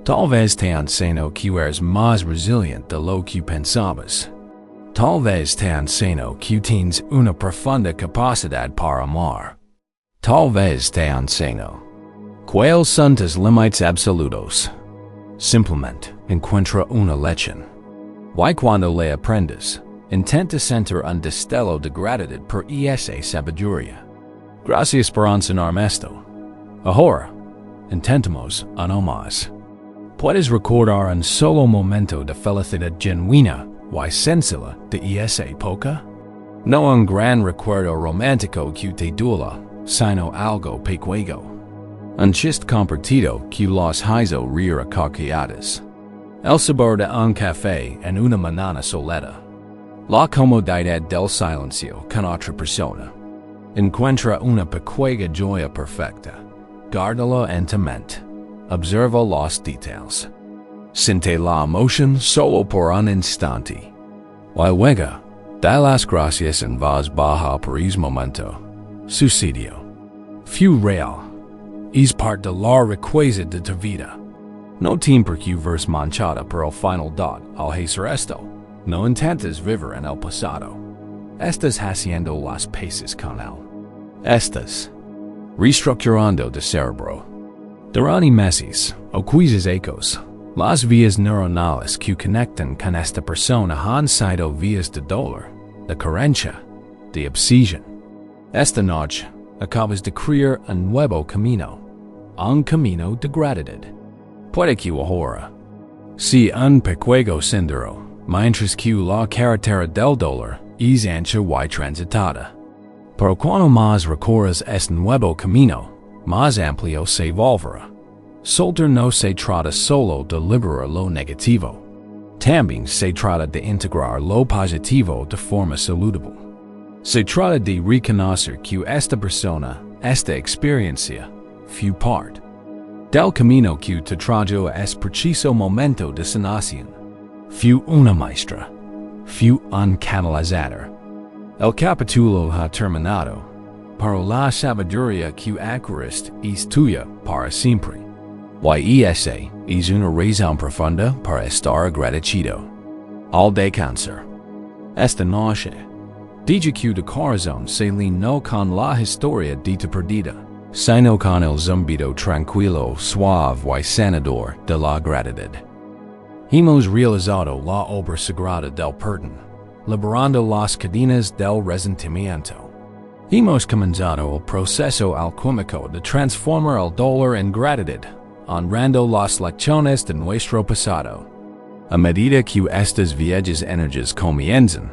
Tal vez te enseñó que eres más resiliente de lo que pensabas. Tal vez te enseñó que tienes una profunda capacidad para amar. Tal vez te enseñó cuáles son tus límites absolutos. Simplemente encuentra una lección. Y cuando le aprendes, intenta sentir un destello de gratitud por esa sabiduría. Gracias por enseñarme esto. Ahora, intentemos uno más. Puedes recordar un solo momento de felicidad genuina y sencilla de esa época? No un gran recuerdo romántico que te duela, sino algo pequeño. Un chiste compartido que los hizo reír a carcajadas. El sabor de un café en una mañana soleta. La comodidad del silencio con otra persona. Encuentra una pequeña joya perfecta. Guárdala en tu mente. Observa los detalles. Siente la emoción solo por un instante. Y luego, da las gracias en voz baja por ese momento. Sucedió. Fue real. Es parte de la riqueza de tu vida. No tiene por qué verse manchada por el final dot al hacer esto. No intentes vivir en el pasado. Estás haciendo las paces con él. Estás reestructurando tu cerebro. Durante meses, o quizás ecos, las vías neuronales que conectan con esta persona han sido vías de dolor, de carencia, de obsesión. Esta noche, acabas de crear un nuevo camino, un camino de gratitud. Puede que ahora sea un pequeño sendero, mientras que la carretera del dolor es ancha y transitada. Pero cuando más recorres este nuevo camino, más amplio se volverá. Soltar no se trata solo de liberar lo negativo. También se trata de integrar lo positivo de forma saludable. Se trata de reconocer que esta persona, esta experiencia, fue parte del camino que te trajo a este preciso momento de sanación. Fue una maestra. Fue un canalizador. El capítulo ha terminado. para la sabiduría que acquiriste es tuya para siempre. Y esa es una razón profunda para estar agradecido. Al descansar. Esta noche, dice que de corazón se no con la historia de tu perdida, sino con el zumbido tranquilo, suave y sanador de la gratitud. Hemos realizado la obra sagrada del perdón, liberando las cadenas del resentimiento. Hemos comenzado el proceso alquímico de transformar el dolor en gratitud, honrando las lecciones de nuestro pasado. A medida que estas viejas energias comienzan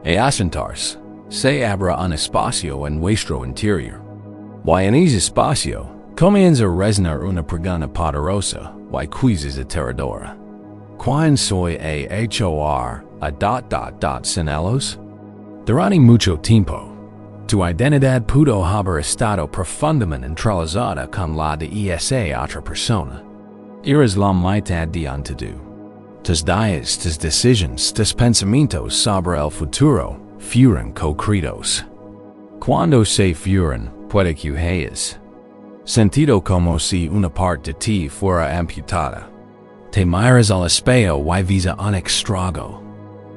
a asentarse, se abre un espacio en nuestro interior. Y en ese espacio comienza a resonar una pregunta poderosa y quizás aterradora. ¿Quién soy a sin ellos? Durante mucho tiempo, tu identidad pudo haber estado profundamente entrelazada con la de esa otra persona. Eres la mitad de un todo. Tus ideas, tus decisiones, tus pensamientos sobre el futuro fueron co-creados. Cuando se fueron, puede que hayas sentido como si una parte de ti fuera amputada. Te miras al espejo y ves un extrago.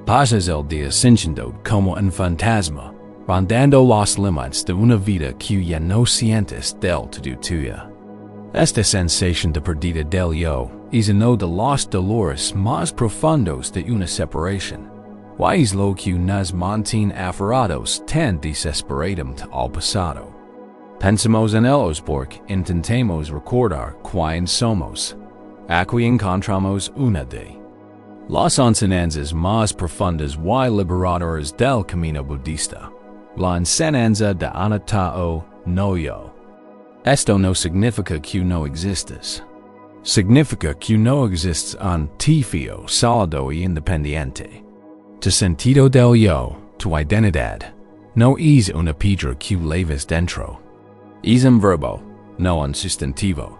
Pasas el día sintiendo como un fantasma, rondando los límites de una vida que ya no sientes del todo tuya. Esta sensación de pérdida del yo es uno de los dolores más profundos de una separación, y es lo que nos mantiene aferrados tan desesperadamente al pasado. Pensamos en ellos porque intentamos recordar quién somos. Aquí encontramos una de las enseñanzas más profundas y liberadoras del camino budista, la enseñanza de anatta o no yo. Esto no significa que no existes. Significa que no existes un ti fijo, sólido y independiente. Tu sentido del yo, tu identidad, no es una piedra que llevas dentro. Es un verbo, no un sustantivo.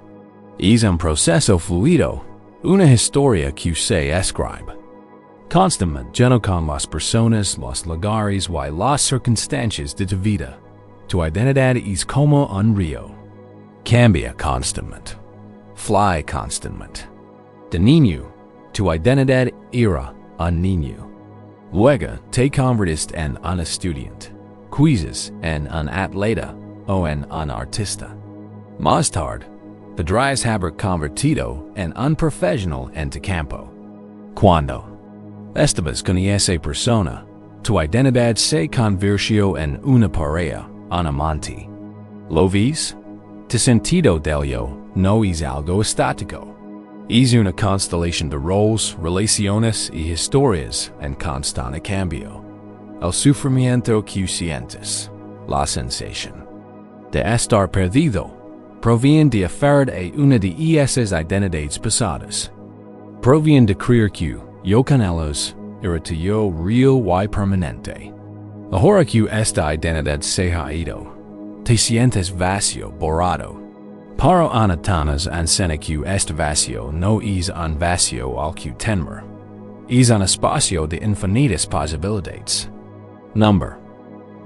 Es un proceso fluido, una historia que se escribe constantemente lleno con las personas, los lugares y las circunstancias de tu vida. Tu identidad es como un río. Cambia constantemente. Fly constantemente. De niño, tu identidad era un niño. Luego te convertiste en un estudiante, quizás en un atleta o en un artista. Más tarde, podrás haber convertido en un profesional en tu campo. Cuando estabas con esa persona, tu identidad se convirtió en una pareja, un amante. ¿Lo ves? Tu sentido del yo no es algo estático. Es una constelación de roles, relaciones y historias en constante cambio. El sufrimiento que sientes, la sensación de estar perdido, proviene de aferrar a una de esas identidades pasadas. Proviene de creer que yo con ellos era tu yo real y permanente. Ahora que esta identidad se ha ido, te sientes vacío, borrado. Para anatanas enseña que este vacío no es un vacío al que temer. Es un espacio de infinitas posibilidades. Number.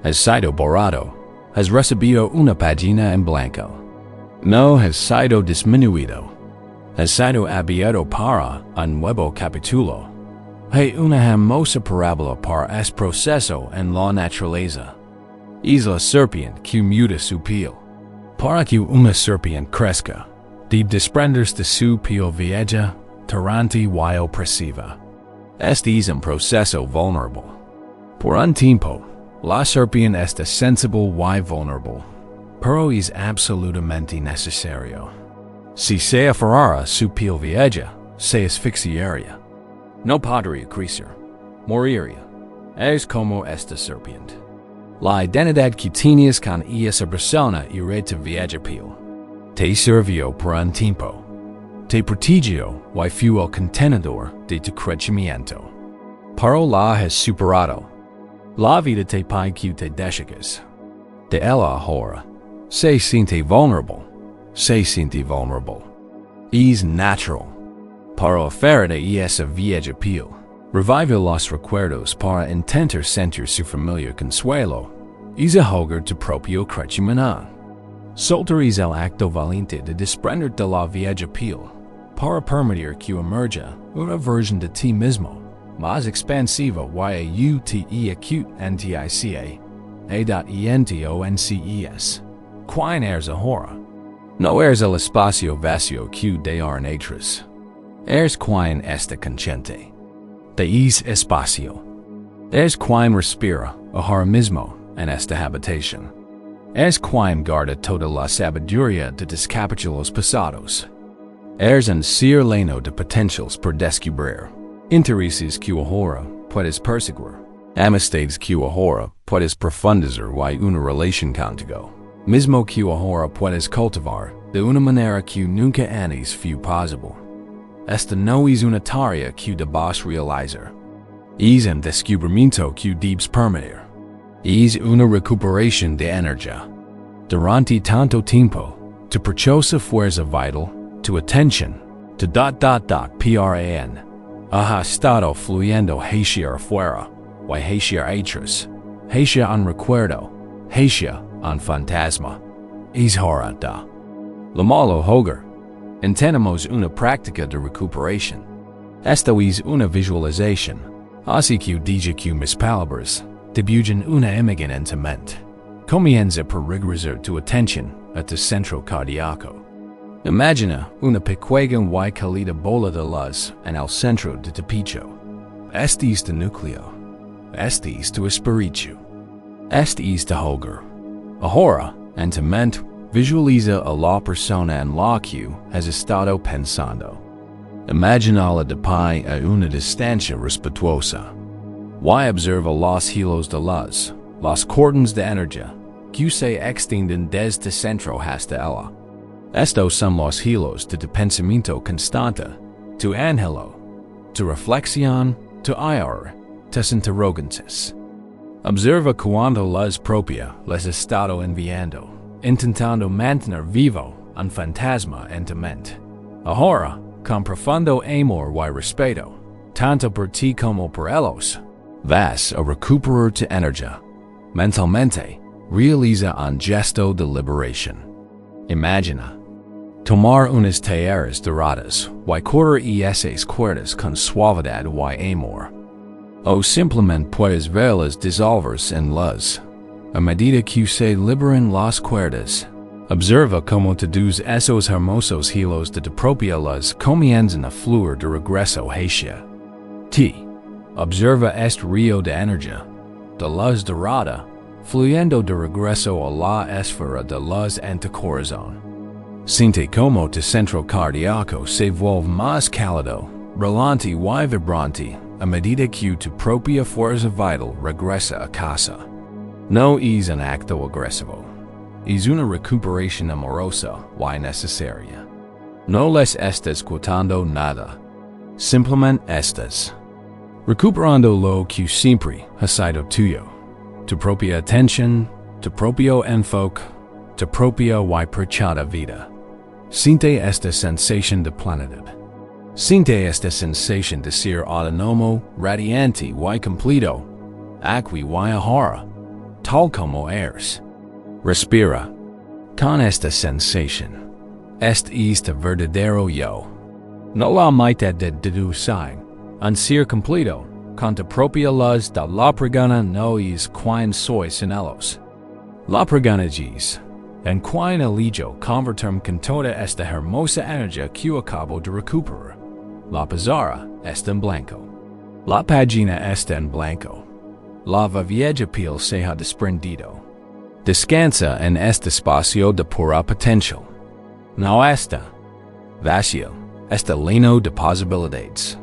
Has sido borrado. Has recibido una página en blanco. No has sido disminuido. Has sido abierto para un nuevo capítulo. Hay una hermosa parábola para este proceso en la naturaleza. Es la serpiente que muda su piel. Para que una serpiente crezca, debe desprenderse de su piel vieja, tirante y opresiva. Este es un proceso vulnerable. Por un tiempo, la serpiente está sensible y vulnerable, pero es absolutamente necesario. Si se aferrara a su piel vieja, se asfixiaría. No podría crecer, moriría. Es como esta serpiente. La identidad que tienes con esa persona era tu vieja piel. Te sirvió por un tiempo. Te protegió y fue el contenedor de tu crecimiento. Pero la has superado. La vida te pide que te deshagas. De ella ahora, se siente vulnerable. Se siente vulnerable. Es natural. Para aferrar a esa vieja piel. Revive los recuerdos para intentar sentir su familiar consuelo Isa hogar tu propio crecimiento. Soltaris el acto valiente de desprender de la vieja piel, para permitir que emerja una versión de ti mismo, más expansiva y acute ntica, entonces. Quien eres ahora. No eres el espacio vacío que de arnatras. Eres quien está consciente. De es espacio. Eres quien respira ahora mismo en esta habitación. Eres quien guarda toda la sabiduría de tus capítulos pasados. Eres un ser lleno de potenciales por descubrir. Intereses que ahora puedes perseguir. Amistades que ahora puedes profundizar y una relación contigo. Mismo que ahora puedes cultivar de una manera que nunca antes fue posible. Esta no es una tarea que debas realizar. Es un descubrimiento que debes permitir. Es una recuperación de energía. Durante tanto tiempo, tu preciosa fuerza vital, tu atención, tu PRAN, ha estado fluyendo hacia afuera, y hacia atrás, hacia un recuerdo, hacia un fantasma. Es hora de lo malo hogar. Entendemos una práctica de recuperación. Esto es una visualización. Así que diga que mis palabras dibujan una imagen en tu mente. Comienza por regresar tu atención a tu centro cardíaco. Imagina una pequeña y cálida bola de luz en el centro de tu pecho. Este es tu núcleo. Este es tu espíritu. Este es tu hogar. Ahora, en tu mente, visualiza a la persona en la que has estado pensando. Imagínala de pie a una distancia respetuosa. Y observa los hilos de luz, los cordones de energía, que se extienden desde centro hasta ella. Estos son los hilos de tu pensamiento constante, tu anhelo, tu reflexión, tu ayudará, tus interrogantes. Observa cuando luz propia les estado enviando, intentando mantener vivo un fantasma en tu mente. Ahora, con profundo amor y respeto, tanto por ti como por ellos, vas a recuperar tu energía. Mentalmente, realiza un gesto de liberación. Imagina tomar unas tijeras doradas y cortar esas cuerdas con suavidad y amor. O simplemente puedes verlas disolverse en luz. A medida que se liberan las cuerdas, observa cómo todos esos hermosos hilos de tu propia luz comienzan a fluir de regreso hacia ti. Observa este río de energía, de luz dorada, fluyendo de regreso a la esfera de luz en tu corazón. Siente cómo tu centro cardíaco se vuelve más cálido, relante y vibrante a medida que tu propia fuerza vital regresa a casa. No es un acto agresivo. Es una recuperación amorosa y necesaria. No les estás quitando nada. Simplemente estás recuperando lo que siempre ha sido tuyo. Tu propia atención, tu propio enfoque, tu propia y preciada vida. Siente esta sensación de plenitud. Siente esta sensación de ser autónomo, radiante y completo. Aquí y ahora, tal como eres. Respira. Con esta sensación. Este es tu verdadero yo. No la mitad de tu sign. Un ser completo, con tu propia luz de la pregana no es quien sois en ellos. La pregana es, en quien elijo convertirme con toda esta hermosa energía que acabo de recuperar. La pizarra está en blanco. La página está en blanco. La vieja piel se ha desprendido. Descansa en este espacio de pura potencial. No está vacío, está lleno de posibilidades.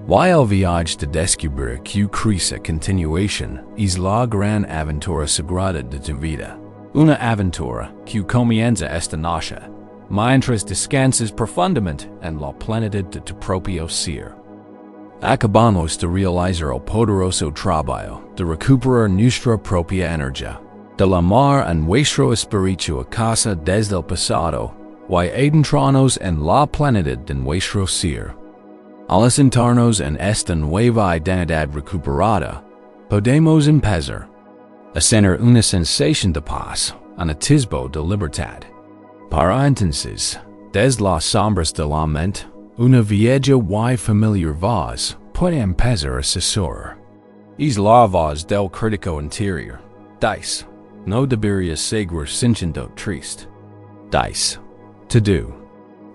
Y el viaje de descubrir que crece a continuación es la gran aventura sagrada de tu vida. Una aventura que comienza esta noche, mientras descansas profundamente en la plenitud de tu propio ser. Acabamos de realizar el poderoso trabajo de recuperar nuestra propia energía, de llamar a nuestro espíritu a casa desde el pasado y adentrarnos en la plenitud de nuestro ser. Al sentarnos en esta nueva identidad recuperada, podemos empezar Acener una sensación de paz, un atisbo de libertad. Para entonces, des las sombras de la mente, una vieja y familiar voz puede empezar a susurrar. Es la voz del crítico interior. Dice, no deberías seguir sintiendo triste. Dice, te do.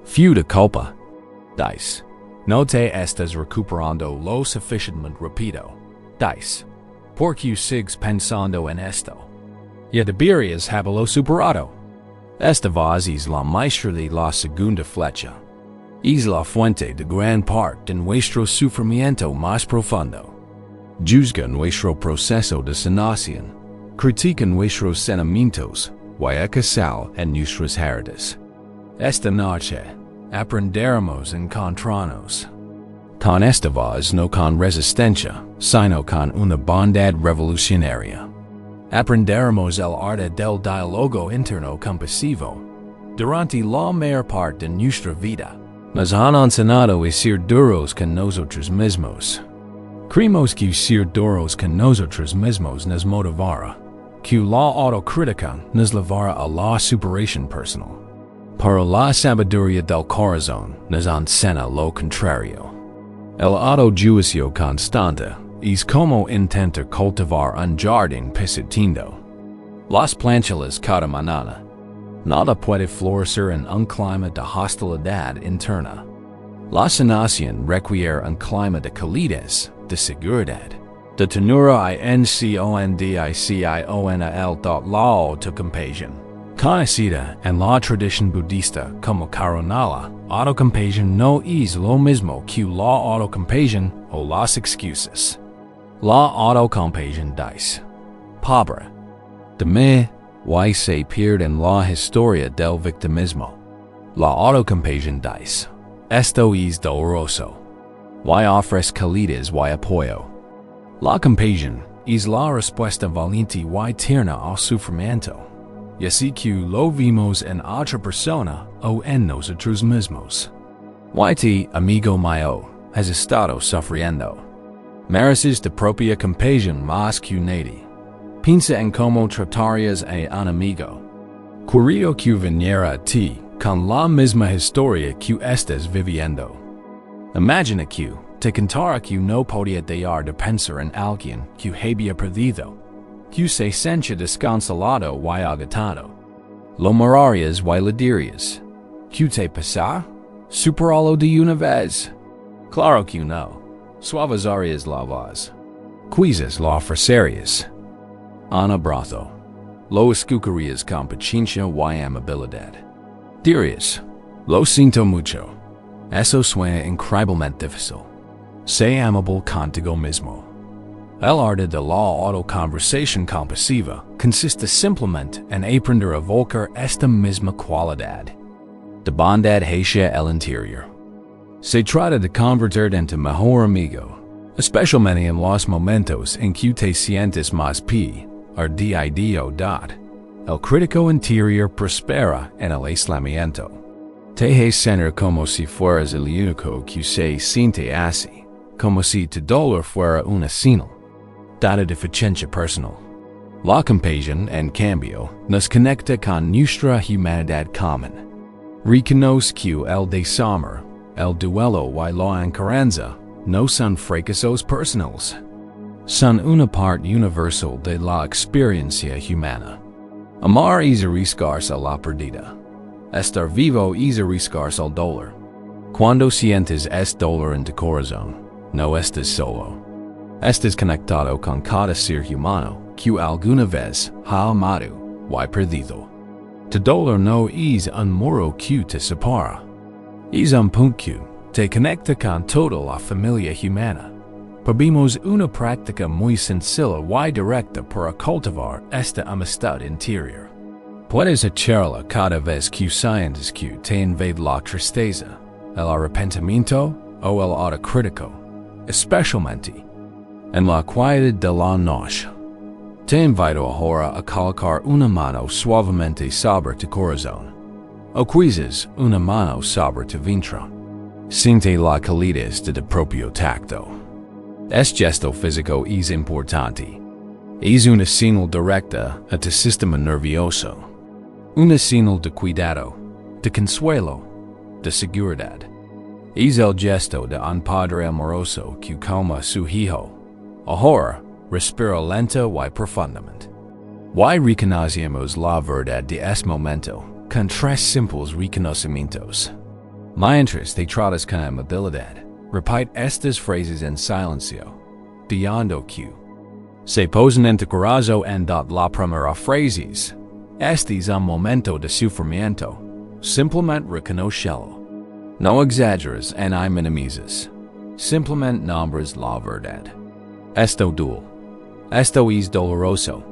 Fuda culpa. Dice, no te estás recuperando lo suficientemente rápido. Dice, porque sigues pensando en esto. Ya deberías haberlo superado. Esta voz es la maestra de la segunda flecha. Es la fuente de gran parte de nuestro sufrimiento más profundo. Juzga nuestro proceso de sanación, critica nuestros sentimientos, y acasal en nuestras heridas. Esta noche, aprenderemos a encontrarnos con esta voz no con resistencia, sino con una bondad revolucionaria. Aprenderemos el arte del diálogo interno compasivo. Durante la mayor parte de nuestra vida, nos han enseñado a ser duros con nosotros mismos. Creemos que ser duros con nosotros mismos nos motivará, que la autocrítica nos llevará a la superación personal. Pero la sabiduría del corazón nos enseña lo contrario. El autojuicio constante es como intentar cultivar un jardín pesitindo. Las planchas cada mañana. Nada puede florecer en un clima de hostilidad interna. La sanación requiere un clima de calidez, de seguridad, de ternura y encondicional la autocompasión, conocida en la tradición budista como karuna. Autocompasión no es lo mismo que la autocompasión o las excusas. La autocompasión dice, pobre de mí, y se pierde en la historia del victimismo. La autocompasión dice, esto es doloroso, y ofrece calidez y apoyo. La compasión es la respuesta valiente y tierna al sufrimiento, y así que lo vimos en otra persona o en nosotros mismos. Y amigo mío, has estado sufriendo. Mereces tu propia compasión más que nadie. Piensa en cómo tratarías a un amigo. Quería que viniera a ti con la misma historia que estás viviendo. Imagina que te contara que no podía dejar de pensar en alguien que había perdido, que se sentía desconsolado y agotado. Lo mirarías y le dirías, ¿qué te pasa? ¿Superalo de una vez? Claro que no. Suavizarías la voz. Quizás lo ofrecerías. Un abrazo. Lo escucharías con paciencia y amabilidad. Dirías, lo siento mucho. Eso suena increíblemente difícil. Sé amable contigo mismo. El arte de la autoconversación compasiva consiste simplemente en aprender a evocar esta misma cualidad de bondad hacia el interior. Se trata de convertirte en tu mejor amigo, especialmente en los momentos en que te sientes más perdido. El crítico interior prospera en el aislamiento. Te hace sentir como si fueras el único que se siente así, como si tu dolor fuera una señal de deficiencia personal. La compasión, en cambio, nos conecta con nuestra humanidad común. Reconoce que el desamor, el duelo y la encaranza no son fracasos personales. Son una parte universal de la experiencia humana. Amar es arriesgarse a la pérdida. Estar vivo es arriesgarse al dolor. Cuando sientes este dolor en tu corazón, no estás solo. Estás conectado con cada ser humano que alguna vez ha amado y perdido. Tu dolor no es un muro que te separa. Es un punto que te conecta con toda la familia humana. Probemos una práctica muy sencilla y directa para cultivar esta amistad interior. Puedes hacerla cada vez que sientes que te invade la tristeza, el arrepentimiento o el autocrítico, especialmente en la quietud de la noche. Te invito ahora a colocar una mano suavemente sobre tu corazón, o quizás una mano sobre tu vientre. Siente la calidez de tu propio tacto. Este gesto físico es importante. Es una señal directa a tu sistema nervioso. Una señal de cuidado, de consuelo, de seguridad. Es el gesto de un padre amoroso que calma su hijo. Ahora, respira lento y profundamente. Y reconocemos la verdad de este momento con tres simples reconocimientos. Mientras te tratas con amabilidad, repite estas frases en silencio, diciendo que se posan en tu corazón en la primera frase. Este es un momento de sufrimiento. Simplemente reconócelo. No exageres ni minimizas. Simplemente nombres la verdad. Esto duele. Esto es doloroso.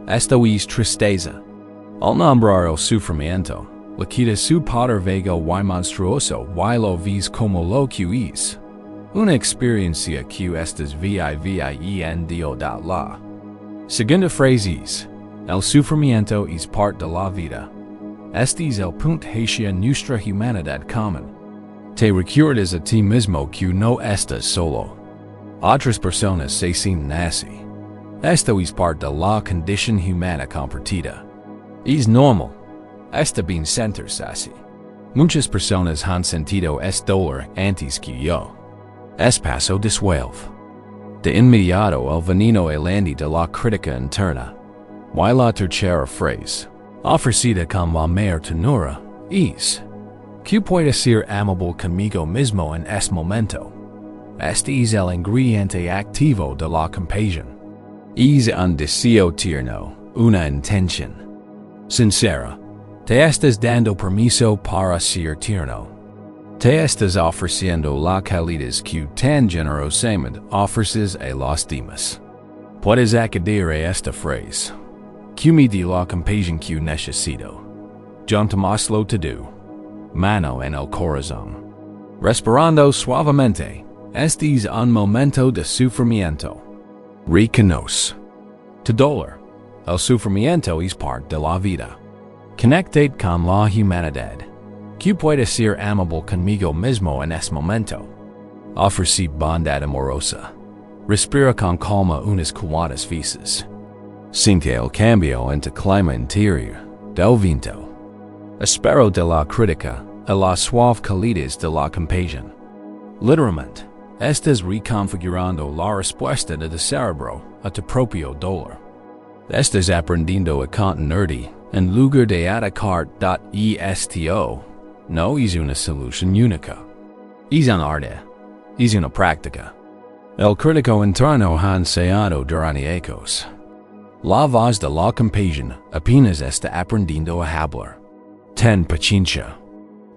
Esto es tristeza. Al nombrar el sufrimiento, le quita su poder vago y monstruoso y lo ves como lo que es. Una experiencia que estás viviendo da la. Segunda frase es, el sufrimiento es parte de la vida. Este es el punto hacia nuestra humanidad común. Te recuerdas a ti mismo que no estás solo. Otras personas se sienten así. Esto es parte de la condición humana compartida. Es normal. Está bien sentirse así. Muchas personas han sentido este dolor antes que yo. Es paso de suave. De inmediato el veneno elandi de la crítica interna. Y la tercera frase, ofrecida con la mayor ternura, es que puedo ser amable conmigo mismo en este momento. Este es el ingrediente activo de la compasión. Es un deseo tierno, una intención sincera. Te estás dando permiso para ser tierno. Te estás ofreciendo la calidez que tan generosamente ofreces a los demás. Puedes acudir a esta frase. Que me di la compasión que necesito. Juntémoslo todo. Mano en el corazón. Respirando suavemente. Este es un momento de sufrimiento. Reconoce. Tu dolor. El sufrimiento es parte de la vida. Conectate con la humanidad. Que puede ser amable conmigo mismo en este momento. Ofrece bondad amorosa. Respira con calma unas cuantas veces. Siente el cambio en tu clima interior, del viento. Espero de la crítica, a la suave calidez de la compasión. Literalmente, estás reconfigurando la respuesta de tu cerebro a tu propio dolor. Estás aprendiendo a contenerte en lugar de atacar. Esto no es una solución única. Es un arte. Es una práctica. El crítico interno ha ensayado durante años. La voz de la compasión apenas está aprendiendo a hablar. Ten paciencia.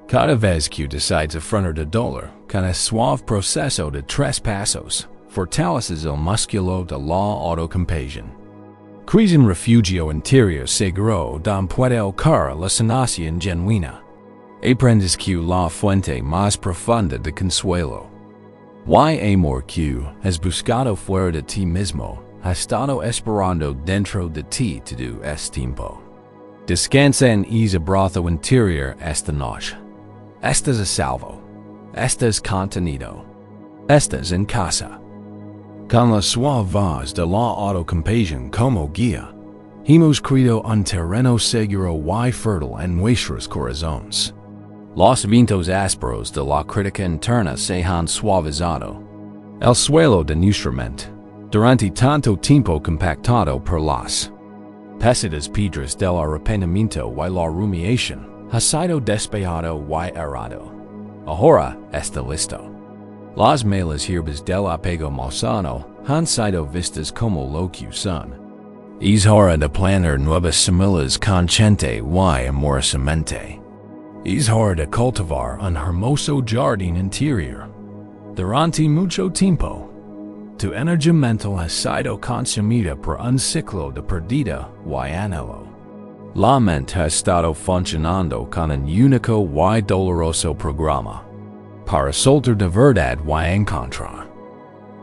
Cada vez que decides afrontar el dolor con el suave proceso de tres pasos, fortaleces el músculo de la autocompasión. Creas un refugio interior seguro donde puede ocurrir la sanación genuina. Aprendes que la fuente más profunda de consuelo. Y amor que has buscado fuera de ti mismo, has estado esperando dentro de ti todo este tiempo. Descansa en ese abrazo interior esta noche. Estás a salvo. Estás contenido. Estás en casa. Con la suave voz de la autocompasión como guía, hemos creado un terreno seguro y fértil en nuestros corazones. Los vientos ásperos de la crítica interna se han suavizado. El suelo de nuestra mente, durante tanto tiempo compactado por las pesadas piedras del arrepentimiento y la rumiación, ha sido despejado y errado. Ahora está listo. Las malas hierbas del apego malsano han sido vistas como lo que son. Es hora de plantar nuevas semillas consciente y amorosamente. Es hora de cultivar un hermoso jardín interior. Durante mucho tiempo, tu energía mental ha sido consumida por un ciclo de pérdida y anhelo. La mente ha estado funcionando con un único y doloroso programa para soltar de verdad y encontrar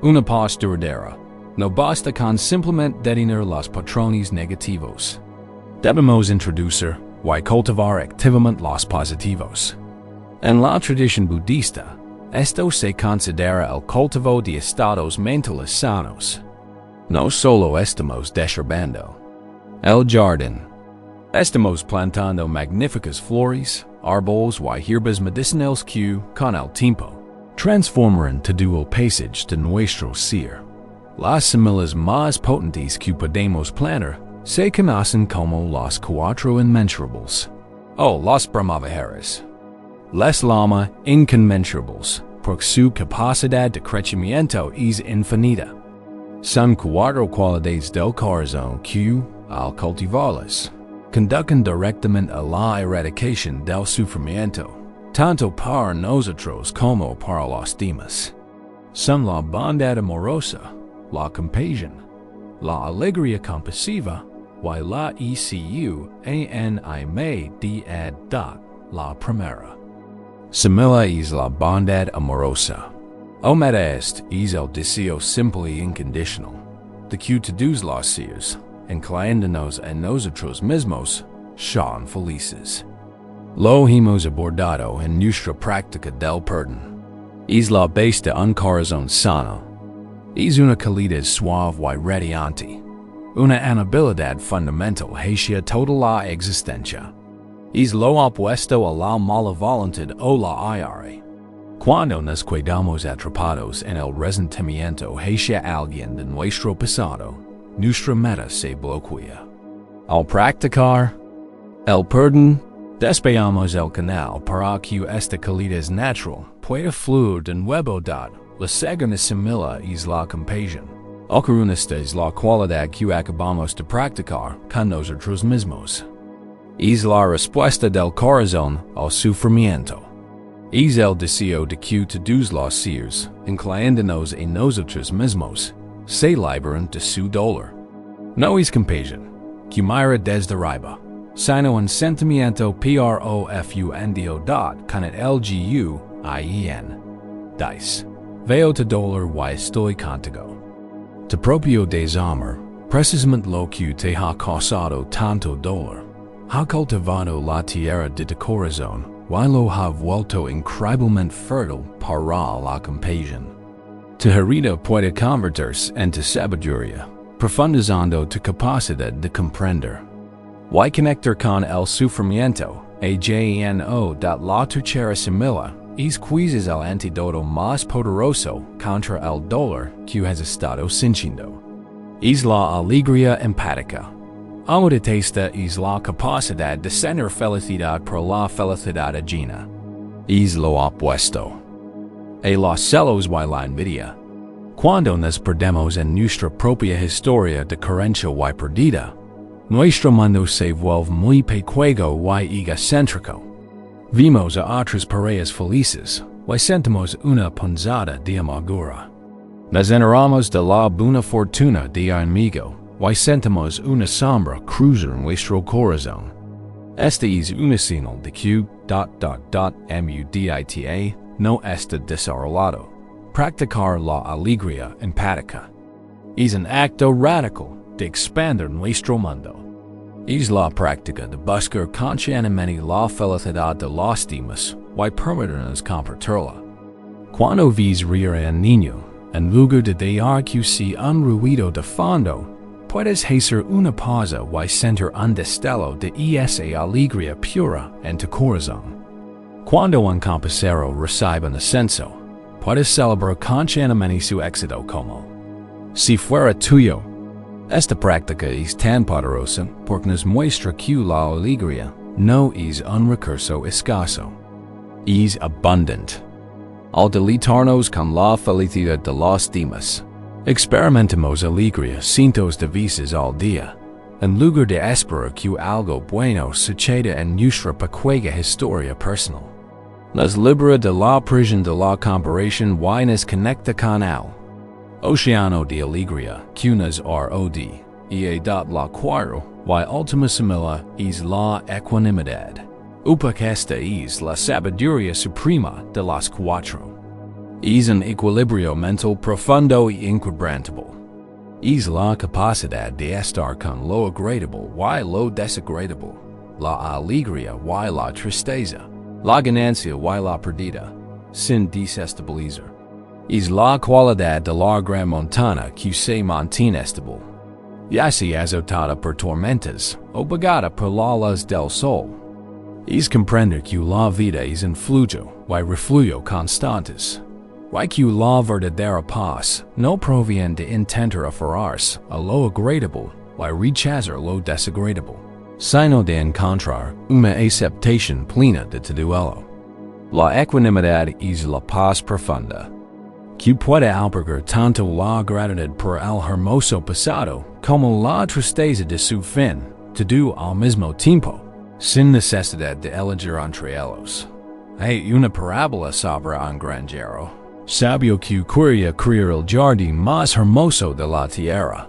una paz duradera. No basta con simplemente detener los patrones negativos. Debemos introducir y cultivar activamente los positivos. En la tradición budista, esto se considera el cultivo de estados mentales sanos. No solo estamos desherbando el jardín. Estamos plantando magníficas flores, árboles y hierbas medicinales que, con el tiempo, transformarán todo el paisaje de nuestro ser. Las semillas más potentes que podemos plantar se conocen como los cuatro inmencionables, o las primaveras. Les llama inconmensuраbles, porque su capacidad de crecimiento es infinita. Son cuatro cualidades del corazón que, al cultivarlas, conducen directamente a la erradicación del sufrimiento, tanto para nosotros como para los demás. Son la bondad amorosa, la compasión, la alegría compasiva, y la ecuanimidad, la primera. Semilla es la bondad amorosa. Omeda es el deseo simple y incondicional, de que todos los seres, incluyéndonos a nosotros mismos, sean felices. Lo hemos abordado en nuestra práctica del perdón. Es la base de un corazón sano. Es una calidad suave y radiante, una amabilidad fundamental hacia toda la existencia. Es lo opuesto a la mala voluntad o la ira. Cuando nos quedamos atrapados en el resentimiento hacia alguien de nuestro pasado, nuestra meta se bloquea. Al practicar el perdón, despejamos el canal para que esta calidad natural pueda fluir de nuevo. La segunda semilla es la compasión. Esta es la cualidad que acabamos de practicar con nosotros mismos. Es la respuesta del corazón al sufrimiento. Es el deseo de que todos los seres, incluyéndonos a nosotros mismos, se liberen de su dolor. No es compasión, que mira desde arriba, sino un sentimiento profundo con el guien. Dice, veo tu dolor y estoy contigo. Tu propio desamor, precisamente lo que te ha causado tanto dolor, ha cultivado la tierra de tu corazón y lo ha vuelto increíblemente fértil para la compasión. Tu herida puede convertirse en tu sabiduría, profundizando tu capacidad de comprender. Y conectar con el sufrimiento, la tercera semilla, es quizás el antídoto más poderoso contra el dolor que has estado sintiendo. Es la alegría empática. Esta es la capacidad de sentir felicidad por la felicidad ajena. Es lo opuesto a los celos y la envidia. Cuando nos perdemos en nuestra propia historia de carencia y perdida, nuestro mundo se vuelve muy pequeño y egocéntrico. Vimos a otras parejas felices y sentimos una punzada de amargura. Nos enteramos de la buena fortuna de un amigo y sentimos una sombra cruzar nuestro corazón. Este es una señal de que mudita no está desarrollado. Practicar la alegría empática es un acto radical de expandir nuestro mundo. Es la práctica de buscar conscientemente la felicidad de los demás y permitirnos compartirla. Cuando ves reír a un niño, en lugar de dejar que sea un ruido de fondo, puedes hacer una pausa y sentir un destello de esa alegría pura en tu corazón. Cuando un compañero recibe un ascenso, puedes celebrar conscientemente su éxito como si fuera tuyo. Esta práctica es tan poderosa porque nos muestra que la alegría no es un recurso escaso, es abundante. Al deleitarnos con la felicidad de los demás, experimentamos alegría cientos de veces al día, en lugar de esperar que algo bueno suceda en nuestra pequeña historia personal. Nos libera de la prisión de la comparación y nos conecta con el océano de alegría que nos rodea, y la cuarta y última semilla es la ecuanimidad. Esta es la sabiduría suprema de las cuatro. Es un equilibrio mental profundo y inquebrantable. Es la capacidad de estar con lo agradable y lo desagradable, la alegría y la tristeza, la ganancia y la pérdida, sin desestabilizar. Es la cualidad de la gran montana que se mantiene estable, ya sea azotada por tormentas o pagada por la luz del sol. Es comprender que la vida es un flujo y reflujo constantes, y que la verdadera paz no proviene de intentar aferrarse a lo agradable y rechazar lo desagradable, sino de encontrar una aceptación plena de todo ello. La equanimidad es la paz profunda, que puede albergar tanto la gratitud por el hermoso pasado como la tristeza de su fin, todo al mismo tiempo, sin necesidad de elegir entre ellos. Hay una parábola sobre un granjero sabio que quería crear el jardín más hermoso de la tierra.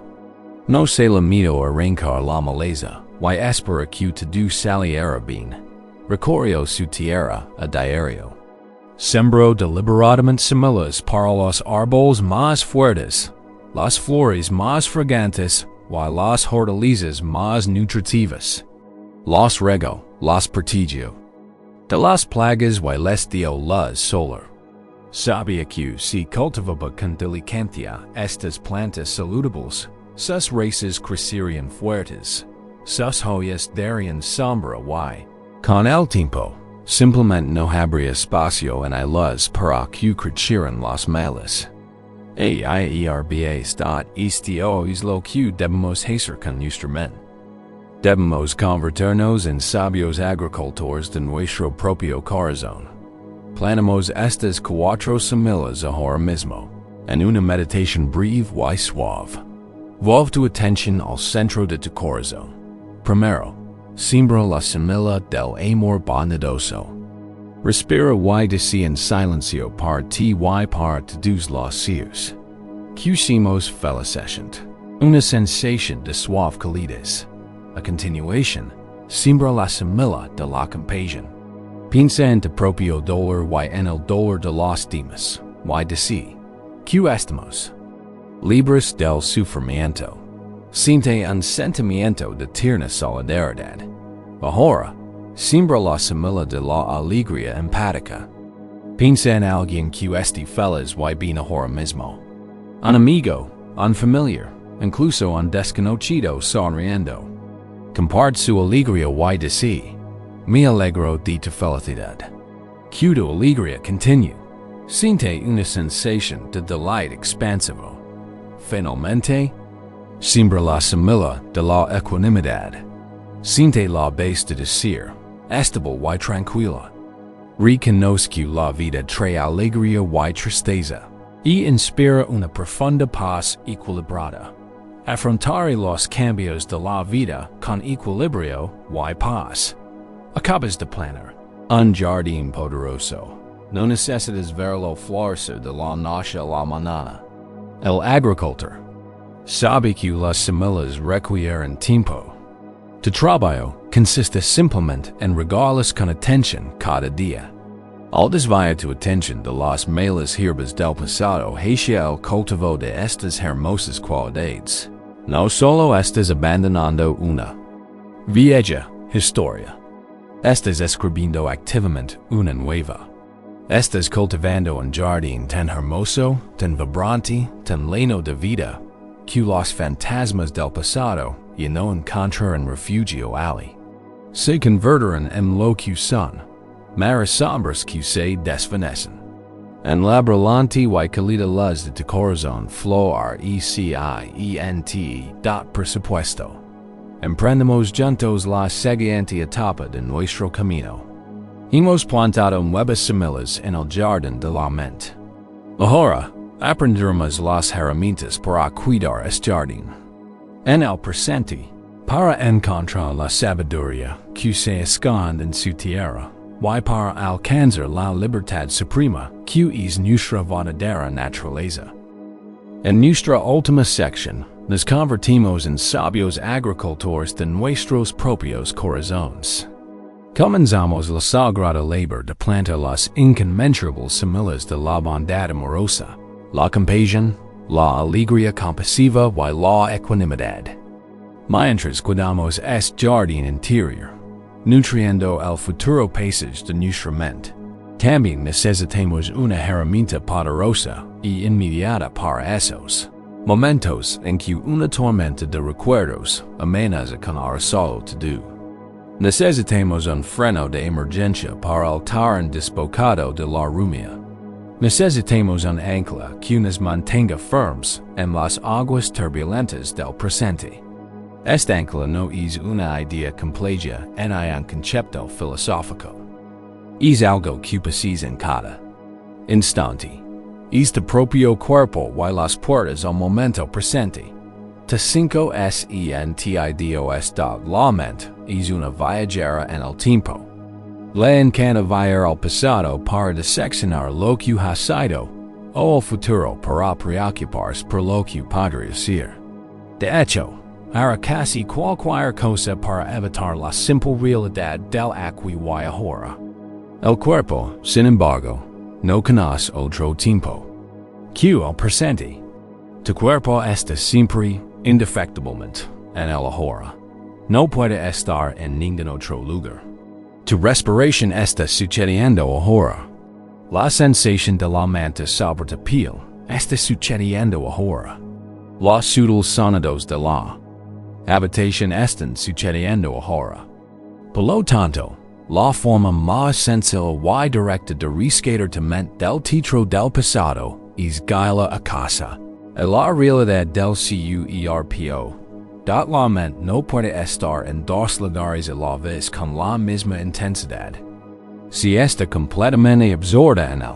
No se limitó a arrancar la maleza, y espera que todo saliera bien. Recorrió su tierra a diario. Sembró deliberadamente semillas para los árboles más fuertes, las flores más fragantes y las hortalizas más nutritivas. Los regó, los protegió de las plagas y les dio luz solar. Sabía que si cultivaba con diligencia estas plantas saludables, sus raíces crecerían fuertes, sus hojas darían sombra y, con el tiempo, simplemente no habría espacio en ellas para que crecieran las malas. Esto es lo que debemos hacer con nuestra mente. Debemos convertirnos en sabios agricultores de nuestro propio corazón. Planemos estas 4 semillas ahora mismo, en una meditación breve y suave. Vuelve tu atención al centro de tu corazón. Primero, siembra la semilla del amor bondadoso. Respira y decide en silencio para ti y para todos los seres. Quisimos felicitante. Una sensación de suave calidez. A continuación, siembra la semilla de la compasión. Piensa en tu propio dolor y en el dolor de los demás, y decide, que estamos libres del sufrimiento. Siente un sentimiento de tierna solidaridad. Ahora, siembra la semilla de la alegría empática. Piensa en alguien que esté feliz y bien ahora mismo. Un amigo, un familiar, incluso un desconocido sonriendo. Comparte su alegría y decide, me alegro de tu felicidad. Que tu alegría continue. Siente una sensación de delight expansivo. Finalmente, siembra la semilla de la equanimidad. Siente la base de decir, estable y tranquila. Reconozca la vida trae alegría y tristeza, y inspira una profunda paz equilibrada. Afrontaré los cambios de la vida con equilibrio y paz. Acabas de planear un jardín poderoso. No necesitas verlo florecer de la noche a la mañana. El agricultor sabe que las semillas requieren tiempo. Tu trabajo consiste simplemente en regarlas con atención cada día. Al desviar tu atención de las malas hierbas del pasado hacia el cultivo de estas hermosas cualidades, no solo estás abandonando una vieja historia, estás escribiendo activamente una nueva. Estás cultivando un jardín tan hermoso, tan vibrante, tan lleno de vida, que los fantasmas del pasado ya no encontrarán refugio allí. Se convertirán en lo que son, maras sombras que se desvanecen. En la brillante y cálida luz de tu corazón floreciente. Por supuesto, emprendemos juntos la siguiente etapa de nuestro camino. Hemos plantado nuevas semillas en el jardín de la mente. Ahora, aprenderemos las herramientas para cuidar este jardín. En el presente, para encontrar la sabiduría que se esconde en su tierra, y para alcanzar la libertad suprema que es nuestra verdadera naturaleza. En nuestra última sección, nos convertimos en sabios agricultores de nuestros propios corazones. Comenzamos la sagrada labor de plantar las inconmensurables semillas de la bondad amorosa, la compasión, la alegría compasiva y la equanimidad. Mientras cuidamos este jardín interior, nutriendo el futuro paisaje de nuestra mente, También necesitamos una herramienta poderosa y inmediata para esos momentos en que una tormenta de recuerdos amenaza con arrasarlo todo. Necesitamos un freno de emergencia para el tren desbocado de la rumia. Necesitamos un ancla que nos mantenga firmes en las aguas turbulentas del presente. Este ancla no es una idea compleja ni un concepto filosófico. Es algo que pasa en cada instante. Es tu propio cuerpo y las puertas al momento presente. Te 5 sentidos la mente es una viajera en el tiempo. Le encanta viajar al pasado para diseccionar lo que ha sido, o al futuro para preocuparse por lo que podría ser. De hecho, hará casi cualquier cosa para evitar la simple realidad del aquí y ahora. El cuerpo, sin embargo, no conoce otro tiempo que el presente. Tu cuerpo está siempre, indefectiblemente, en el ahora. No puede estar en ningún otro lugar. Tu respiración está sucediendo ahora. La sensación de la mente sobre tu piel está sucediendo ahora. Los sutiles sonidos de la habitación están sucediendo ahora. Por lo tanto, la forma más sencilla y directa de rescatar tu mente del teatro del pasado es guiarla a casa. La realidad del cuerpo. La mente no puede estar en dos lugares a la vez con la misma intensidad. Si está completamente absorta en el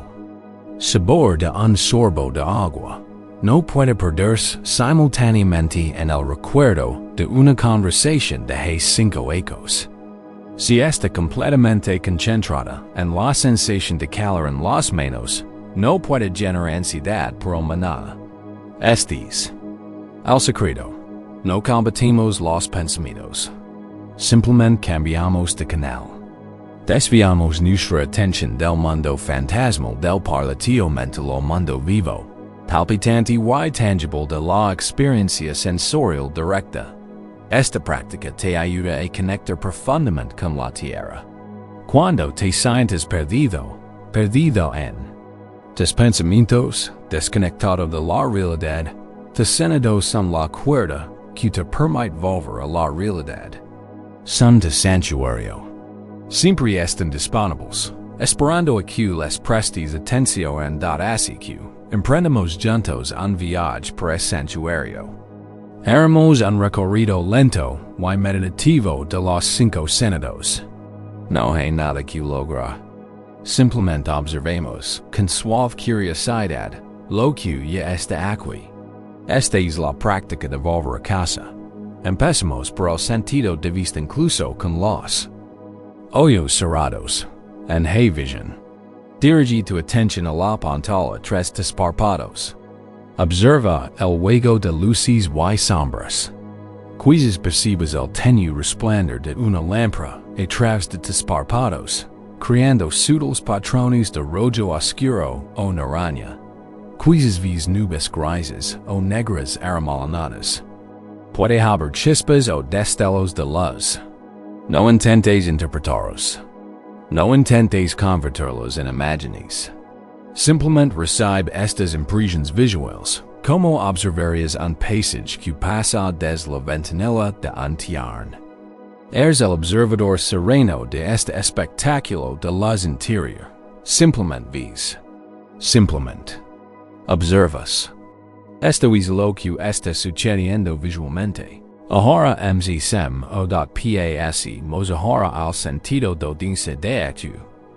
sabor de un sorbo de agua, no puede perderse simultáneamente en el recuerdo de una conversación de 5 ecos. Si está completamente concentrada en la sensación de calor en las manos, no puede generar ansiedad por el mañana. Estes. El secreto. No combatimos los pensamientos. Simplemente cambiamos de canal. Desviamos nuestra atención del mundo fantasmal del parlatio mental al mundo vivo, palpitante y tangible de la experiencia sensorial directa. Esta práctica te ayuda a conectar profundamente con la tierra. Cuando te sientes perdido en tus pensamientos, desconectado de la realidad, tus sentidos son la cuerda que te permite volver a la realidad. Son tu santuario. Siempre están disponibles, esperando a que les prestes atención así que emprendamos juntos un viaje por ese santuario. Haremos un recorrido lento y meditativo de los 5 sentidos. No hay nada que lograr. Simplemente observemos, con suave curiosidad, lo que ya está aquí. Esta es la práctica de volver a casa. Empecemos por el sentido de vista incluso con los ojos cerrados. En Hey Vision. Dirige tu atención a la pantalla tras tus párpados. Observa el juego de luces y sombras. Quizás percibas el tenue resplandor de una lámpara a través de tus párpados, creando sutiles patrones de rojo oscuro o naranja. Quizás ves nubes grises o negras amarronadas. Puede haber chispas o destellos de luz. No intentes interpretarlos. No intentes convertirlos en imágenes. Simplemente recibe estas impresiones visuales, como observarías un paisaje que pasa desde la ventanilla de un tren. Eres el observador sereno de este espectáculo de luz interior. Simplemente ves. Simplemente observas. Esto es lo que está sucediendo visualmente. Ahora sem o pas ahora al sentido de hecho.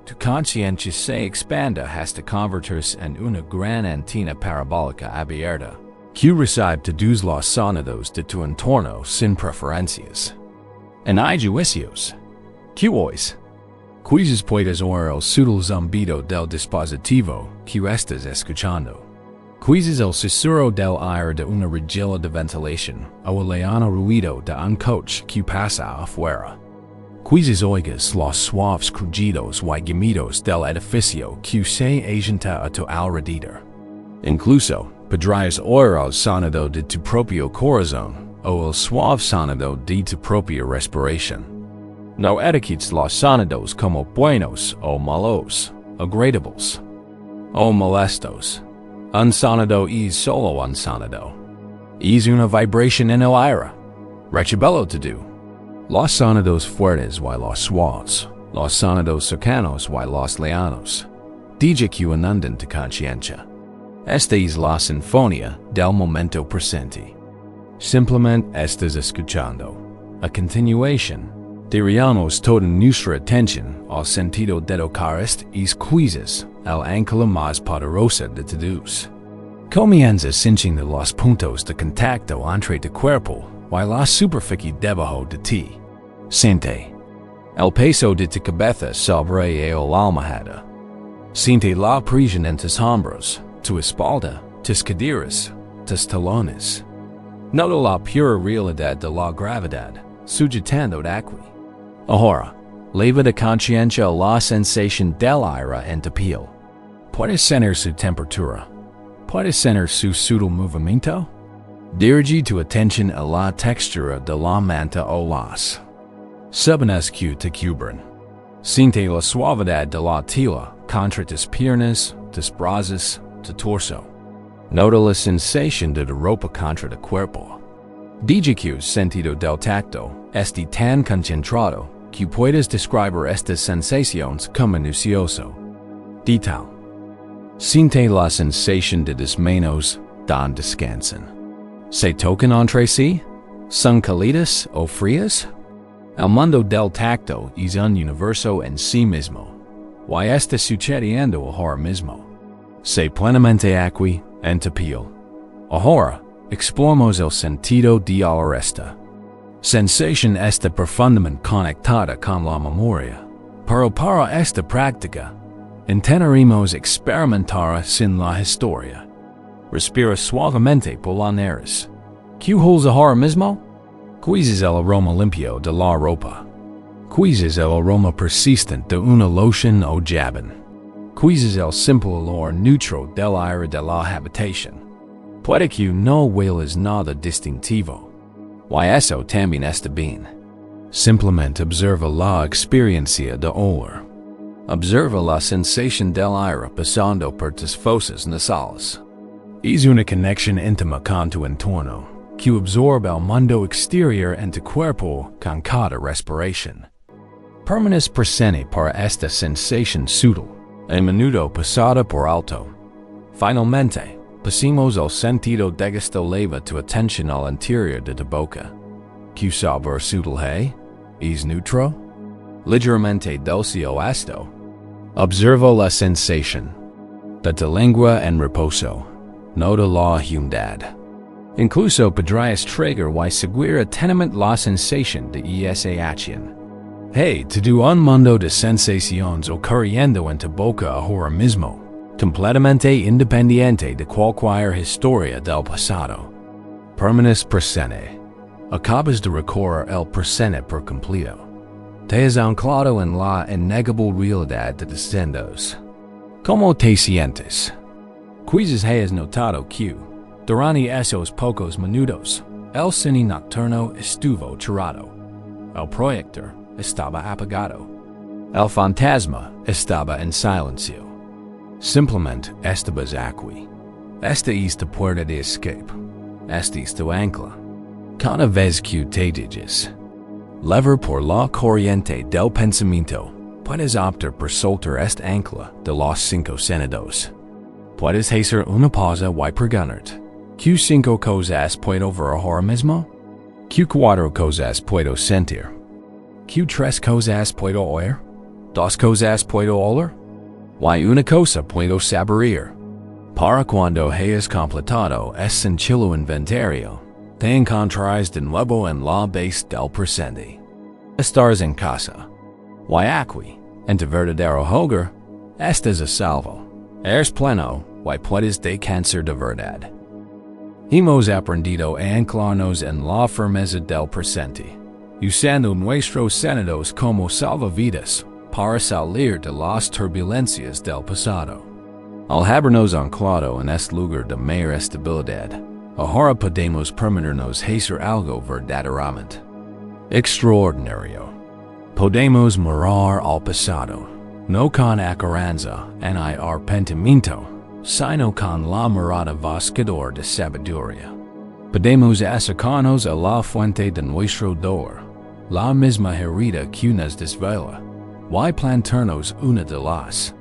Tu conciencia se expande hasta convertirse en una gran antena parabólica abierta, que recibe todos los sonidos de tu entorno sin preferencias. En hay juicios. ¿Qué oís? Quizás puedes oír el sutil zumbido del dispositivo que estás escuchando. Quizás el susurro del aire de una rejilla de ventilación o el lejano ruido de un coche que pasa afuera. Quizás oigas los suaves crujidos y gemidos del edificio que se agita a tu alrededor. Incluso, podrías oír el sonido de tu propio corazón o el suave sonido de tu propia respiración. No etiquetes los sonidos como buenos o malos, agradables. O molestos. Unsanado es solo unsanado. Es una vibración en el aire. Recibello to do. Los sonidos fuertes y los suaves. Los sonidos cercanos y los lejanos. DJQ inundan tu conciencia. Esta es la sinfonía del momento presente. Simplemente estás escuchando. A continuación, dirigimos toda nuestra atención al sentido de tocar estas quizzes, el ancla más poderosa de todos. Comienza cinchando los puntos de contacto entre tu cuerpo y la superficie debajo de ti. Siente el peso de tu cabeza sobre el almohada. Siente la presión en tus hombros, tu espalda, tus caderas, tus talones. Nota la pura realidad de la gravedad, sujetando aquí. Ahora, leva de conciencia la sensación del aire en tu piel. Puedes sentir su temperatura. Puedes sentir su sutil movimiento. Dirige tu atención a la textura de la manta o las sábanas que te cubren. Siente la suavidad de la tela contra tus piernas, tus brazos, tu torso. Nota la sensación de la ropa contra tu cuerpo. DGQ sentido del tacto este tan concentrado que puedes describir estas sensaciones como minucioso. Detail. Siente la sensación de tus manos dan descansan. ¿Se tocan entre sí? ¿Son cálidas o frías? El mundo del tacto es un universo en sí mismo. ¿Y está sucediendo ahora mismo? Sé plenamente aquí, en tu piel. Ahora, exploramos el sentido de la esta. Sensación está profundamente conectada con la memoria. Pero para esta práctica, intentaremos experimentar sin la historia. Respira suavemente por la nariz. ¿Qué holds ahora mismo? ¿Cuál el aroma limpio de la ropa? ¿Cuál el aroma persistente de una loción o jabón? ¿Cuál el simple olor neutro del aire de la habitación? Puede que no huelas nada distintivo. Y eso también está bien. Simplemente observa la experiencia de olor. Observa la sensación del aire pasando por tus fosas nasales. Es una conexión íntima con tu entorno, que absorbe el mundo exterior en tu cuerpo con cada respiración. Permaneces presente para esta sensación sutil, a menudo pasada por alto. Finalmente, pasemos al sentido de esto leva tu atención al interior de tu boca. ¿Qué sabor sutil hay? ¿Es neutro? Ligeramente dulce o ácido. Observa la sensación de tu lengua en reposo. Nota la humedad. Incluso podrías tragar y seguir atentamente la sensación de esa acción. Hey, todo un mundo de sensaciones ocurriendo en tu boca ahora mismo, completamente independiente de cualquier historia del pasado. Permaneces presente. Acabas de recorrer el presente por completo. Te has anclado en la innegable realidad de tus sendos. ¿Cómo te sientes? Quizás hayas notado que, durante esos pocos minutos, el cine nocturno estuvo cerrado. El proyector estaba apagado. El fantasma estaba en silencio. Simplemente estabas aquí. Esta es tu puerta de escape. Esta es tu ancla. Cada vez que te dejes levar por la corriente del pensamiento, puedes optar por soltar esta ancla de los 5 sentidos. Puedes hacer una pausa y preguntarte, ¿qué 5 cosas puedo ver ahora mismo? ¿Qué 4 cosas puedo sentir? ¿Qué 3 cosas puedo oír? ¿2 cosas puedo oler? ¿Y una cosa puedo saborear? Para cuando hayas completado ese sencillo inventario, te encontrarás de nuevo en la base del presente. Estás en casa. Y aquí, en tu verdadero hogar, estás a salvo. Eres pleno y puedes descansar de verdad. Hemos aprendido a anclarnos en la firmeza del presente, usando nuestros sentidos como salvavidas para salir de las turbulencias del pasado. Al habernos anclado en este lugar de mayor estabilidad, ahora podemos permitirnos hacer algo verdaderamente extraordinario. Podemos mirar al pasado, no con acaranza ni arrepentimiento, sino con la mirada buscador de sabiduría. Podemos acercarnos a la fuente de nuestro dolor, la misma herida que nos desvela, y plantarnos una de las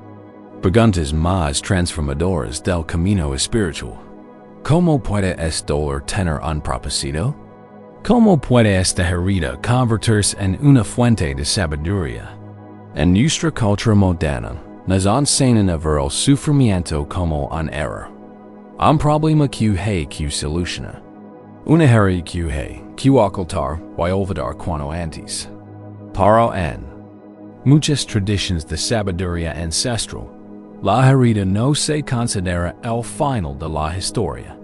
preguntas más transformadoras del camino espiritual. ¿Cómo puede este dolor tener un propósito? ¿Cómo puede esta herida convertirse en una fuente de sabiduría? En nuestra cultura moderna, nos enseñan a ver el sufrimiento como un error, un problema que hay que solucionar, una herida que hay que ocultar y olvidar cuanto antes. Pero en muchas tradiciones de sabiduría ancestral, la herida no se considera el final de la historia.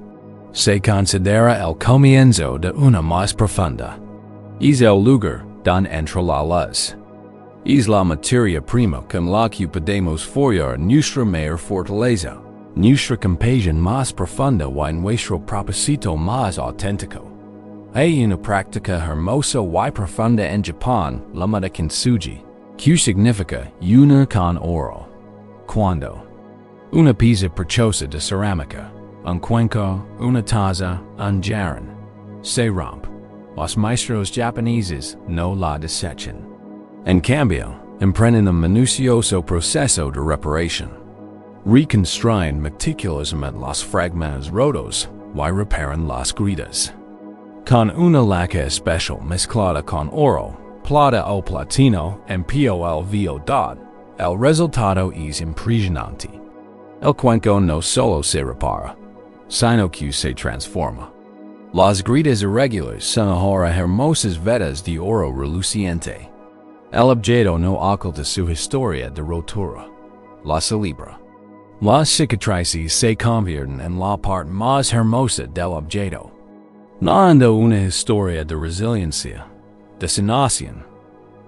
Se considera el comienzo de una más profunda. Es el lugar donde entra la luz. Es la materia prima con la que podemos forjar nuestra mayor fortaleza, nuestra compasión más profunda y nuestro propósito más auténtico. Hay una práctica hermosa y profunda en Japón llamada kintsugi, que significa unir con oro. Cuando una pieza preciosa de cerámica, un cuenco, una taza, un jarrón, se rompe, los maestros japoneses no la desechan. En cambio, emprenden un minucioso proceso de reparación. Reconstruyen meticulosamente los fragmentos rotos y reparan las grietas. Con una laca especial mezclada con oro, plata o platino en POL VO. El resultado es impresionante. El cuenco no solo se repara, sino que se transforma. Las grietas irregulares son ahora hermosas vetas de oro reluciente. El objeto no oculta su historia de rotura. La celebra. Las cicatrices se convierten en la parte más hermosa del objeto. Narrando una historia de resiliencia, de sanación,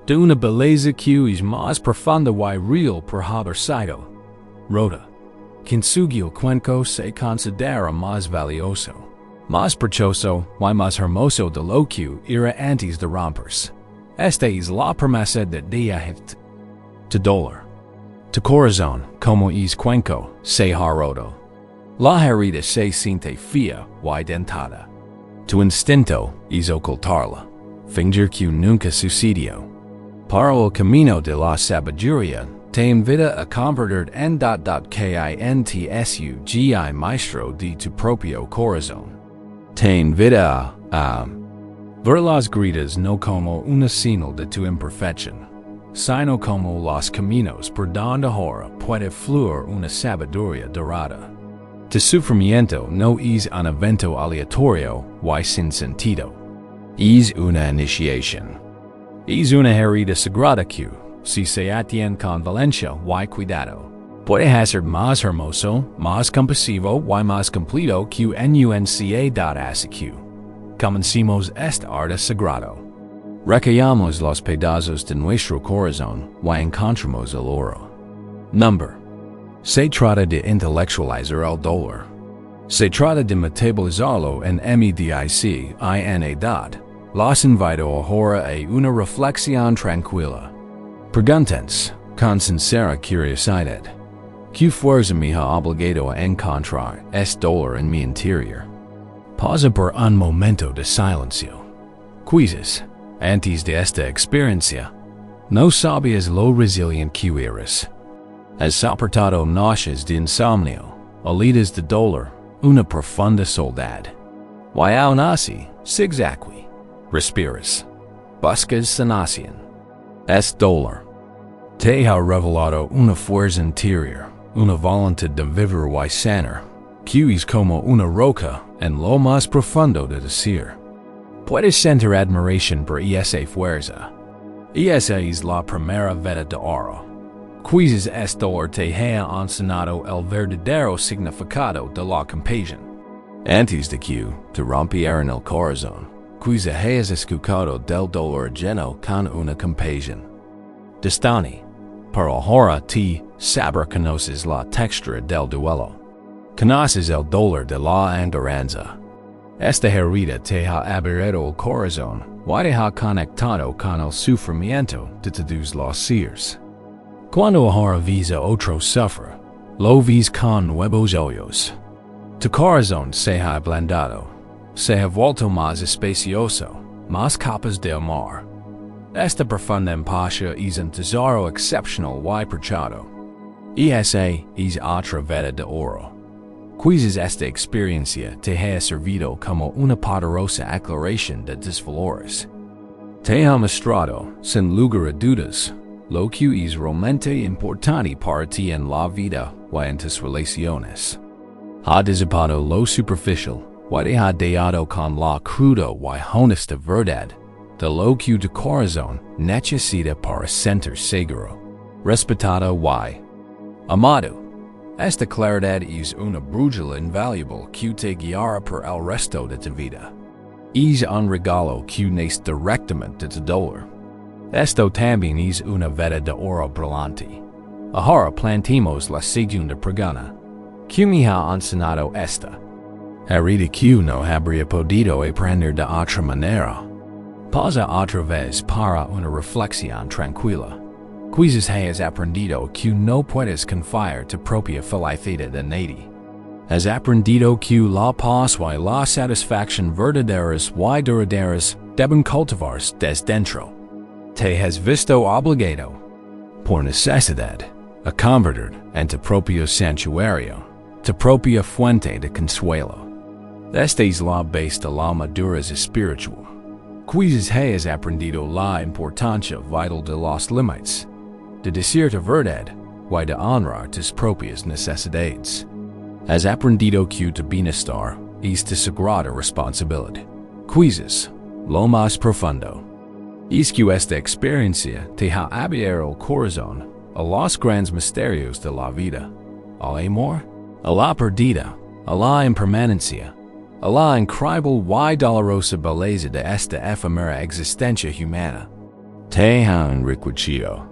de una belleza que es más profunda y real por haber sido rota. Kintsugi el cuenco se considera más valioso, más precioso y más hermoso de lo que era antes de romperse. Esta es la promesa de dejar tu dolor. Tu corazón, como es cuenco, se ha roto. La herida se siente fea y dentada. Tu instinto es ocultarla, fingir que nunca sucedió. Pero el camino de la sabiduría te invita a convertir en KINTSUGI maestro de tu propio corazón. Te invita a ver las grietas no como una señal de tu imperfección, sino como los caminos por donde ahora puede fluir una sabiduría dorada. Tu sufrimiento no es un evento aleatorio y sin sentido. Es una iniciación. Es una herida sagrada que, si se atiende con valencia y cuidado, puede hacer más hermoso, más compasivo y más completo que hace que comencemos este arte sagrado. Recallamos los pedazos de nuestro corazón y encontramos el oro. Se trata de intelectualizar el dolor. Se trata de metabolizarlo en medicina. Los invito ahora a una reflexión tranquila. Pregúntense, con sincera curiosidad, ¿qué fuerza me ha obligado a encontrar este dolor en mi interior? Pausa por un momento de silencio. Quizás, antes de esta experiencia, no sabías lo resiliente que eres. Has soportado noches de insomnio, heridas de dolor, una profunda soledad. Y aún así, sigues aquí, respiras, buscas sanación. Este dolor te ha revelado una fuerza interior, una voluntad de vivir y sanar, que es como una roca en lo más profundo de decir. Puedes sentir admiración por esa fuerza. Esa es la primera veta de oro. Quizás este dolor te haya enseñado el verdadero significado de la compasión. Antes de que te rompieran el corazón, quizás hayas escuchado del dolor lleno con una compasión distante, pero ahora te saber conoces la textura del duelo. Conoces el dolor de la añoranza. Esta herida te ha abierto el corazón y te ha conectado con el sufrimiento de todos los seres. Cuando ahora vis a otro sufre, lo vis con nuevos ojos. Tu corazón se ha ablandado, se ha vuelto más espacioso, más capas del mar. Esta profunda empatía es un tesoro excepcional y preciado. Y esa es otra veda de oro. Quizás esta experiencia te ha servido como una poderosa aclaración de tus valores. Te ha mostrado, sin lugar a dudas, lo que es realmente importante para ti en la vida y en tus relaciones. Ha disipado lo superficial y te ha dado con la cruda y honesta verdad de lo que tu corazón necesita para sentir seguro, respetado y amado. Esta claridad es una brújula invaluable que te guiará por el resto de tu vida. Es un regalo que nace directamente de tu dolor. Esto también es una veda de oro brillante. Ahora planteamos la segunda pregunta. ¿Quién me ha enseñado esta? Herida que no habría podido aprender de otra manera. Pausa otra vez para una reflexión tranquila. Quizás hayas aprendido que no puedes confiar tu propia felicidad en nadie. Has aprendido que la paz y la satisfacción verdaderas y duraderas deben cultivarse desde dentro. Te has visto obligado, por necesidad, a convertir en tu propio santuario, tu propia fuente de consuelo. Esta es la base de la madurez espiritual. Quizás hayas aprendido la importancia vital de los límites, de decir tu verdad y de honrar tus propias necesidades. Has aprendido que tu bienestar es tu sagrada responsabilidad. Quizás, lo más profundo, es que esta experiencia te ha abierto el corazón a los grandes misterios de la vida, al amor, a la pérdida, a la impermanencia, a la increíble y dolorosa belleza de esta efímera existencia humana. Te ha enriquecido.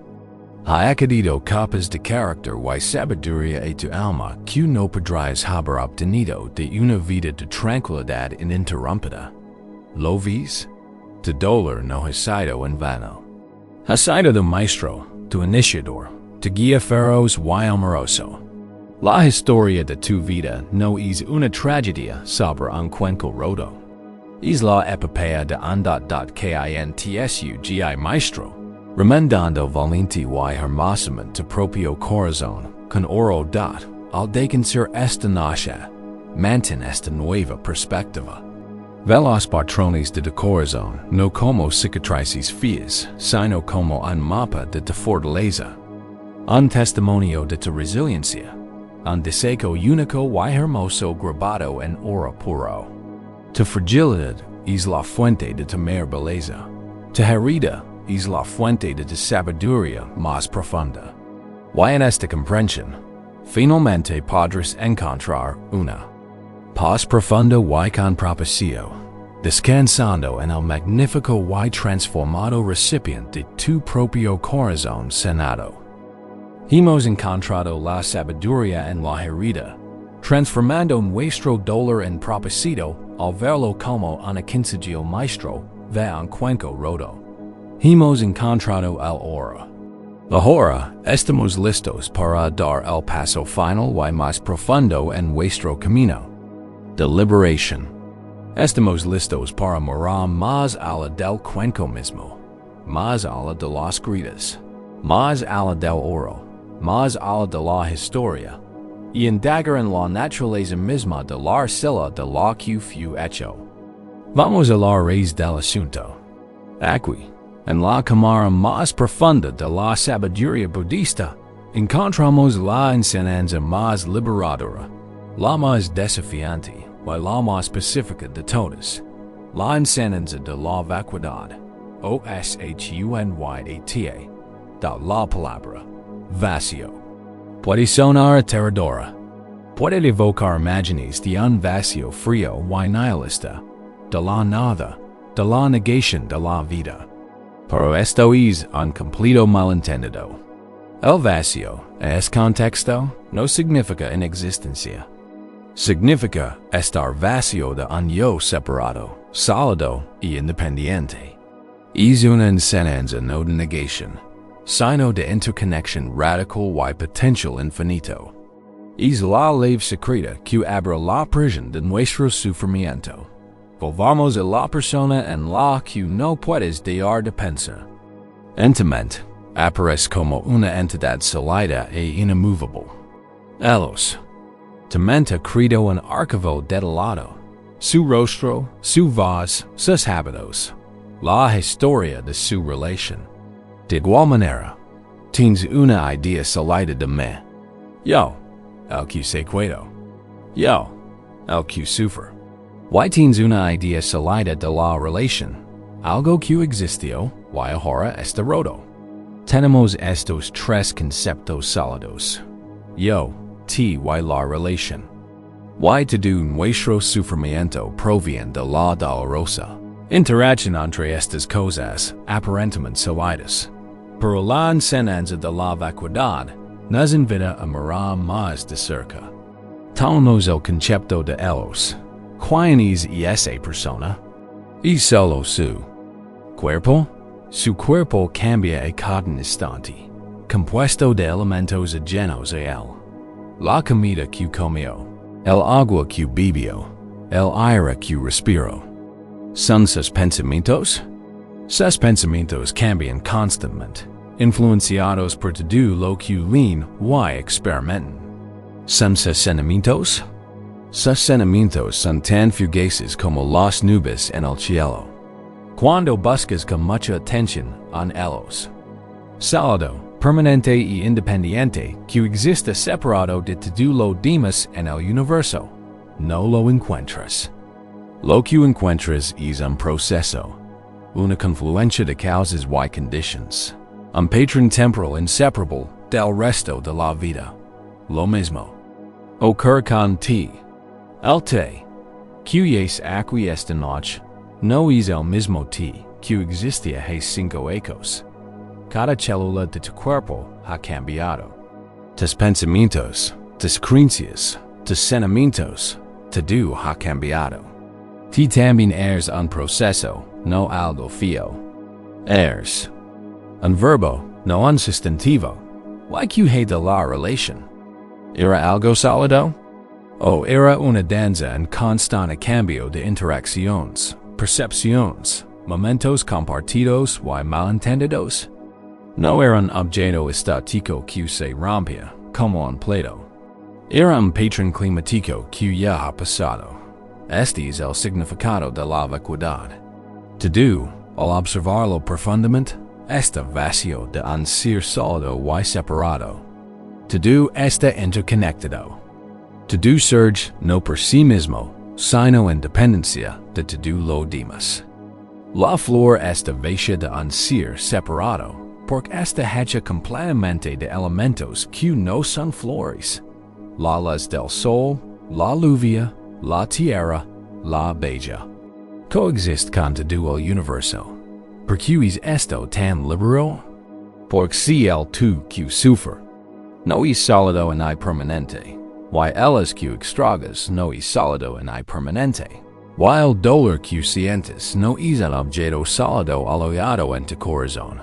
Ha añadido capas de carácter y sabiduría a tu alma que no podrás haber obtenido de una vida de tranquilidad ininterrumpida. ¿Lo ves? Tu dolor no ha sido en vano. Ha sido tu maestro, tu iniciador, tu guía feroz y amoroso. La historia de tu vida no es una tragedia sobre un cuento roto. Es la epopeya de un KINTSUGI maestro, remendando valente y hermosamente tu propio corazón con oro al descansar esta noche, mantén esta nueva perspectiva. Ve los patrones de tu corazón no como cicatrices feas, sino como un mapa de tu fortaleza, un testimonio de tu resiliencia, un deseo único y hermoso grabado en oro puro. Tu fragilidad es la fuente de tu mayor belleza. Tu herida es la fuente de tu sabiduría más profunda. Y en esta comprensión, finalmente podrás encontrar una paz profunda y con propósito, descansando en el magnífico y transformado recipiente de tu propio corazón sanado. Hemos encontrado la sabiduría en la herida, transformando nuestro dolor en propósito al verlo como un consejo maestro de un cuento roto. Hemos encontrado el oro. Ahora estamos listos para dar el paso final y más profundo en nuestro camino de liberación. Estamos listos para mirar más allá del cuento mismo, más allá de las gritas, más allá del oro, más allá de la historia, y indagar en la naturaleza misma de la arcilla de la que fue hecho. Vamos a la raíz del asunto. Aquí, en la cámara más profunda de la sabiduría budista, encontramos la enseñanza más liberadora, la más desafiante y la más pacífica de todas, la enseñanza de la vacuidad, OSHUNYATA, de la palabra vacío. Puede sonar aterradora, puede evocar imágenes de un vacío frío y nihilista, de la nada, de la negación de la vida. Pero esto es un completo malentendido. El vacío, en este contexto, no significa inexistencia. Significa estar vacío de un yo separado, sólido y independiente. Es una enseñanza no de negación, Signo de interconnection radical y potential infinito. Es la lave secreta que abre la prisión de nuestro sufrimiento. Volvamos a la persona en la que no puedes dejar de pensar. Entemente, aparece como una entidad sólida e inamovable. Ellos. Tu mente credo un archivo detallado. Su rostro, su voz, sus hábitos. La historia de su relación. De igual manera, tienes una idea sólida de mí. Yo, el que se cuido. Yo, el que sufre. Y tienes una idea sólida de la relación. Algo que existió, y ahora está roto. Tenemos estos tres conceptos sólidos. Yo, ti y la relación. Y todo nuestro sufrimiento proviene de la dolorosa interacción entre estas cosas aparentemente sólidas. Pero la enseñanza de la vacuidad nos invita a mirar más de cerca. Tenemos el concepto de ellos. ¿Quién es esa persona? Es solo su cuerpo. Su cuerpo cambia a cada instante, compuesto de elementos ajenos a él. La comida que comió, el agua que bebió, el aire que respiró. ¿Son sus pensamientos? Sus pensamientos cambian constantemente, influenciados por todo lo que leen y experimentan. ¿Son sus sentimientos? Sus sentimientos son tan fugaces como las nubes en el cielo. Cuando buscas con mucha atención en ellos. Sólido, permanente y independiente que existe separado de todo lo demás en el universo, no lo encuentras. Lo que encuentras es un proceso, una confluencia de causas y conditions, un patrón temporal inseparable del resto de la vida. Lo mismo ocurre con ti. El te, que es aquí esta noche, no es el mismo ti que existía hace 5 ecos. Cada célula de tu cuerpo ha cambiado. Tus pensamientos, tus creencias, tus sentimientos, todo ha cambiado. Ti también eres un proceso, no algo fijo. Eres un verbo, no un sustantivo. ¿Y que hay de la relación? ¿Era algo sólido? ¿O era una danza en constante cambio de interacciones, percepciones, momentos compartidos y malentendidos? No era un objeto estático que se rompía, como un plato. Era un patrón climático que ya ha pasado. Este es el significado de la vacuidad. Todo, al observarlo profundamente, está vacío de un ser sólido y separado. Todo está interconectado. Todo surge no por sí mismo, sino en dependencia de todo lo demás. La flor está vacía de un ser separado, porque está hecha completamente de elementos que no son flores. La luz del sol, la lluvia, la tierra, la bella. Coexiste con todo el universo. ¿Por qué es esto tan liberal? Porque si el tú que sufre no es sólido ni permanente, y el que extragas no es sólido ni permanente, y el dolor que sientes no es un objeto sólido alojado en tu corazón.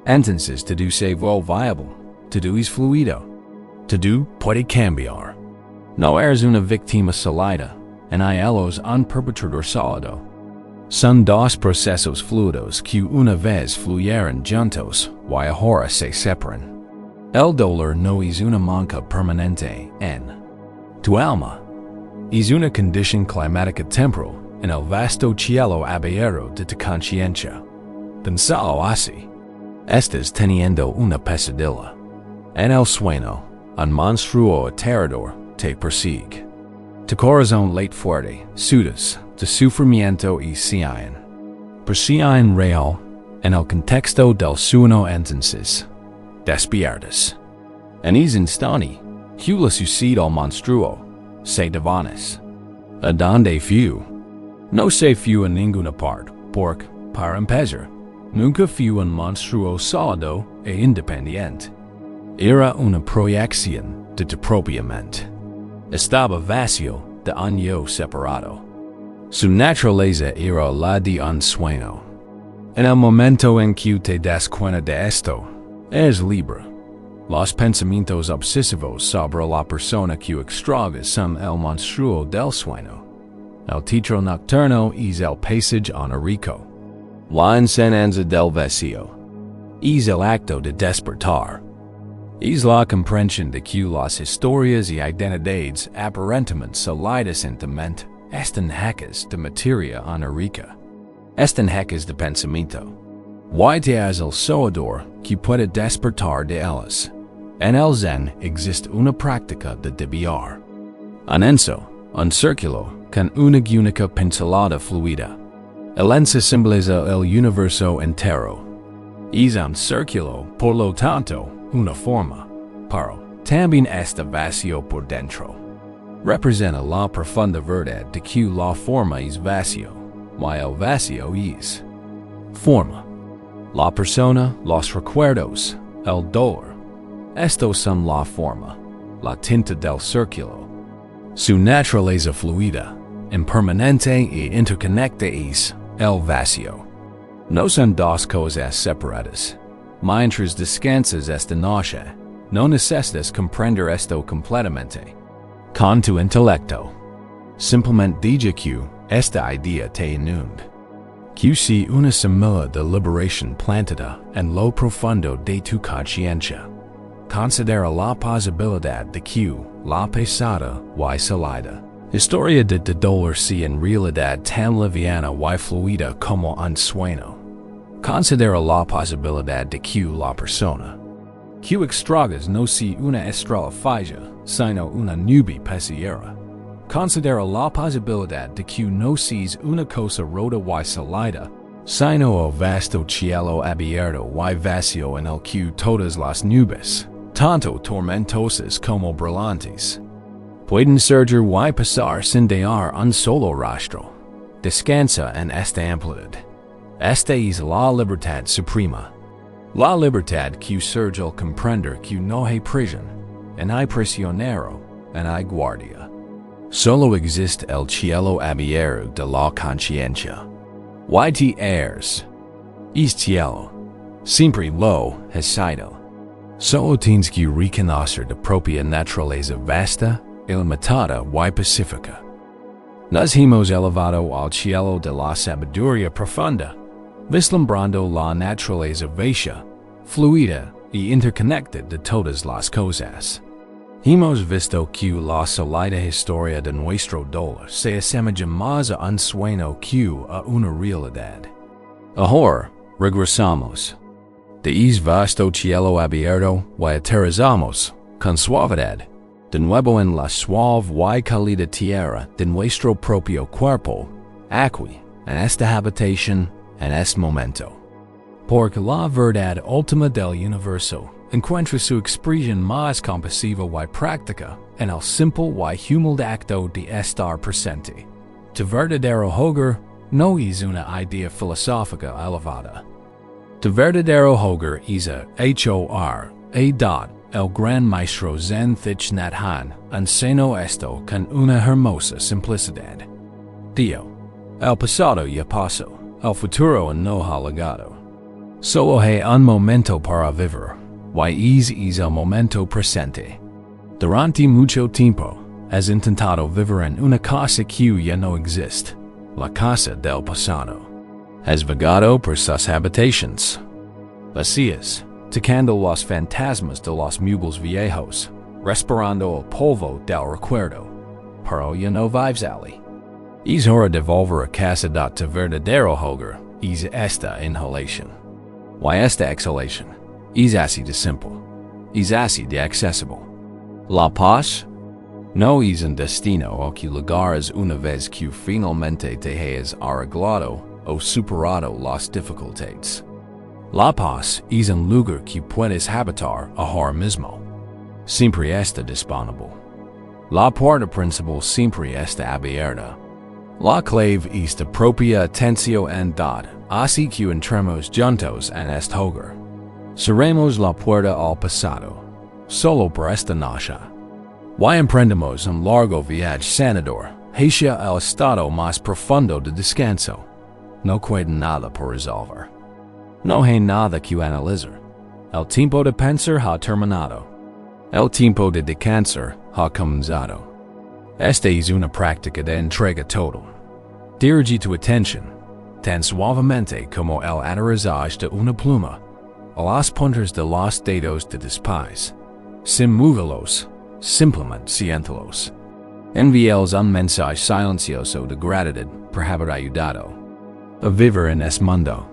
Entonces todo se vuelve viable, todo es fluido, todo puede cambiar. No eres una víctima sólida, en ellos un perpetrador sólido. Son dos procesos fluidos que una vez fluyeron juntos y ahora se separan. El dolor no es una manca permanente en tu alma. Es una condición climática temporal en el vasto cielo abierto de tu conciencia. Pensalo así. Estás teniendo una pesadilla. En el sueño, un monstruo aterrador te persigue. Tu corazón late fuerte, sudas, tu sufrimiento y siguen. Persiguen real, en el contexto del sueño entonces. Despiertas. En ese instante, la sucede al monstruo, se devanes. ¿A dónde fue? No se fue a ninguna parte, porque, para empezar, nunca fue un monstruo sólido e independiente. Era una proyección de tu propia mente. Estaba vacío de un yo separado. Su naturaleza era la de un sueño. En el momento en que te das cuenta de esto, Es libre. Los pensamientos obsesivos sobre la persona que extraga son el monstruo del sueño. El teatro nocturno es el pasaje onirico. La enseñanza del vacío es el acto de despertar. Es la comprensión de que las historias y identidades aparentemente sólidas en la mente están hechas de materia onirica. Están hechas de pensamiento. Y es el soñador que puede despertar de ellas. En el Zen existe una práctica de debiar. En eso, un círculo con una única pincelada fluida. El ense simboliza el universo entero. Es un círculo, por lo tanto, una forma, pero también está vacío por dentro. Representa la profunda verdad de que la forma es vacío, y el vacío es forma. La persona, los recuerdos, el dolor. Estos son la forma, la tinta del círculo. Su naturaleza fluida, impermanente y interconecta es el vacío. No son dos cosas separadas. Mientras descansas esta noche, no necesitas comprender esto completamente. Con tu intelecto. Simplemente diga que esta idea te inunda. Que si una semilla de liberación plantada en lo profundo de tu conciencia. Considera la posibilidad de que la pesada y salida historia de dolor sea en realidad tan liviana y fluida como un sueño. Considera la posibilidad de que la persona que extragas no sea una estrella fija, sino una nube pasajera. Considera la posibilidad de que no seas una cosa rota y salida, sino el vasto cielo abierto y vacío en el que todas las nubes, tanto tormentosas como brillantes, pueden surgir y pasar sin dejar un solo rastro. Descansa en esta amplitud. Esta es la libertad suprema. La libertad que surge al comprender que no hay prisión, en hay prisionero, en hay guardia. Solo existe el cielo abierto de la conciencia. Y eres. Es cielo. Siempre lo has sido. Solo tienes que reconocer de propia naturaleza vasta, ilimitada y pacífica. Nos hemos elevado al cielo de la sabiduría profunda, vislumbrando la naturaleza vasta, fluida y interconectada de todas las cosas. Hemos visto que la sólida historia de nuestro dolor se asemeja más a un sueño que a una realidad. Ahora, regresamos. De es vasto cielo abierto y aterrizamos, con suavidad, de nuevo en la suave y cálida tierra de nuestro propio cuerpo, aquí, en esta habitación, en este momento. Porque la verdad última del universo encuentra su expresión más compasiva y práctica en el simple y humilde acto de estar presente. Tu verdadero hogar no es una idea filosófica elevada. Tu verdadero hogar es el gran maestro Zen Thich Nhat Hanh enseñó esto con una hermosa simplicidad. Dio, el pasado ya pasó, el futuro no ha llegado. Solo hay un momento para vivir, y es el momento presente. Durante mucho tiempo, has intentado vivir en una casa que ya no existe, la casa del pasado. Has vagado por sus habitaciones vacías, tocando los fantasmas de los muebles viejos, respirando el polvo del recuerdo, pero ya no vives allí. Es hora de volver a casa de tu verdadero hogar, es esta inhalación. Y esta exhalación, es así de simple, es así de accesible. La paz no es un destino al que llegarás una vez que finalmente te hayas arreglado o superado las dificultades. La paz es un lugar que puedes habitar ahora mismo. Siempre está disponible. La puerta principal siempre está abierta. La clave es tu propia atención, así que entremos juntos en este hogar. Cerremos la puerta al pasado, solo por esta noche. Y emprendemos un largo viaje sanador hacia el estado más profundo de descanso. No queda nada por resolver. No hay nada que analizar. El tiempo de pensar ha terminado. El tiempo de descansar ha comenzado. Esta es una práctica de entrega total. Dirige tu atención, tan suavemente como el aterrizaje de una pluma, a las puntas de los dedos de tus pies. Sin moverlos, simplemente siéntalos. Envíales un mensaje silencioso de gratitud por haber ayudado a vivir en este mundo.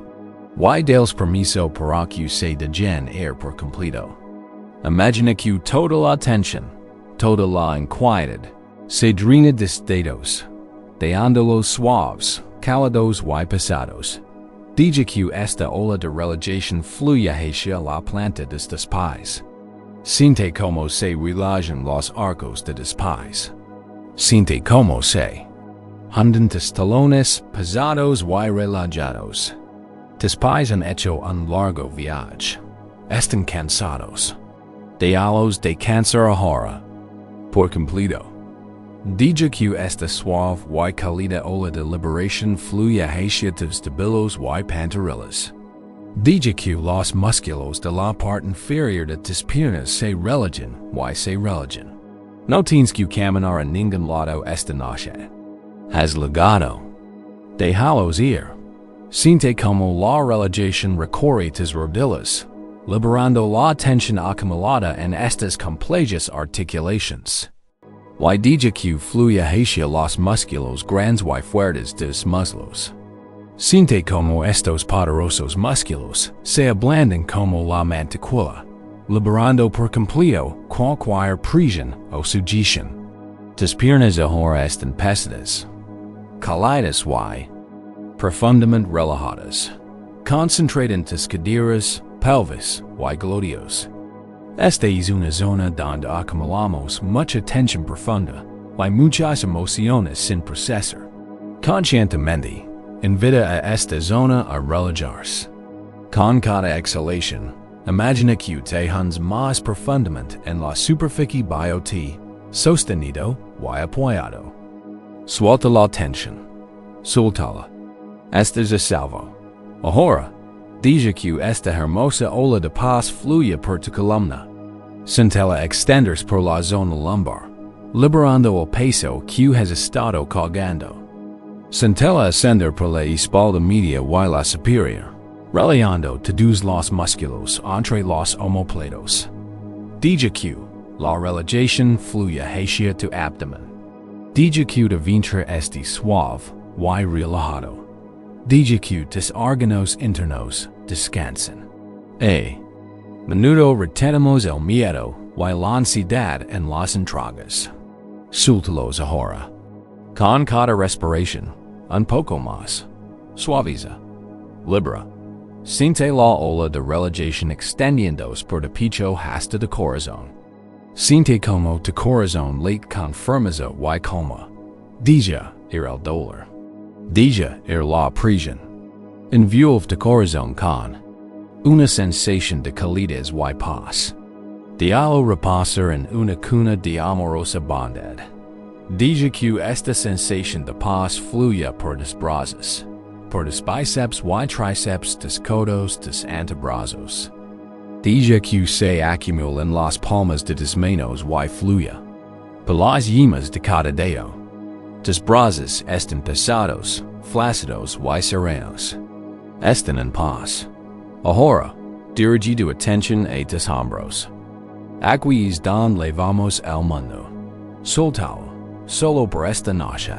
Y dales permiso para que se dejen ir por completo. Imagina que toda la atención, toda la inquietud, se drena de dedos, dejándolos suaves, cálidos y pesados. Deja que esta ola de relajación fluya hacia la planta de tus pies. Siente como se relajan los arcos de tus pies. Siente como se hunden tus talones pesados y relajados. Tus pies han hecho un largo viaje. Están cansados. Déjalos descansar ahora. Por completo. Deja que esta suave y cálida ola de liberación fluya hacia tus tabillos y pantorrillas. Deja que los músculos de la parte inferior de tus piernas se relajen y se relajen. No tienes que caminar a ningún lado esta noche. Has llegado. Déjalos ir. Siente como la relajación recorre tus rodillas, liberando la tensión acumulada en estas complejas articulaciones. Y deja que fluya hacia los músculos grandes y fuertes de tus muslos. Siente como estos poderosos músculos se ablandan como la mantequilla, liberando por completo cualquier presión o sugestión. Tus piernas ahora están pesadas, cálidas y profundamente relajadas. Concentrate en tus caderas, pelvis y glúteos. Esta es una zona donde acumulamos mucha tensión profunda y muchas emociones sin procesar. Conscientemente, invita a esta zona a relajarse. Con cada exhalación, imagina que te hundes más profundamente en la superficie bioti, sostenido y apoyado. Suelta la tensión. Suéltala. Estás a salvo. Ahora, deja que esta hermosa ola de paz fluya por tu columna. Siéntela extenderse por la zona lumbar, liberando el peso que has estado cargando. Siéntela ascender por la espalda media y la superior, relajando todos los músculos entre los omóplatos. Deja que la relajación fluya hacia tu abdomen. Deja que tu vientre esté suave y relajado. Deja que tus órganos internos descansen. A menudo retenemos el miedo y la ansiedad en las entrañas. Suéltalos ahora. Con cada respiración, un poco más. Suaviza. Libera. Siente la ola de relajación extendiéndose por tu pecho hasta tu corazón. Siente como tu corazón late con firmeza y calma. Deja ir el dolor. Deja ir la presión. Envuelve tu corazón con una sensación de calidez y paz. Déjalo reposar en una cuna de amorosa bondad. Deja que esta sensación de paz fluya por tus brazos, por tus bíceps y tríceps, tus codos, tus antebrazos. Deja que se acumule en las palmas de tus manos y fluya por las yemas de cada dedo. Tus brazos están pesados, flácidos y serenos. Están en paz. Ahora, dirige tu atención a tus hombros. Aquí es donde levamos el mundo. Suéltalo, solo por esta noche.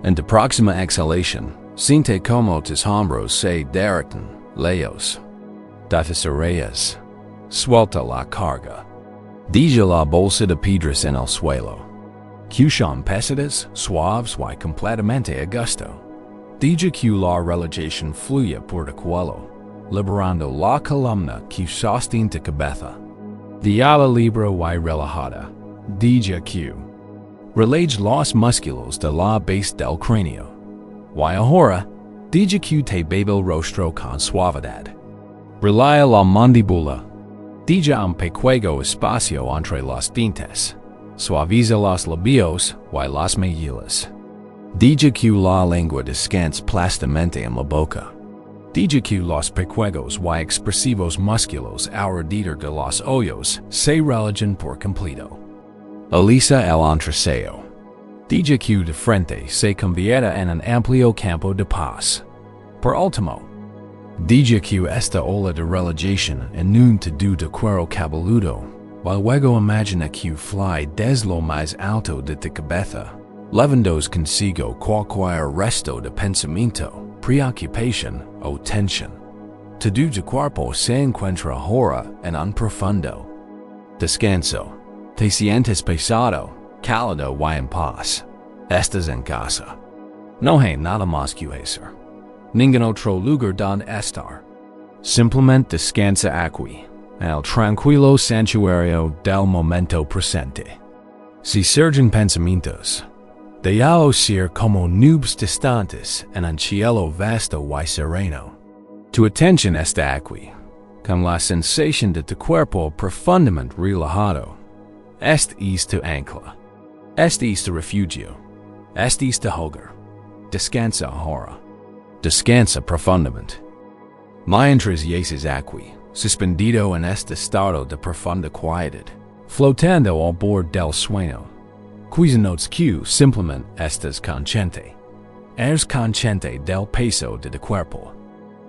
En tu próxima exhalación, siente como tus hombros se derriten, lejos. Desarrollas. Suelta la carga. Deja la bolsa de piedras en el suelo. Que son pesadas, suaves y completamente a gusto. Deja que la relajación fluya por tu cuello, liberando la columna que sostiene tu cabeza. Déjala libre y relajada. Deja que relaje los músculos de la base del cráneo. Y ahora, deja que te bebe el rostro con suavidad. Relaja la mandíbula. Deja un pequeño espacio entre los dientes. Suaviza los labios y las mejillas. Deja que la lengua descanse plácidamente en la boca. DGQ los pequeños y expresivos musculos alrededor de los hoyos se relajan por completo. Alisa el entreseo. DGQ de frente se convierte en un amplio campo de paz. Por último, DGQ esta ola de relajación en un todo de cuero cabeludo, while luego imagina que fly desde lo más alto de tu cabeza, levandos consigo cualquier resto de pensamiento, preocupación o tensión. Todo de cuerpo se encuentra ahora en un profundo descanso. Te sientes pesado, cálido y en paz. Estás en casa. No hay nada más que hacer. Ningún otro lugar donde estar. Simplemente descansa aquí, en el tranquilo santuario del momento presente. Si surgen pensamientos, déjalos ser como nubes distantes en un cielo vasto y sereno. Tu atención está aquí, con la sensación de tu cuerpo profundamente relajado. Este es tu ancla. Este es tu refugio. Este es tu hogar. Descansa ahora. Descansa profundamente. Mientras yaces aquí, suspendido en este estado de profunda quietud, flotando al borde del sueño. Cuisinotes que simplemente estás consciente. Eres consciente del peso de tu cuerpo.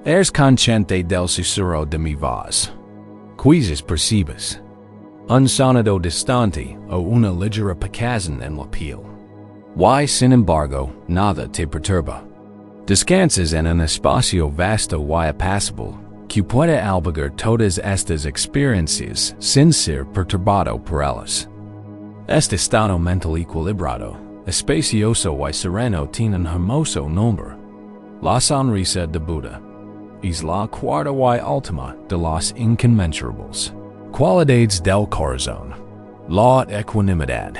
Eres consciente del susurro de mi voz. Quizás percibes un sonido distante o una ligera picazón en la piel. Y sin embargo, nada te perturba. Descansas en un espacio vasto y apacible que puede albergar todas estas experiencias sin ser perturbado por ellas. Este estado mental equilibrado, espacioso y sereno tiene un hermoso nombre: la sonrisa de Buda. Es la cuarta y última de las inconmensurables cualidades del corazón. La equanimidad.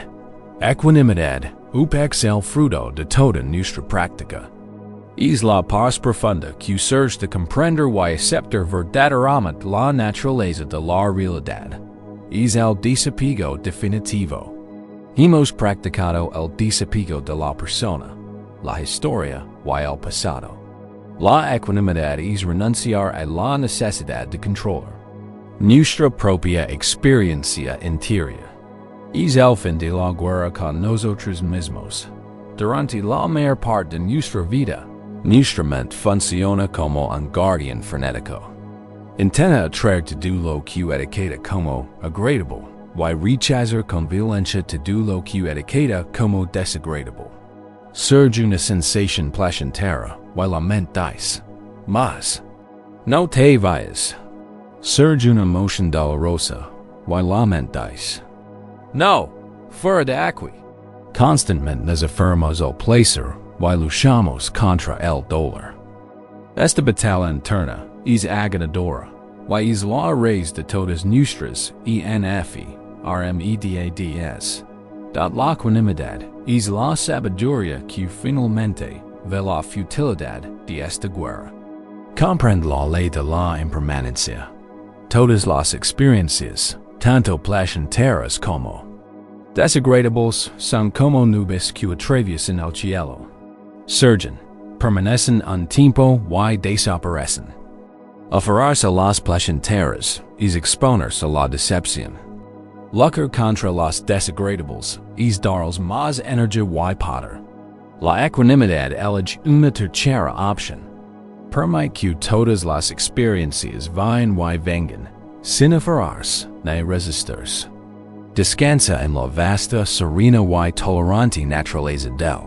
Equanimidad, es el fruto de toda nuestra práctica. Es la paz profunda que surge de comprender y aceptar verdaderamente la naturaleza de la realidad. Es el desapego definitivo. Hemos practicado el desapego de la persona, la historia y el pasado. La equanimidad es renunciar a la necesidad de controlar nuestra propia experiencia interior. Es el fin de la guerra con nosotros mismos. Durante la mayor parte de nuestra vida, nuestra mente funciona como un guardián frenético. Intenta atraer todo lo que etiqueta como agradable y rechazar con violencia todo lo que etiqueta como desagradable. Surge una sensación placentera y la mente dice: mas no te vayas. Surge una emoción dolorosa y la mente dice: no, fuera de aquí. Constantemente nos afirmamos el placer y luchamos contra el dolor. Esta batalla interna es agonadora y es la raíz de todas nuestras enfermedades. La equanimidad es la sabiduría que finalmente ve la futilidad de esta guerra. Comprende la ley de la impermanencia. Todas las experiencias, tanto placenteras como desagradables, son como nubes que atraviesan el cielo. Surgen, permanecen un tiempo y desaparecen. Aferrarse a las placenteras es exponerse a la decepción. Luchar contra las desagradables es darles más energía y poder. La equanimidad elige una tercera opción. Permite que todas las experiencias vayan y vengan, sin aferrarse ni resistirse. Descansa en la vasta, serena y tolerante naturaleza del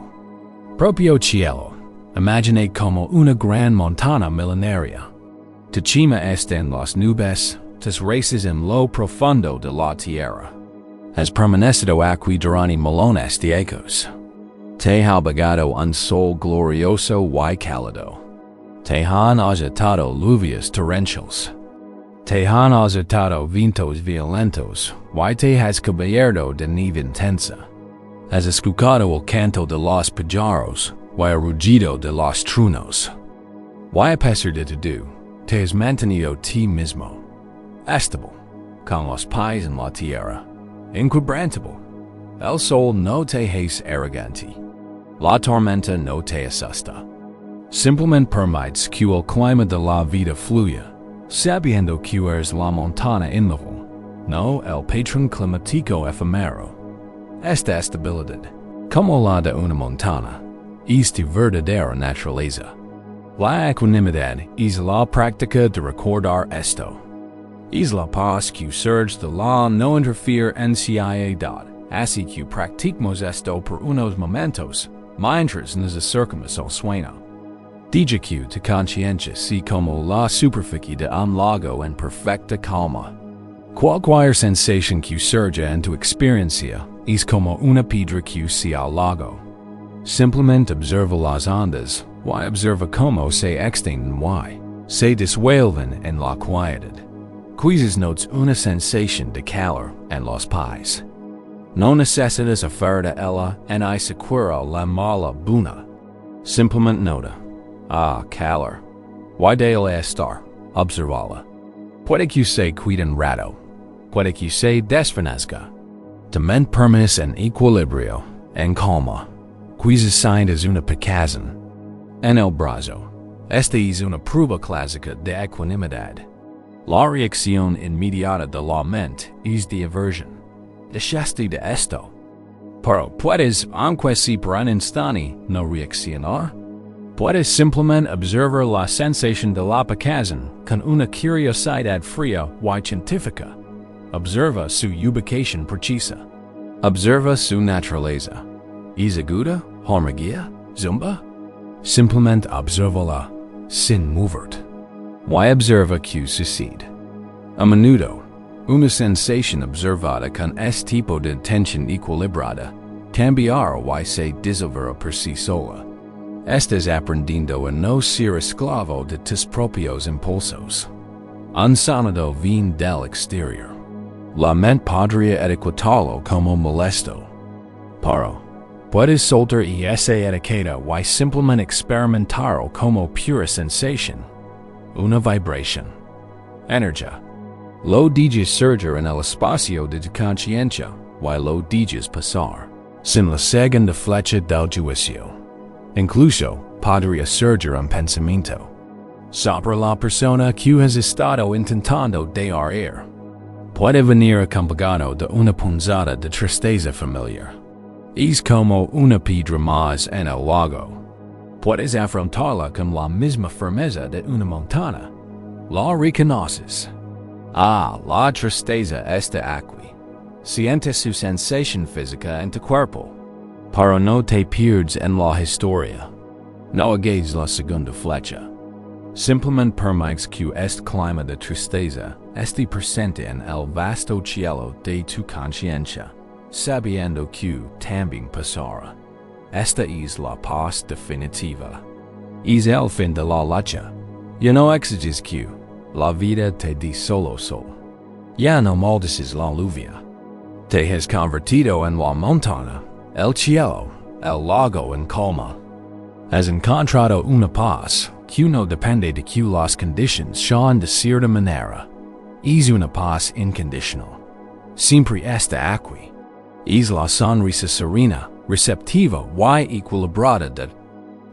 propio cielo. Imagine como una gran montana milenaria. Tu cima está en las nubes, tus raíces en lo profundo de la tierra. Has permanecido aquí durante millones de años. Te ha albergado un sol glorioso y cálido. Te han agitado lluvias torrenciales. Te han azotado vientos violentos y te has cubierto de nieve intensa. Has escuchado el canto de los pájaros y el rugido de los truenos. Y a pesar de todo, te has mantenido ti mismo, estable, con los pies en la tierra, inquebrantable. El sol no te es arrogante. La tormenta no te asusta. Simplemente permites que el clima de la vida fluya, sabiendo que es la montana inmóvil, no el patrón climático efímero. Esta estabilidad, como la de una montana, es de verdadera naturaleza. La equanimidad es la práctica de recordar esto. Es la paz que surge de la no interferir en sociedad, así que practicamos esto por unos momentos, mientras nos acercamos al sueño. Diga que tu conciencia si como la superficie de un lago en perfecta calma. Cualquier sensación que surja en tu experiencia es como una piedra que se al lago. Simplemente observa las ondas, y observa cómo se extienden y se disuelven en la quietud. Quizás notes una sensación de calor en los pies. No necesitas hacer de ella en secuera la mala buna. Simplemente nota. Calor. Y de el estar. Observala. Puede que se quede un rato. Puede que se desvanezca. Tu mente permanece en equilibrio, en calma. Quizás sientas una picazón en el brazo. Esta es una prueba clásica de equanimidad. La reacción inmediata de la mente es de aversión. Dejaste de esto. Pero puedes, aunque sea por un instante, no reaccionar. Puedes simplemente observar la sensación de la picazón con una curiosidad fría y científica. Observa su ubicación precisa. Observa su naturaleza. ¿Es aguda, hormiguea, zumba? Simplemente observa-la, sin moverte. Y observa que sucede. A menudo, una sensación observada con este tipo de tensión equilibrada cambiará y se disolverá por sí sola. Estás aprendiendo a no ser esclavo de tus propios impulsos. Un sonido viene del exterior. La mente podría etiquetarlo como molesto. Pero puedes soltar esa etiqueta y simplemente experimentarlo como pura sensación. Una vibración. Energía. Lo dejas surgir en el espacio de tu conciencia y lo dejas pasar. Sin la segunda flecha del juicio. Incluso podría surgir un pensamiento sobre la persona que has estado intentando dejar. Puede venir acompañado de una punzada de tristeza familiar. Es como una piedra más en el lago. Puedes afrontarla con la misma firmeza de una montana. La reconoces. La tristeza está aquí. Sientes su sensación física en tu cuerpo. Pero no te pierdes en la historia. No hagas la segunda flecha. Simplemente permites que este clima de tristeza esté presente en el vasto cielo de tu conciencia, sabiendo que también pasará. Esta es la paz definitiva. Es el fin de la lucha. Ya no exiges que la vida te dé solo sol. Ya no maldices la lluvia. Te has convertido en la montana, el cielo, el lago en calma. Has encontrado una paz que no depende de que las condiciones sean de cierta manera. Es una paz incondicional. Siempre está aquí. Es la sonrisa serena, receptiva y equilibrada de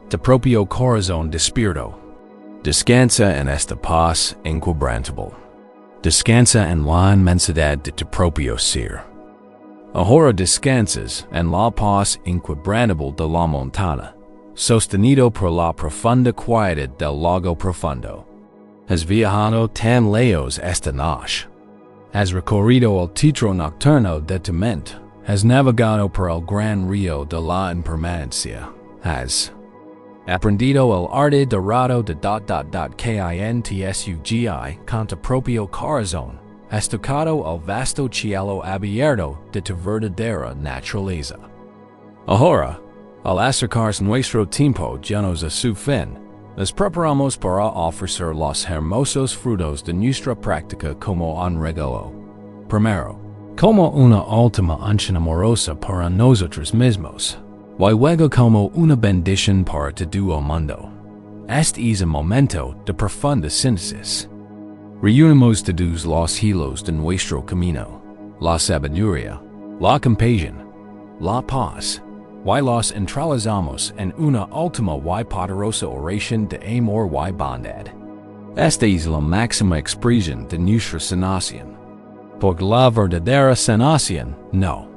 tu propio corazón despierto. Descansa en esta paz inquebrantable. Descansa en la inmensidad de tu propio ser. Ahora descansas en la paz inquebrantable de la montana, sostenido por la profunda quietud del lago profundo. Has viajado tan lejos esta noche. Has recorrido el teatro nocturno de tu mente. Has navegado por el gran río de la impermanencia. Has aprendido el arte dorado de .kintsugi con tu propio corazón. Has tocado el vasto cielo abierto de tu verdadera naturaleza. Ahora, al acercarse nuestro tiempo llenos a su fin, nos preparamos para ofrecer los hermosos frutos de nuestra práctica como un regalo. Primero, como una última unción amorosa para nosotros mismos, y luego como una bendición para todo el mundo. Este es un momento de profunda síntesis. Reunimos todos los hilos de nuestro camino, la sabiduría, la compasión, la paz, y los entralizamos en una última y poderosa oración de amor y bondad. Esta es la máxima expresión de nuestra sanación. Porque la verdadera sanación no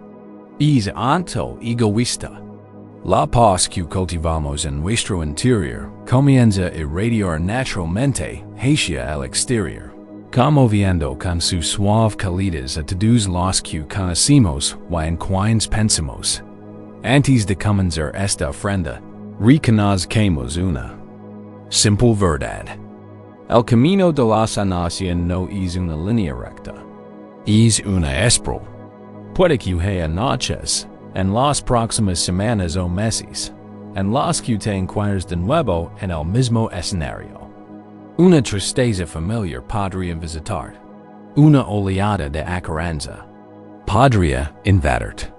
es anto-egoísta. La paz que cultivamos en nuestro interior comienza a irradiar naturalmente hacia el exterior, conmoviendo con su suave calidez a todos los que conocemos y en quienes pensamos. Antes de comenzar esta ofrenda, reconozcamos una simple verdad. El camino de la sanación no es una línea recta, es una espiral. Puede que haya noches, en las próximas semanas o meses, en las que te encuentres de nuevo en el mismo escenario. Una tristeza familiar podría visitar. Una oleada de acaranza podría invaderte.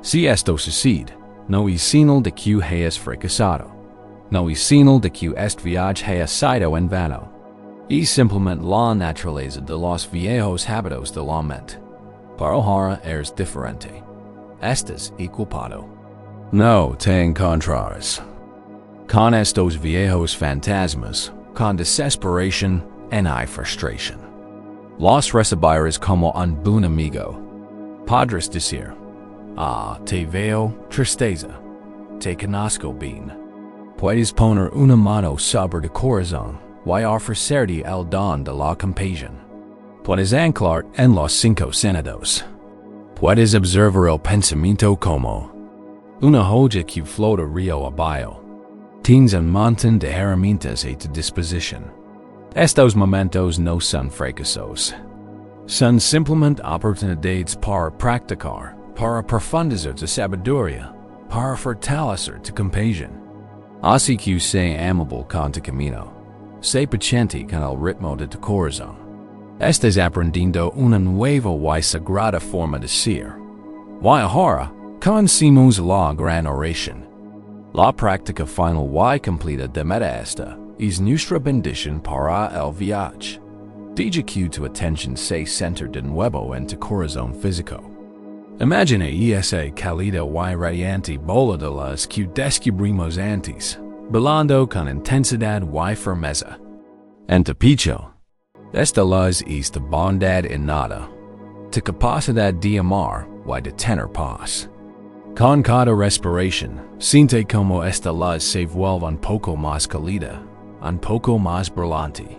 Si esto sucede, no es señal de que hayas fracasado. No es señal de que este viaje haya sido en vano. Es simplemente la naturaleza de los viejos hábitos de la mente. Pero ahora eres diferente. Estás equipado. No te encontrarás con estos viejos fantasmas, con desesperación y frustración. Los recibirás como un buen amigo. Podrás decir, te veo, tristeza. Te conozco bien. Puedes poner una mano sobre tu corazón y ofrecerte el don de la compasión. Puedes anclar en los 5 sentidos. Puedes observar el pensamiento como una joya que flota río abajo. Tienes un montón de herramientas a tu disposición. Estos momentos no son fracasos. Son simplemente oportunidades para practicar, para profundizar tu sabiduría, para fortalecer tu compasión. Así que sé amable con tu camino. Sé paciente con el ritmo de tu corazón. Estás aprendiendo una nueva y sagrada forma de ser. Y ahora, comencemos la gran oración. La práctica final y completa de meta esta es nuestra bendición para el viaje. Deja que tu atención se centre de nuevo en tu corazón físico. Imagina esa cálida y radiante bola de luz que descubrimos antes, bailando con intensidad y firmeza. En tu pecho, esta luz es tu bondad innata, tu capacidad de amar y de tener paz. Con cada respiración, siente como esta luz se vuelve un poco más cálida, un poco más brillante.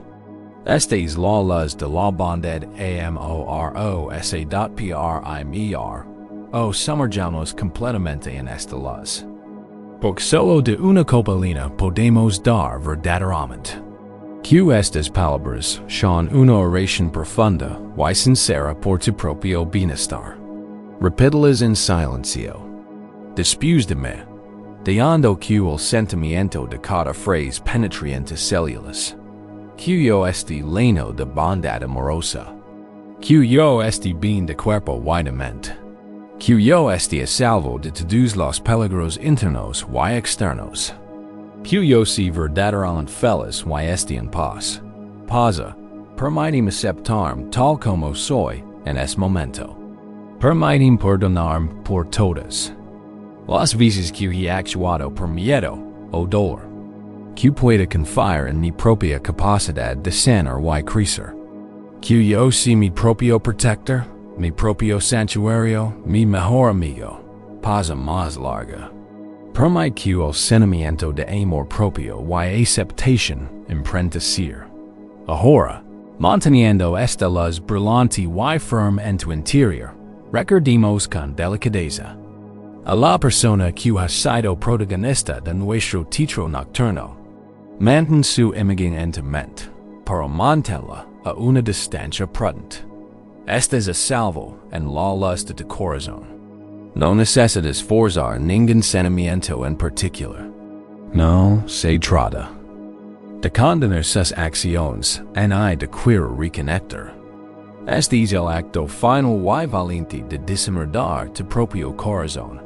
Esta es la luz de la bondad amorosa.primer, o sumergamos completamente en esta luz. Porque solo de una copalina podemos dar verdaderamente. Que estas palabras son una oración profunda y sincera por tu propio bienestar. Repítelas en silencio. Después de mí, dejando que el sentimiento de cada frase penetre en tus células. Que yo esté lleno de bondad amorosa. Que yo esté bien de cuerpo y de mente. Que yo esté a salvo de todos los peligros internos y externos. Que yo sea verdaderamente feliz y esté en paz. Pausa. Permíteme aceptarme tal como soy en este momento. Permíteme perdonarme por todas las veces que he actuado por miedo o dolor. Que pueda confiar en mi propia capacidad de sanar y crecer. Que yo sea mi propio protector, mi propio santuario, mi mejor amigo. Pausa más larga. Permite que el sentimiento de amor propio y aceptación emprenda ser. Ahora, manteniendo esta luz brillante y firme en tu interior, recordemos con delicadeza a la persona que ha sido protagonista de nuestro teatro nocturno. Mantén su imagen en tu mente, para mantenerla a una distancia prudente. Estás a salvo en la luz de tu corazón. No necesitas forzar ningún sentimiento en particular. No se trata de condenar sus acciones ni de querer reconectar. Este es el acto final y valiente de desmerdar tu propio corazón.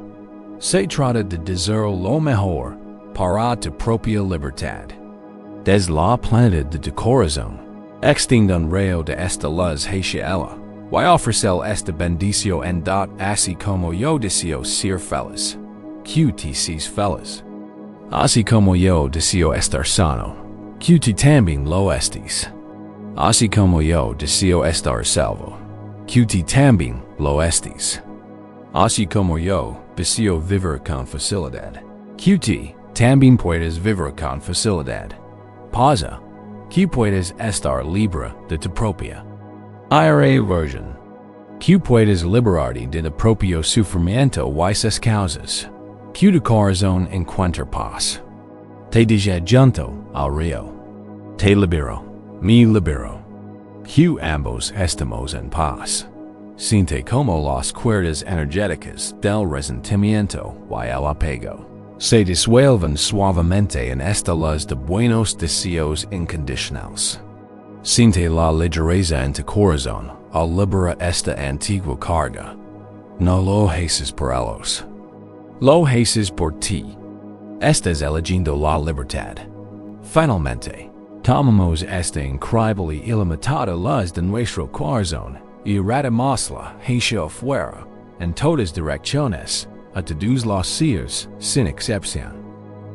Se trata de desear lo mejor para tu propia libertad. Desde la plenitud de tu corazón, extiende un rayo de esta luz hacia ella, y ofrecer esta bendición en dot así como yo deseo ser feliz. QTC's fellas. Así como yo deseo estar sano, QT también lo estés. Así como yo deseo estar salvo, QT también lo estés. Así como yo deseo vivir con facilidad, QT también puedes vivir con facilidad. Pausa. Q puedes estar libre de tu propia ira version. Q puedes liberarte de tu propio sufrimiento y sus causas. Q tu corazón encuentra paz. Te dije junto al río. Te libero. Me libero. Q ambos estamos en paz. Siente como las cuerdas energéticas del resentimiento y el apego se disuelven suavemente en esta luz de buenos deseos incondicionales. Siente la ligereza en tu corazón al liberar esta antigua carga. No lo haces por ellos. Lo haces por ti. Estás eligiendo la libertad. Finalmente, tomamos esta increíble y ilimitada luz de nuestro corazón y irradiamosla hacia afuera en todas direcciones a todos los seres sin excepción.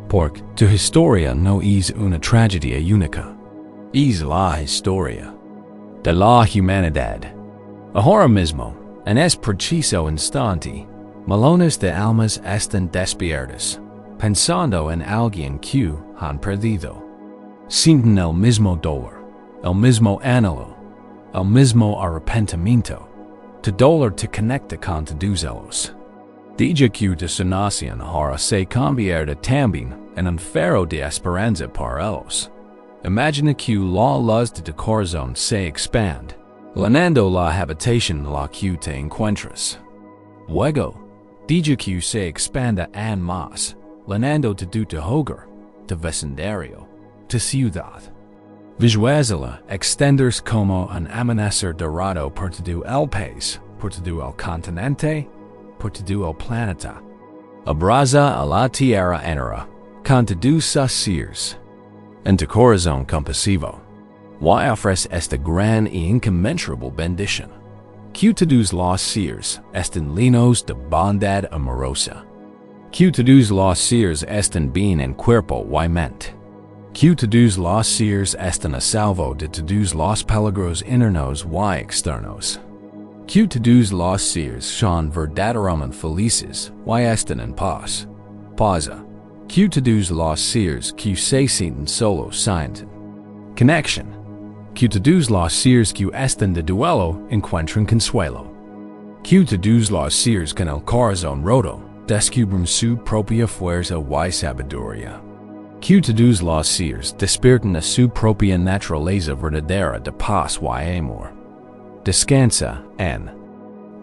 Porque tu historia no es una tragedia única. Es la historia de la humanidad. Ahora mismo, en este preciso instante, millones de almas están despiertas, pensando en alguien que han perdido. Sienten el mismo dolor, el mismo anhelo, el mismo arrepentimiento. Tu dolor te conecta con todos ellos. Dije que tu sanación ahora se convierte también en un faro de esperanza para ellos. Imagina que la luz de tu corazón se expande, llenando la habitación en la que te encuentras. Luego, dije que se expanda aún más, llenando todo tu hogar, tu vecindario, tu ciudad. Visualiza extenderse como un amanecer dorado por todo el país, por todo el continente, por todo el planeta. Abraza a la tierra entera, con todos sus seres. En tu corazón compasivo, y ofrece esta gran y inconmensurable bendición. Que todos los seres estén llenos de bondad amorosa. Que todos los seres estén bien en cuerpo y mente. Que todos los seres estén a salvo de todos los peligros internos y externos. Que todos los seres sean verdaderamente felices y estén en paz. Pausa. Que todos los seres que se sienten solos sienten connection. Que todos los seres que estén de duelo encuentren consuelo. Que todos los seres con el corazón roto descubren su propia fuerza y sabiduría. Que todos los seres despierten a su propia naturaleza verdadera de paz y amor. Descansa en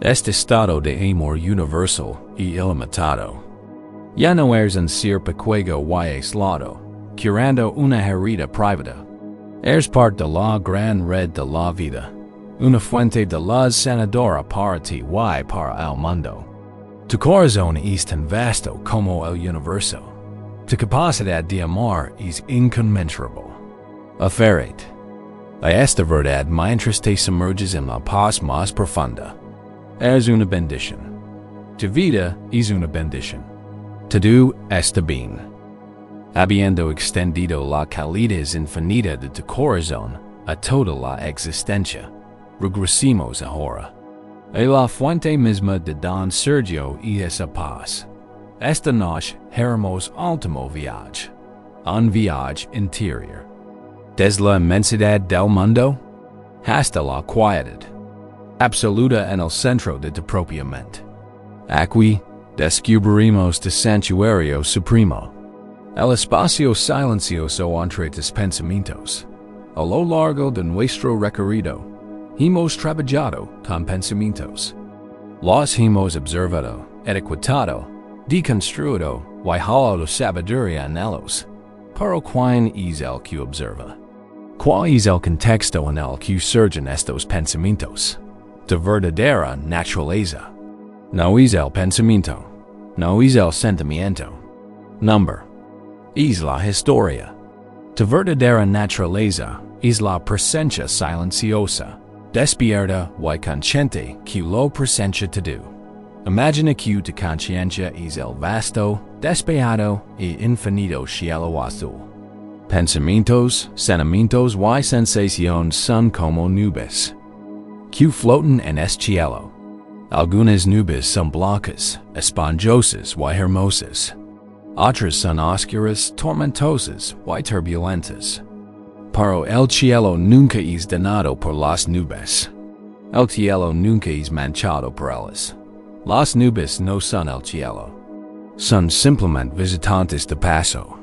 este estado de amor universal y ilimitado. Ya no eres un ser pequeño y aislado, curando una herida privada. Eres parte de la gran red de la vida, una fuente de luz sanadora para ti y para el mundo. Tu corazón es tan vasto como el universo. Tu capacidad de amar es inconmensurable. Aférrate a esta verdad mientras te sumerges en la paz más profunda. Eres una bendición. Tu vida es una bendición. Todo está bien. Habiendo extendido la calidez infinita de tu corazón a toda la existencia, regresemos ahora a la fuente misma de Don Sergio y esa paz. Esta noche haremos último viaje, un viaje interior. Desde la inmensidad del mundo hasta la quietud absoluta en el centro de tu propia mente. Aquí descubriremos tu santuario supremo, el espacio silencioso entre tus pensamientos. A lo largo de nuestro recorrido, hemos trabajado con pensamientos. Los hemos observado, etiquetado, deconstruido y hallado sabiduría en ellos. Pero ¿quién es el que observa? ¿Cuál es el contexto en el que surgen estos pensamientos? Tu verdadera naturaleza. No es el pensamiento. No es el sentimiento. Number. Es la historia. Tu verdadera naturaleza es la presencia silenciosa, despierta y consciente que lo presencia todo. Imagina que tu conciencia es el vasto, despejado e infinito cielo azul. Pensamientos, sentimientos y sensaciones son como nubes que flotan en este cielo. Algunas nubes son blancas, esponjosas y hermosas. Otras son oscuras, tormentosas y turbulentas. Pero el cielo nunca es dañado por las nubes. El cielo nunca es manchado por ellas. Las nubes no son el cielo. Son simplemente visitantes de paso.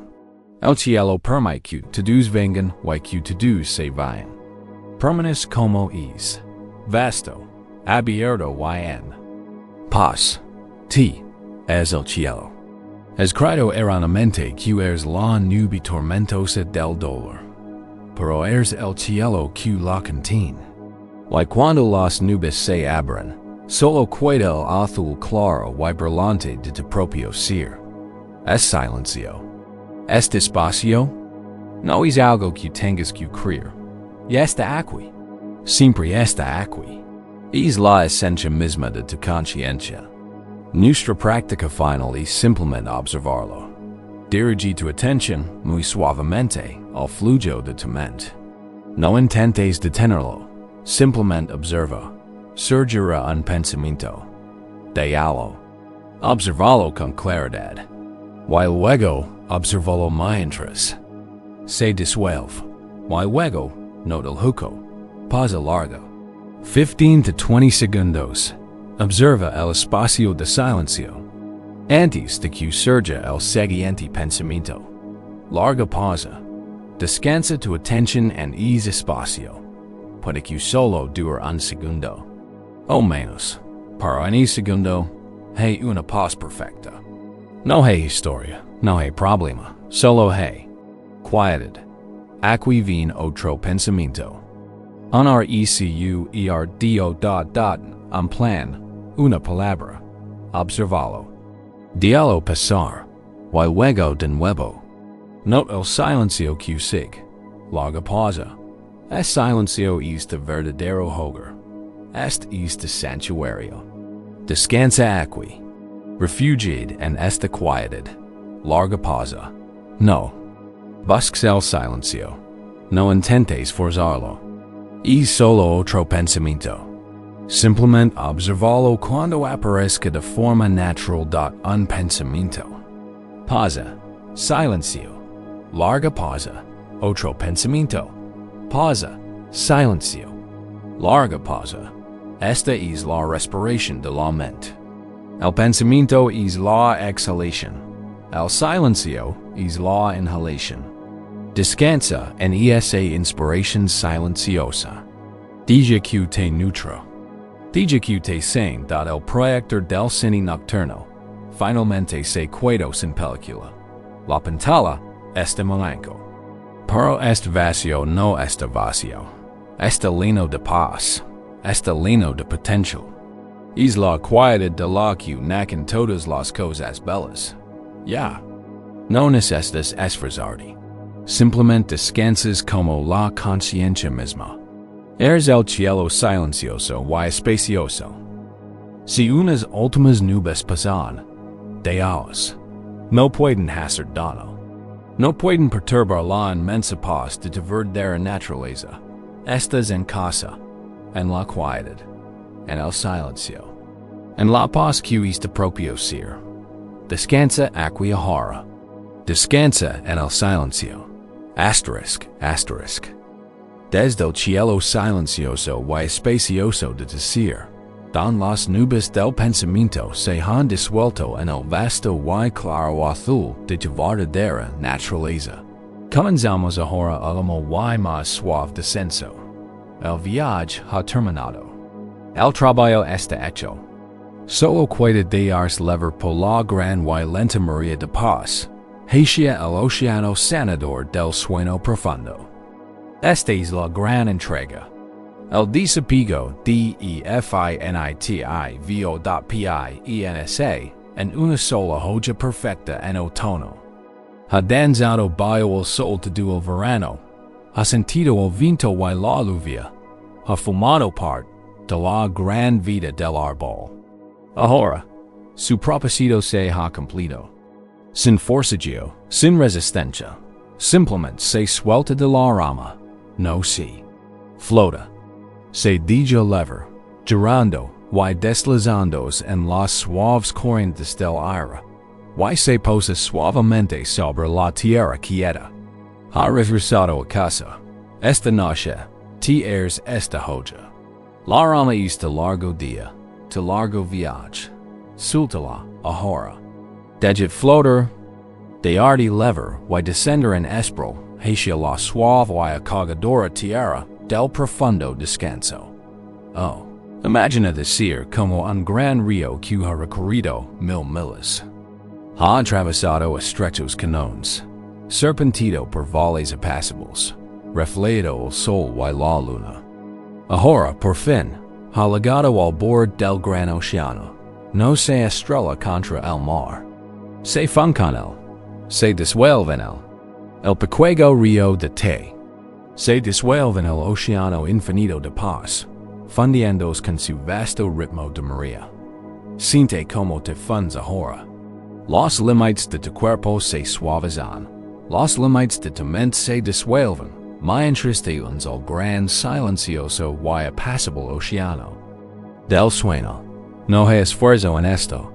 El cielo permite que todos vengan y que todos se vayan. Permanece como es. Vasto, abierto y en paz. Es el cielo. Es credo erróneamente que es la nube tormentosa del dolor. Pero es el cielo que la contiene. Y cuando las nubes se abren, solo queda el azul claro y brillante de tu propio ser. Es silencio. Este espacio no es algo que tengas que creer. Y está aquí. Siempre está aquí. Es la esencia misma de tu conciencia. Nuestra práctica final es simplemente observarlo. Dirige tu atención muy suavemente al flujo de tu mente. No intentes detenerlo. Simplemente observa. Surgirá un pensamiento. Déjalo. Observalo con claridad. Y luego, observalo mientras se disuelve. Y luego, nota el juco. Pausa larga. 15 to 20 segundos. Observa el espacio de silencio. Antes de que surja el siguiente pensamiento. Larga pausa. Descansa tu atención en ese espacio. Puede que solo dure un segundo. O menos. Pero en ese segundo, hay una paz perfecta. No hay historia, no hay problema, solo hay quietud. Aquí viene otro pensamiento. Un recuerdo en plan, una palabra. Observalo. Déjalo pasar. Y luego de nuevo. Nota el silencio que sigue. Larga pausa. Es silencio es de verdadero hogar. Este es de santuario. Descansa aquí. Refugied en esta quietud. Larga pausa. No. Busques el silencio. No intentes forzarlo. Es solo otro pensamiento. Simplemente observalo cuando aparezca de forma natural. Un pensamiento. Pausa. Silencio. Larga pausa. Otro pensamiento. Pausa. Silencio. Larga pausa. Esta es la respiración de la mente. El pensamiento es la exhalación. El silencio es la inhalación. Descansa en esa inspiración silenciosa. Deja que te nutra. Deja que te sane. El proyector del cine nocturno finalmente se quedó sin película. La pantalla está blanco. Pero este vacío no está vacío. Está lleno de paz. Está lleno de potencial. Es la quietud de la que nacen todas las cosas bellas. Ya. No necesitas esforzarte. Simplemente descansas como la conciencia misma. Eres el cielo silencioso y espacioso. Si unas últimas nubes pasan, déjalas. No pueden hacer daño. No pueden perturbar la inmensa paz de tu verdadera naturaleza. Estás en casa, en la quietud, en el silencio, en la paz que es tu propio ser. Descansa aquí ahora. Descansa en el silencio. Asterisk. Desde el cielo silencioso y espacioso de tu ser, dan las nubes del pensamiento se han disuelto en el vasto y claro azul de tu verdadera naturaleza. Comenzamos ahora al y más suave descenso. El viaje ha terminado. El trabajo está hecho. Solo queda dejarse levar por la gran y lenta marea de paz, hacia el océano sanador del sueño profundo. Esta es la gran entrega. El desapego definitivos.pensa en una sola joya perfecta en otoño. Ha danzado bajo el sol todo el verano. Ha sentido el viento y la lluvia. Ha fumado parte de la gran vida del árbol. Ahora, su propósito se ha cumplido. Sin forcejeo, sin resistencia, simplemente se suelta de la rama, no se flota. Se deja lever, girando, y deslizándose en las suaves corrientes del aire, y se posa suavemente sobre la tierra quieta. Ha regresado a casa. Esta noche, tienes esta joya. La rama es de largo día, de largo viaje. Suéltala ahora. Deja flotar, de arde lever, y descender en espro, hacia la suave y acogedora tierra del profundo descanso. Oh, imagina decir como un gran río que ha recorrido 1000 millas. Ha atravesado estrechos canones, serpentido por valles apacibles, reflejado el sol y la luna. Ahora, por fin, ha llegado al borde del gran océano. No se estrella contra el mar. Se fun con él. Se disuelve en él. El pequeño río de té. Se disuelve en el océano infinito de paz, fundiéndose con su vasto ritmo de María. Siente como te funds ahora. Los límites de tu cuerpo se suavizan. Los límites de tu mente se disuelven, mientras te hundes al gran silencioso y apacible océano del sueño. No hay esfuerzo en esto.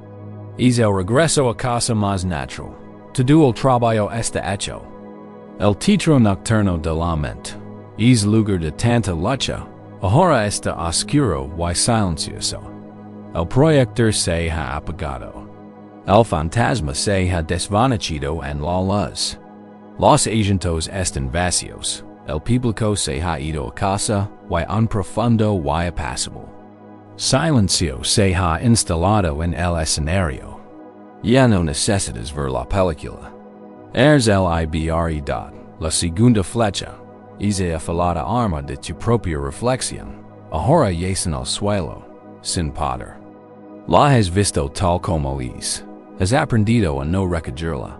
Es el regreso a casa más natural. Todo el trabajo está hecho. El teatro nocturno de la mente es lugar de tanta lucha. Ahora está oscuro y silencioso. El proyector se ha apagado. El fantasma se ha desvanecido en la luz. Los asientos están vacíos. El público se ha ido a casa y un profundo y apacible silencio se ha instalado en el escenario. Ya no necesitas ver la película. Eres el ibredad, la segunda flecha, es la afilada arma de tu propia reflexión. Ahora yace en el suelo, sin poder. La has visto tal como es. Has aprendido a no recordarla.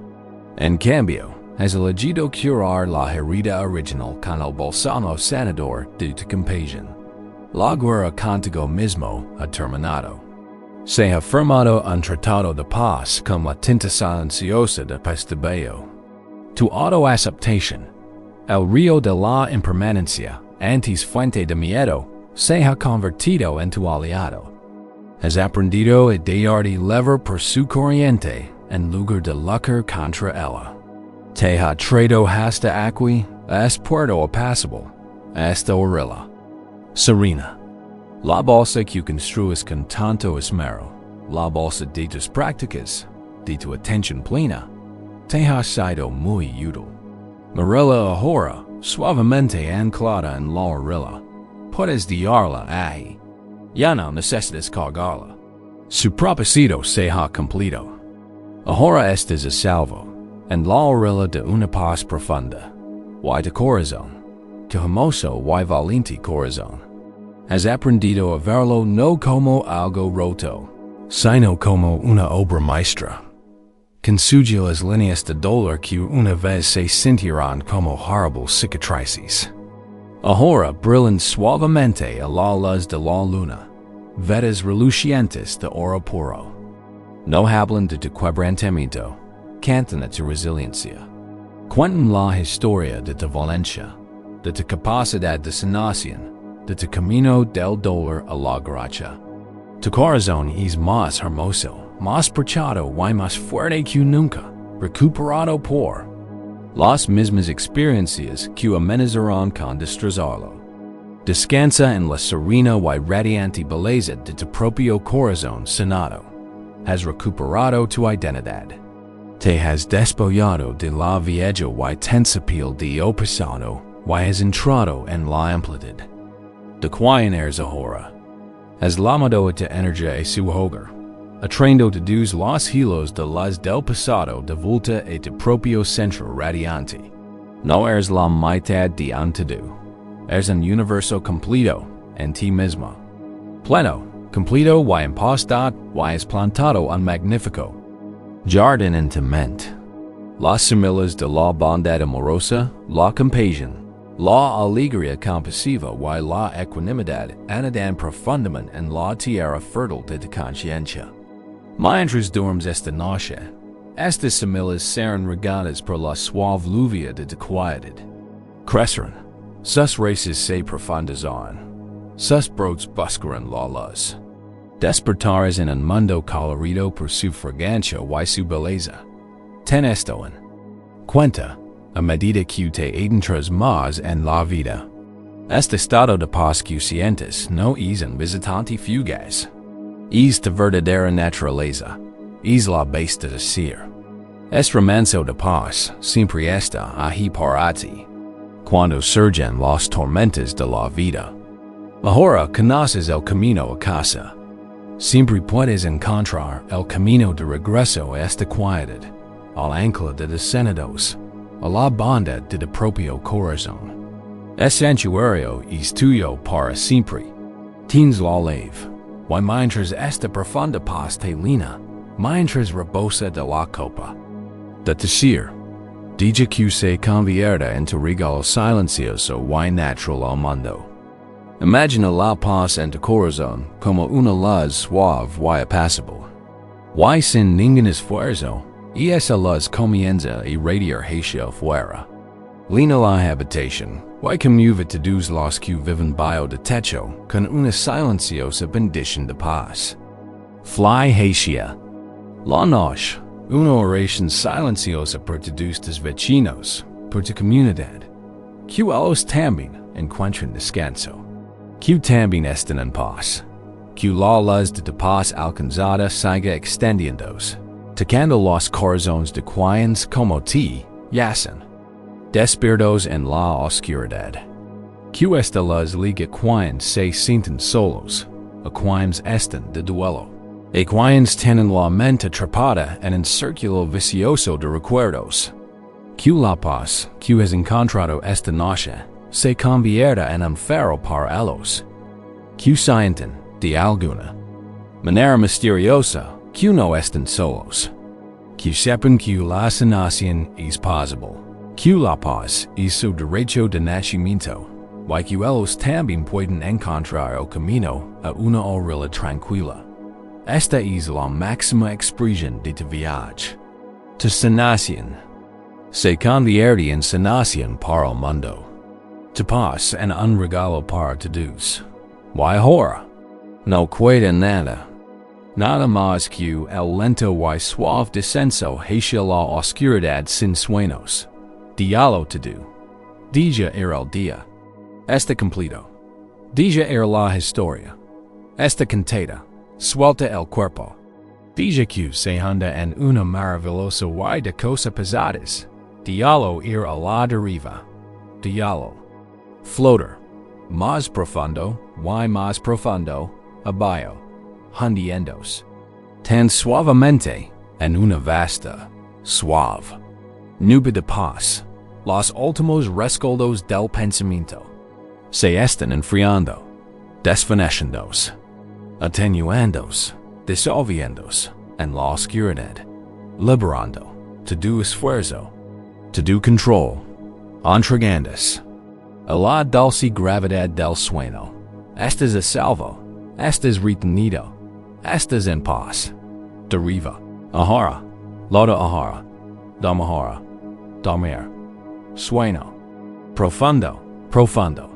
En cambio, has elegido curar la herida original con el bálsamo sanador de tu compasión. La guerra contigo mismo ha terminado. Se ha firmado un tratado de paz con la tinta silenciosa de Pestabello. Tu autoaceptación, el río de la impermanencia, antes fuente de miedo, se ha convertido en tu aliado. Has aprendido a dejarte lever por su corriente en lugar de luchar contra ella. Te ha traído hasta aquí, a este puerto apacible, a esta orilla serena. La bolsa que construyes con tanto esmero, la bolsa de tus prácticas, de tu atención plena, te ha sido muy útil. Mirala ahora, suavemente anclada en la orilla. Puedes guiarla ahí. Ya no necesitas cargarla. Su propósito se ha cumplido. Ahora estás a salvo, en la orilla de una paz profunda, y de corazón, tu hermoso y valiente corazón. Has aprendido a verlo no como algo roto, sino como una obra maestra. Consigue las líneas de dolor que una vez se sentirán como horribles cicatrices. Ahora brillan suavemente a la luz de la luna, vetas relucientes de oro puro. No hablan de tu quebrantamiento, cantan de tu resiliencia. Cuentan la historia de tu valencia, de tu capacidad de sanación, de tu camino del dolor a la gracia. Tu corazón es más hermoso, más perchado y más fuerte que nunca, recuperado por las mismas experiencias que amenazarán con destrozarlo. Descansa en la serena y radiante belleza de tu propio corazón sanado. Has recuperado tu identidad. Te has despojado de la vieja y tensa piel de pasado y has entrado en la amplitud de quien eres ahora. Has lamado tu energía a su hogar, atraendo todos los hilos de las del pasado de vuelta a tu propio centro radiante. No eres la mitad de un todo. Eres un universo completo en ti mismo. Pleno, completo y en paz y has plantado un magnífico jardín en tu mente. Las semillas de la bondad amorosa, la compasión, la alegría compasiva y la equanimidad anadan profundamente en la tierra fértil de tu conciencia. Mientras dormes esta noche, estas similes serán regadas por la suave lluvia de quietud. Crecieron, sus raíces se profundizaron, sus brotes buscaron la luz. Despertares en un mundo colorido por su fragancia y su belleza. Ten esto en cuenta, a medida que te adentras más en la vida. Este estado de paz que sientes no es un visitante fugaz. Es tu verdadera naturaleza. Es la base de ser. Es remanso de paz siempre está ahí para ti. Cuando surgen las tormentas de la vida. Ahora conoces el camino a casa. Siempre puedes encontrar el camino de regreso a esta quietud, al ancla de descendidos, a la bondad de tu propio corazón. El santuario es tuyo para siempre. Tienes la leve, y mientras esta profunda paz te llena, mientras rebosa de la copa de tu ser, deja que se convierta en tu regalo silencioso y natural al mundo. Imagina la paz en tu corazón como una luz suave y apacible. Y sin ningún esfuerzo, y esa luz comienza a irradiar hacia afuera. Lina la habitación, y conmueve todos los que viven bajo de techo con una silenciosa bendición de paz. Fly hacia la noche, una oración silenciosa por todos tus vecinos, por tu comunidad. Que ellos también encuentren descanso. Que también estén en paz. Que la luz de tu paz alcanzada siga extendiéndose, tocando los corazones de quienes como ti yacen despiertos en la oscuridad. Que esta luz liga quienes se sienten solos, a quienes están de duelo, a quienes tienen la mente atrapada en un círculo vicioso de recuerdos. Que la paz que has encontrado esta noche se convierta en un faro para ellos. Que sienten, de alguna manera misteriosa, que no estén solos. Que sepan que la sanación es posible. Que la paz es su derecho de nacimiento. Y que ellos también pueden encontrar el camino a una orilla tranquila. Esta es la máxima expresión de tu viaje. Tu sanación se convierte en sanación para el mundo. Tu paz en un regalo para todos. Y ahora, no queda nada. Nada más que el lento y suave descenso hacia la oscuridad sin sueños. Diálogo todo. Deja ir el día. Está completo. Deja ir la historia. Está cantada. Suelta el cuerpo. Deja que se hunda en una maravillosa y de cosas pesadas. Diálogo ir a la deriva. Diálogo. Floater. Más profundo, y más profundo, abajo, hundiéndose. Tan suavemente, en una vasta, suave, nube de paz, los últimos rescoldos del pensamiento se están enfriando, desvaneciéndose, atenuándose, disolviéndose en la oscuridad, liberando todo esfuerzo, todo control, entregándose a la dulce gravedad del sueño. Estás a salvo, estás retenido, estás en paz. Deriva. Ahora, loda ahora, dom ahora, dormir. Sueño. Profundo, profundo.